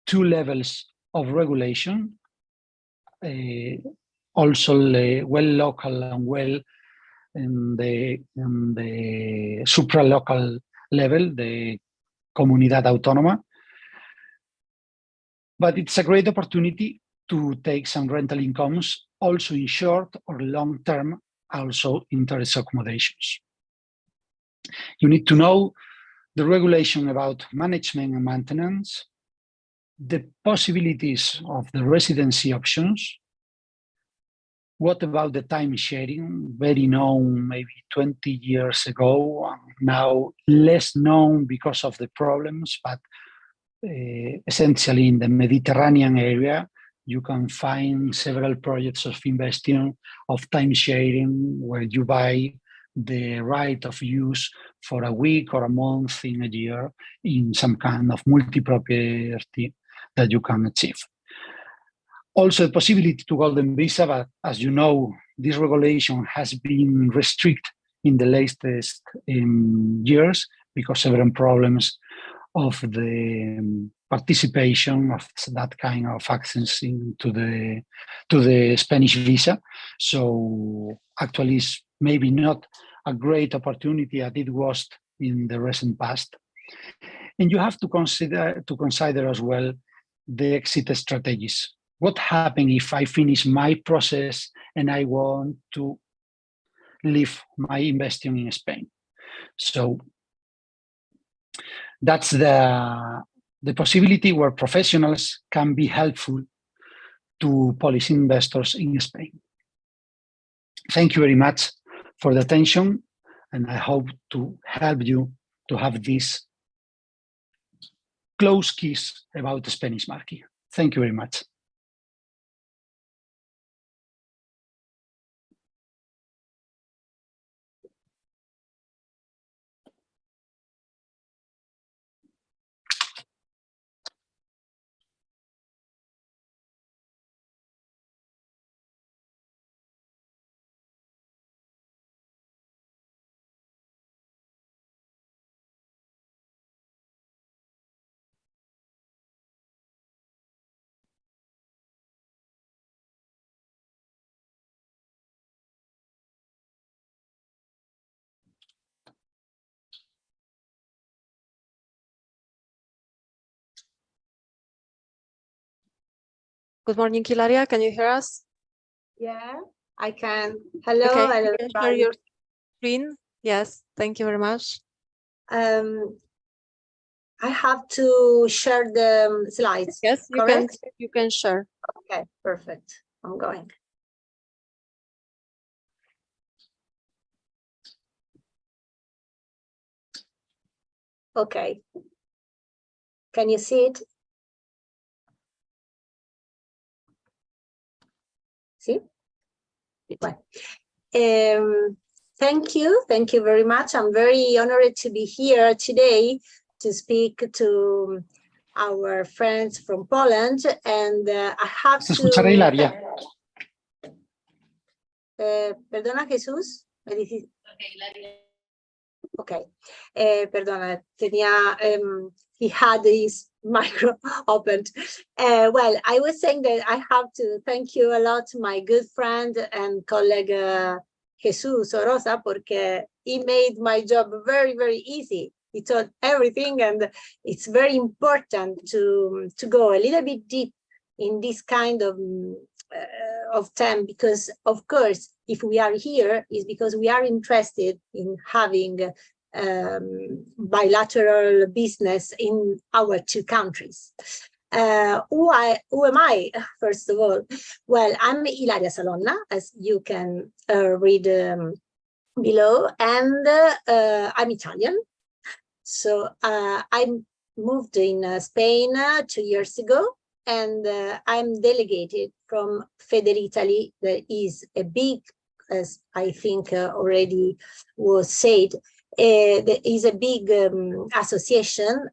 2 levels of regulation. also well local and well in the supra-local level, the Comunidad Autónoma. But it's a great opportunity to take some rental incomes also in short or long term, also in terrace accommodations. You need to know the regulation about management and maintenance, the possibilities of the residency options. What about the time sharing? Very known maybe 20 years ago, now less known because of the problems, but essentially in the Mediterranean area, you can find several projects of investing, of time sharing, where you buy the right of use for a week or a month in a year in some kind of multi-property that you can achieve. Also, the possibility to golden visa, but as you know, this regulation has been restricted in the latest years because several problems of the participation of that kind of access to the Spanish visa. So actually, it's maybe not a great opportunity as it was in the recent past. And you have to consider as well the exit strategies. What happens if I finish my process and I want to leave my investing in Spain? So that's the possibility where professionals can be helpful to policy investors in Spain. Thank you very much for the attention, and I hope to help you to have this close kiss about the Spanish market. Thank you very much. Good morning, Hilaria. Can you hear us? Yeah, I can. Hello, Okay, hello, you can share your screen. Yes, thank you very much. I have to share the slides. Yes, correct? you can share. Okay, perfect. I'm going. Okay. Can you see it? See? Well, thank you very much. I'm very honored to be here today to speak to our friends from Poland, and I have to... Hilaria. Perdona, Jesús. Okay. Perdona, tenía, he had his micro opened. Well, I was saying that I have to thank you a lot to my good friend and colleague Jesús Orosa, porque he made my job very, very easy. He taught everything, and it's very important to go a little bit deep in this kind of term, because of course, if we are here, is because we are interested in having bilateral business in our two countries. Who am I, first of all? Well, I'm Ilaria Salonna, as you can read below, and I'm Italian. So I moved in Spain 2 years ago, and I'm delegated from Federitaly, that is a big, as I think already was said, there is a big association,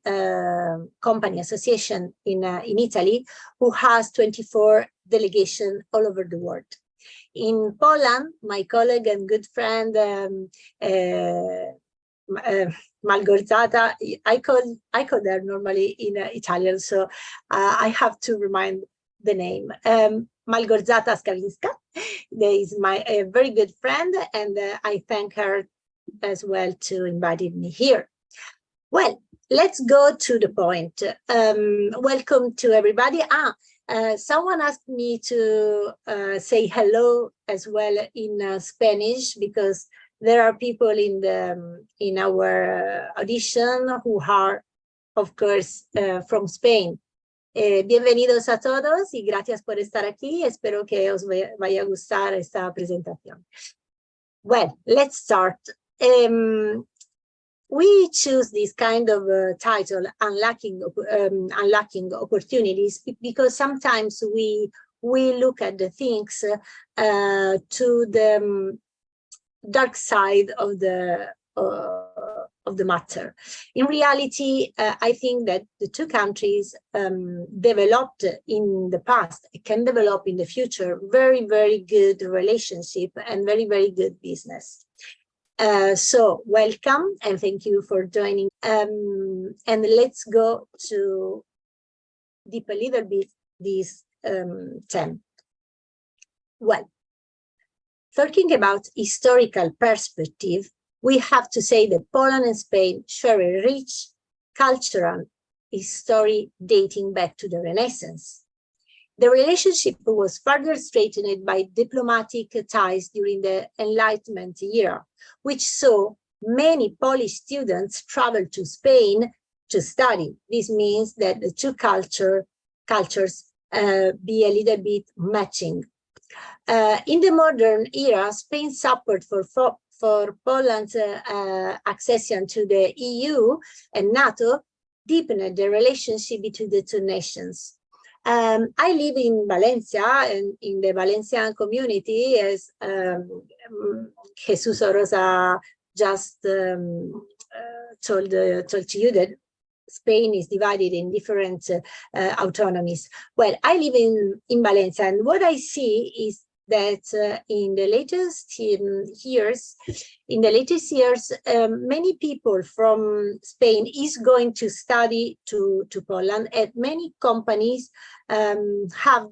company association in Italy, who has 24 delegations all over the world. In Poland, my colleague and good friend Malgorzata, I call her normally in Italian, so I have to remind the name. Malgorzata Skawinska. There is a very good friend, and I thank her as well to inviting me here. Well, let's go to the point. Welcome to everybody. Someone asked me to say hello as well in Spanish, because there are people in our audition who are, of course, from Spain. Bienvenidos a todos y gracias por estar aquí. Espero que os vaya a gustar esta presentación. Well, let's start. We choose this kind of title, Unlocking Opportunities, because sometimes we look at the things to the dark side of the matter. In reality, I think that the two countries developed in the past, can develop in the future, very, very good relationship and very, very good business. So welcome and thank you for joining. And let's go to deep a little bit this theme. Well, talking about historical perspective, we have to say that Poland and Spain share a rich cultural history dating back to the Renaissance. The relationship was further strengthened by diplomatic ties during the Enlightenment era, which saw many Polish students travel to Spain to study. This means that the two cultures be a little bit matching. In the modern era, Spain's support for Poland's accession to the EU and NATO deepened the relationship between the two nations. I live in Valencia, and in the Valencian community, as Jesus Orosa just told to you, that Spain is divided in different autonomies. Well, I live in Valencia, and what I see is that in the latest years, many people from Spain is going to study to Poland, and many companies have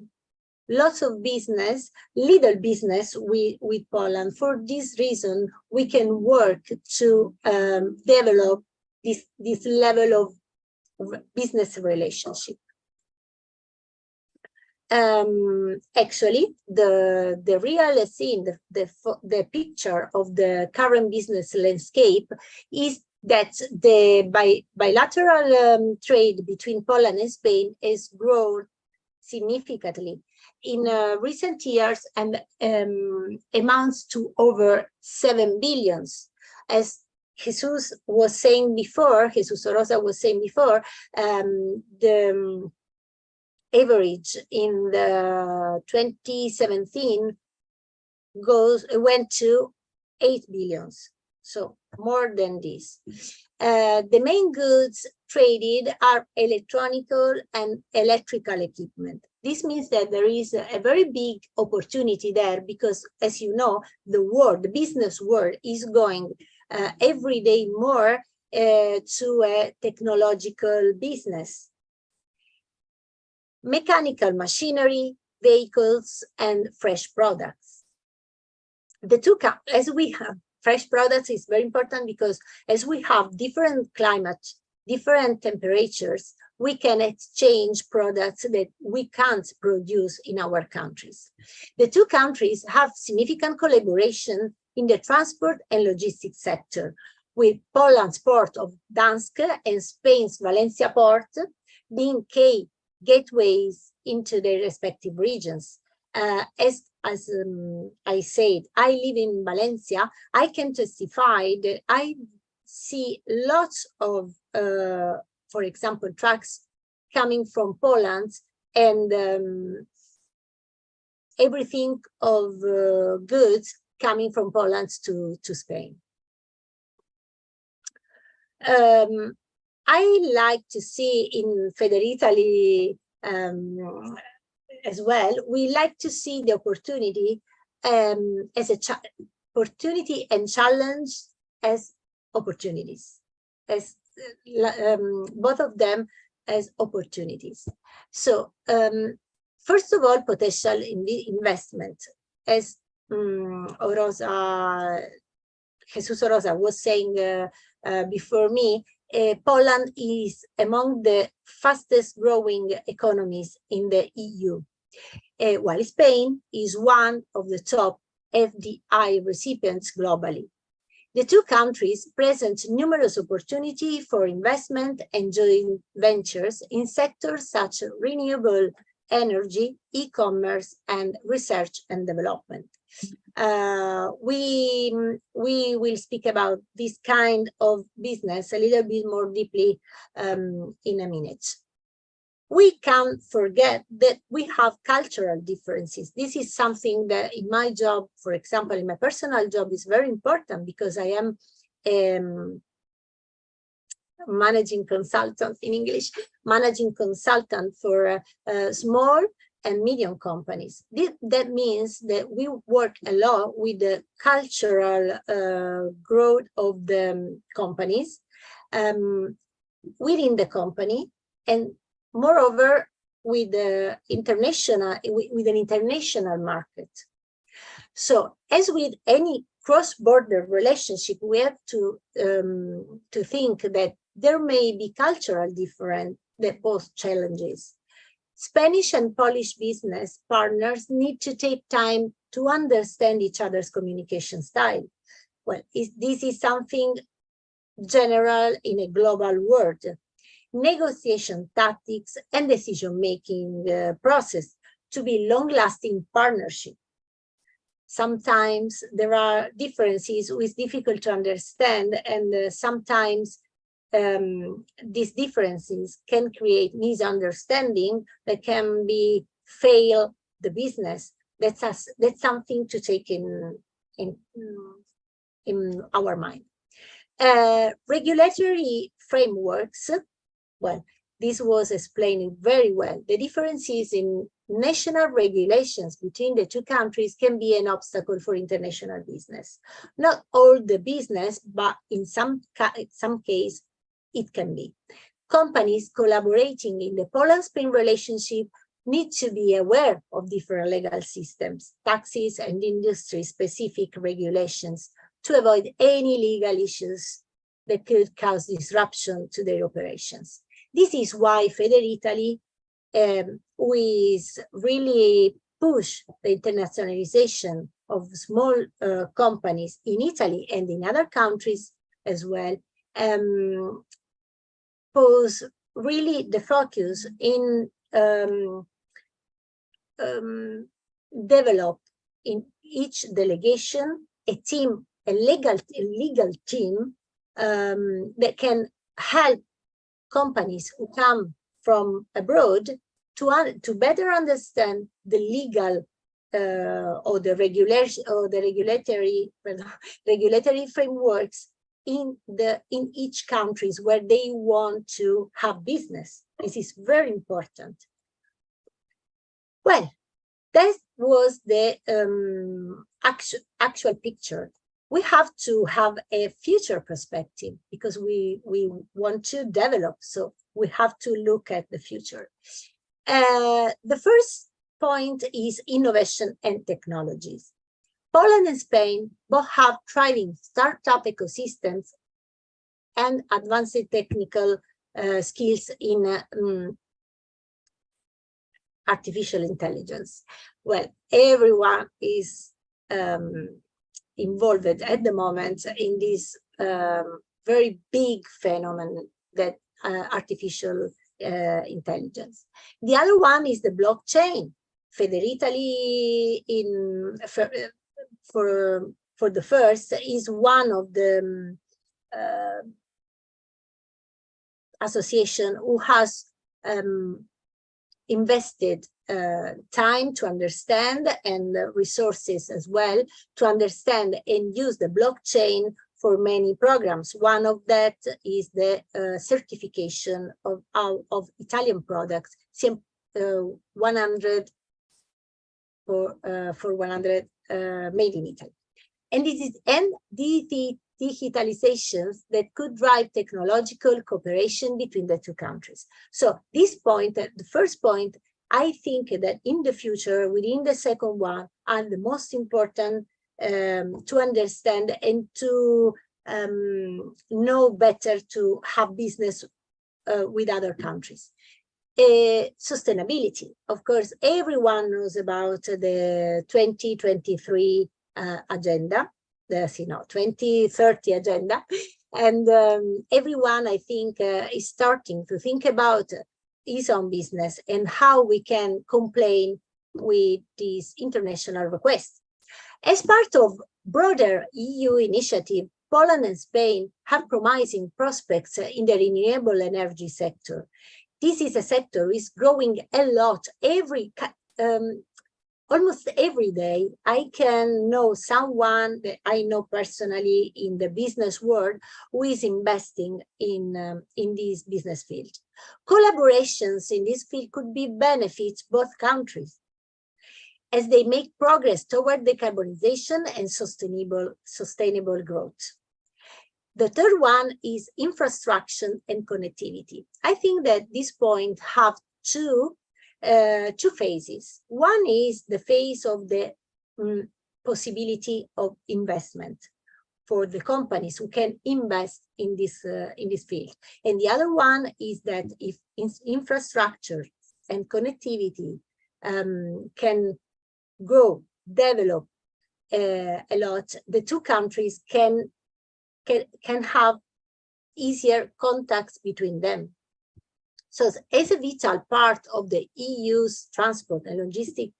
lots of business, little business with Poland. For this reason, we can work to develop this level of business relationship. Actually, the real scene, the picture of the current business landscape is that the bilateral trade between Poland and Spain has grown significantly in recent years and amounts to over 7 billion. As Jesus was saying before, Jesus Orosa was saying before, the average in the 2017 went to 8 billion, so more than this. The main goods traded are electronic and electrical equipment. This means that there is a very big opportunity there, because, as you know, the business world is going every day more to a technological business. Mechanical machinery, vehicles, and fresh products. The two, as we have fresh products, is very important, because as we have different climates, different temperatures, we can exchange products that we can't produce in our countries. The two countries have significant collaboration in the transport and logistics sector, with Poland's port of Gdańsk and Spain's Valencia port being key gateways into their respective regions. As I said, I live in Valencia. I can testify that I see lots of, for example, trucks coming from Poland, and everything of goods coming from Poland to Spain. I like to see in Federitaly as well, we like to see the opportunity as opportunity and challenge as opportunities, as both of them as opportunities. So First of all, potential investment. As Jesus Oroza was saying before me, Poland is among the fastest growing economies in the EU, while Spain is one of the top FDI recipients globally. The two countries present numerous opportunities for investment and joint ventures in sectors such as renewable energy, e-commerce, and research and development. We will speak about this kind of business a little bit more deeply in a minute. We can't forget that we have cultural differences. This is something that in my job, for example, in my personal job, is very important because I am managing consultant in English, managing consultant for small and medium companies. That means that we work a lot with the cultural growth of the companies within the company, and moreover with the with an international market. So as with any cross-border relationship, we have to think that there may be cultural difference that pose challenges. Spanish and Polish business partners need to take time to understand each other's communication style. Well, this is something general in a global world. Negotiation tactics and decision-making process to be long-lasting partnership. Sometimes there are differences which is difficult to understand, and sometimes these differences can create misunderstanding that can fail the business. That's something to take in our mind. Regulatory frameworks. Well, this was explained very well. The differences in national regulations between the two countries can be an obstacle for international business. Not all the business, but in some case, it can be. Companies collaborating in the Poland-Spain relationship need to be aware of different legal systems, taxes, and industry-specific regulations to avoid any legal issues that could cause disruption to their operations. This is why Federitaly is really push the internationalization of small companies in Italy and in other countries as well, pose really the focus in develop in each delegation a team, a legal team that can help companies who come from abroad to better understand the legal or the regulation or the regulatory frameworks in each countries where they want to have business. This is very important. Well, that was the actual picture. We have to have a future perspective because we want to develop, so we have to look at the future. The first point is innovation and technologies. Poland and Spain both have thriving startup ecosystems and advanced technical skills in artificial intelligence. Well, everyone is involved at the moment in this very big phenomenon that artificial intelligence. The other one is the blockchain. Federitaly for the first is one of the association who has invested time to understand and resources as well to understand and use the blockchain for many programs. One of that is the certification of Italian products, 100 for 100 made in Italy. And this is digitalizations that could drive technological cooperation between the two countries. So this point, the first point, I think that in the future, within the second one, are the most important to understand and to know better to have business with other countries. Sustainability, of course, everyone knows about the 2023 agenda, the 2030 agenda, and everyone, I think, is starting to think about his own business and how we can comply with these international requests. As part of broader EU initiative, Poland and Spain have promising prospects in the renewable energy sector. This is a sector is growing a lot. Almost every day, I can know someone that I know personally in the business world who is investing in this business field. Collaborations in this field could be benefits both countries as they make progress toward decarbonization and sustainable growth. The third one is infrastructure and connectivity. I think that this point have two phases. One is the phase of the possibility of investment for the companies who can invest in this field. And the other one is that if infrastructure and connectivity can grow, develop a lot, the two countries can have easier contacts between them. So as a vital part of the EU's transport and logistic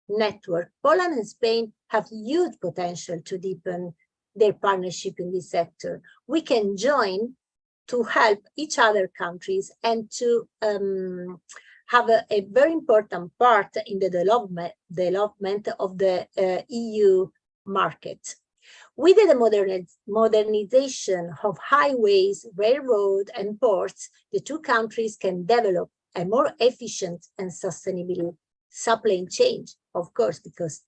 network, Poland and Spain have huge potential to deepen their partnership in this sector. We can join to help each other countries and to have a very important part in the development of the EU market. With the modernization of highways, railroad, and ports, the two countries can develop a more efficient and sustainable supply chain, of course, because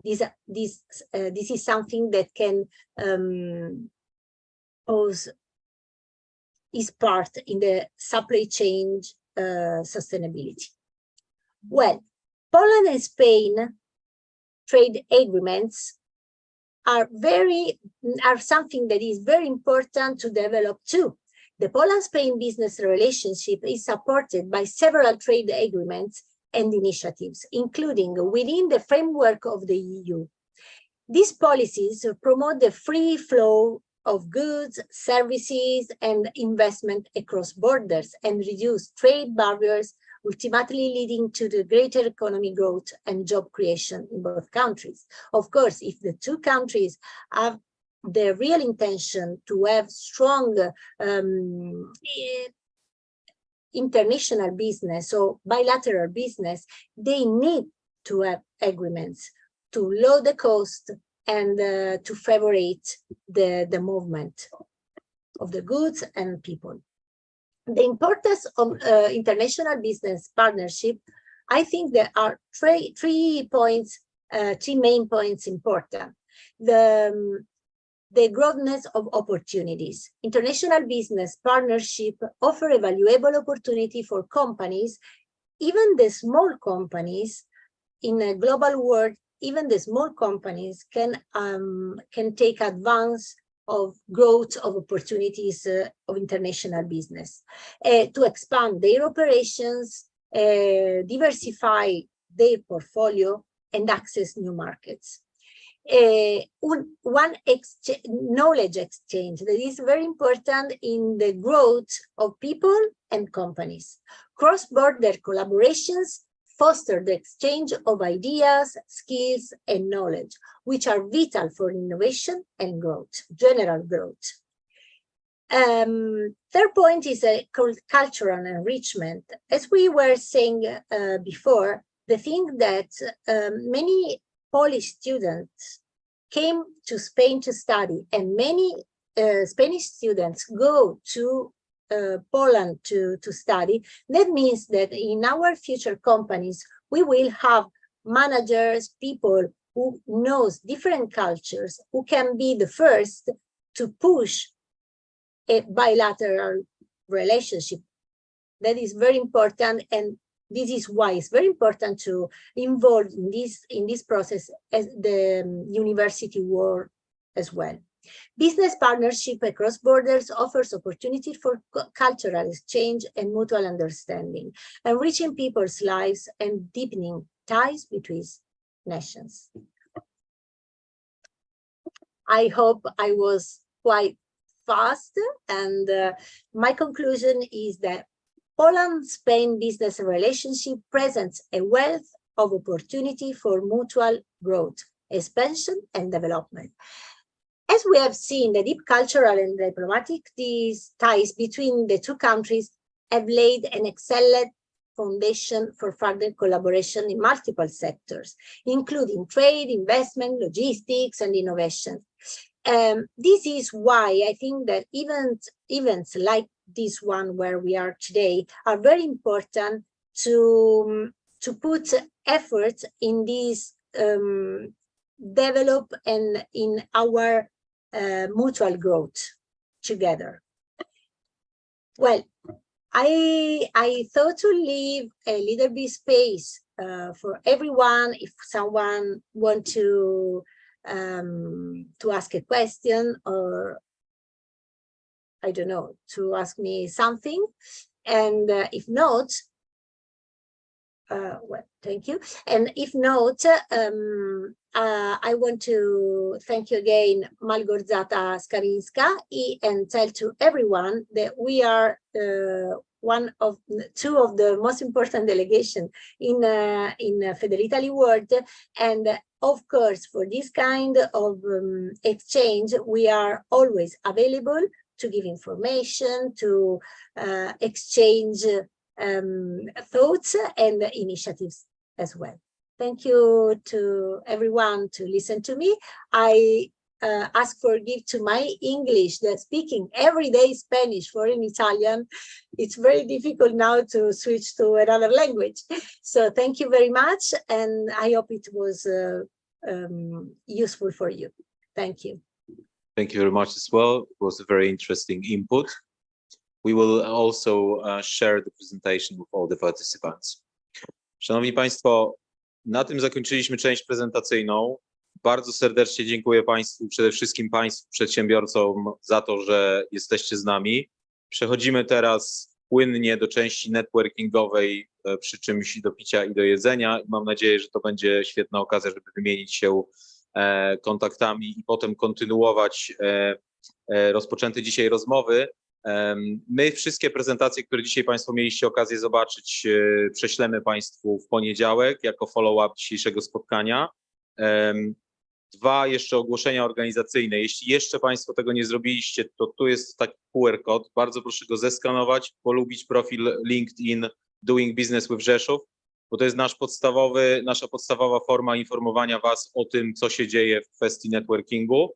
this is something that can is part in the supply chain sustainability. Well, Poland and Spain trade agreements are something that is very important to develop too. The Poland-Spain business relationship is supported by several trade agreements and initiatives, including within the framework of the EU. These policies promote the free flow of goods, services, and investment across borders and reduce trade barriers, ultimately leading to the greater economic growth and job creation in both countries. Of course, if the two countries have the real intention to have strong international business or bilateral business, they need to have agreements to lower the cost and to favorite the movement of the goods and people. The importance of international business partnership, I think there are three main points important. The broadness of opportunities. International business partnership offer a valuable opportunity for companies, even the small companies in a global world. Even the small companies can take advantage of growth of opportunities of international business to expand their operations, diversify their portfolio, and access new markets. Knowledge exchange that is very important in the growth of people and companies. Cross-border collaborations foster the exchange of ideas, skills, and knowledge, which are vital for innovation and growth, general growth. Third point is a cultural enrichment. As we were saying before, the thing that many Polish students came to Spain to study, and many Spanish students go to Poland to study. That means that in our future companies, we will have managers, people who knows different cultures, who can be the first to push a bilateral relationship. That is very important, and this is why it's very important to involve in this process as the university world as well. Business partnership across borders offers opportunity for cultural exchange and mutual understanding, enriching people's lives and deepening ties between nations. I hope I was quite fast, and my conclusion is that Poland-Spain business relationship presents a wealth of opportunity for mutual growth, expansion, and development. As we have seen, the deep cultural and diplomatic ties between the two countries have laid an excellent foundation for further collaboration in multiple sectors, including trade, investment, logistics, and innovation. This is why I think that events like this one where we are today are very important to put efforts in this develop and in our mutual growth together. Well, I thought to leave a little bit space for everyone if someone want to ask a question, or I don't know, to ask me something. And if not, well, thank you. And if not, I want to thank you again, Malgorzata Skarinska, and tell to everyone that we are two of the most important delegations in Federal World, and of course, for this kind of exchange, we are always available to give information, to exchange thoughts and initiatives as well. Thank you to everyone to listen to me. I ask forgive to my English that speaking everyday Spanish for an Italian. It's very difficult now to switch to another language. So thank you very much, and I hope it was useful for you. Thank you. Thank you very much as well. It was a very interesting input. We will also share the presentation with all the participants. Szanowni Państwo, na tym zakończyliśmy część prezentacyjną. Bardzo serdecznie dziękuję Państwu, przede wszystkim Państwu przedsiębiorcom za to, że jesteście z nami. Przechodzimy teraz płynnie do części networkingowej przy czymś do picia i do jedzenia. Mam nadzieję, że to będzie świetna okazja, żeby wymienić się kontaktami i potem kontynuować rozpoczęte dzisiaj rozmowy. My wszystkie prezentacje, które dzisiaj Państwo mieliście okazję zobaczyć, prześlemy Państwu w poniedziałek jako follow-up dzisiejszego spotkania. Dwa jeszcze ogłoszenia organizacyjne. Jeśli jeszcze Państwo tego nie zrobiliście, to tu jest taki QR kod. Bardzo proszę go zeskanować, polubić profil LinkedIn Doing Business with Rzeszów, bo to jest nasza podstawowa forma informowania Was o tym, co się dzieje w kwestii networkingu.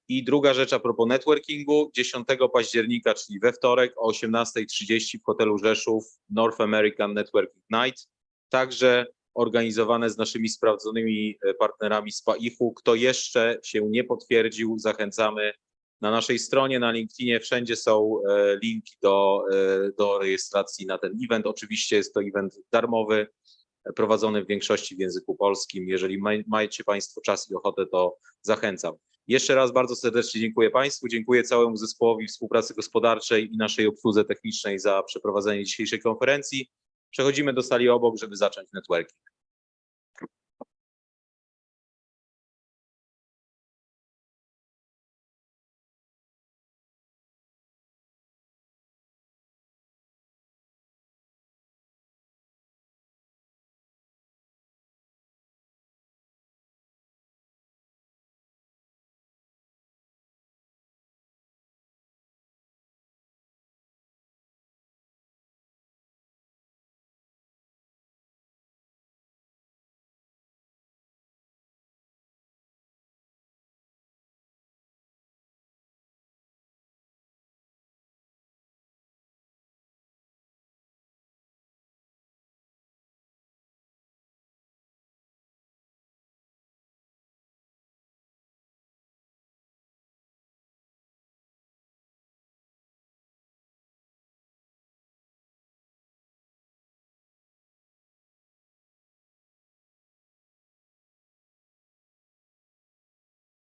I druga rzecz a propos networkingu, 10 października, czyli we wtorek o 18:30 w hotelu Rzeszów North American Networking Night, także organizowane z naszymi sprawdzonymi partnerami z PAIH-u. Kto jeszcze się nie potwierdził, zachęcamy. Na naszej stronie, na LinkedInie wszędzie są linki do rejestracji na ten event. Oczywiście jest to event darmowy, prowadzony w większości w języku polskim. Jeżeli macie Państwo czas i ochotę, to zachęcam. Jeszcze raz bardzo serdecznie dziękuję Państwu, dziękuję całemu zespołowi współpracy gospodarczej i naszej obsłudze technicznej za przeprowadzenie dzisiejszej konferencji. Przechodzimy do sali obok, żeby zacząć networking.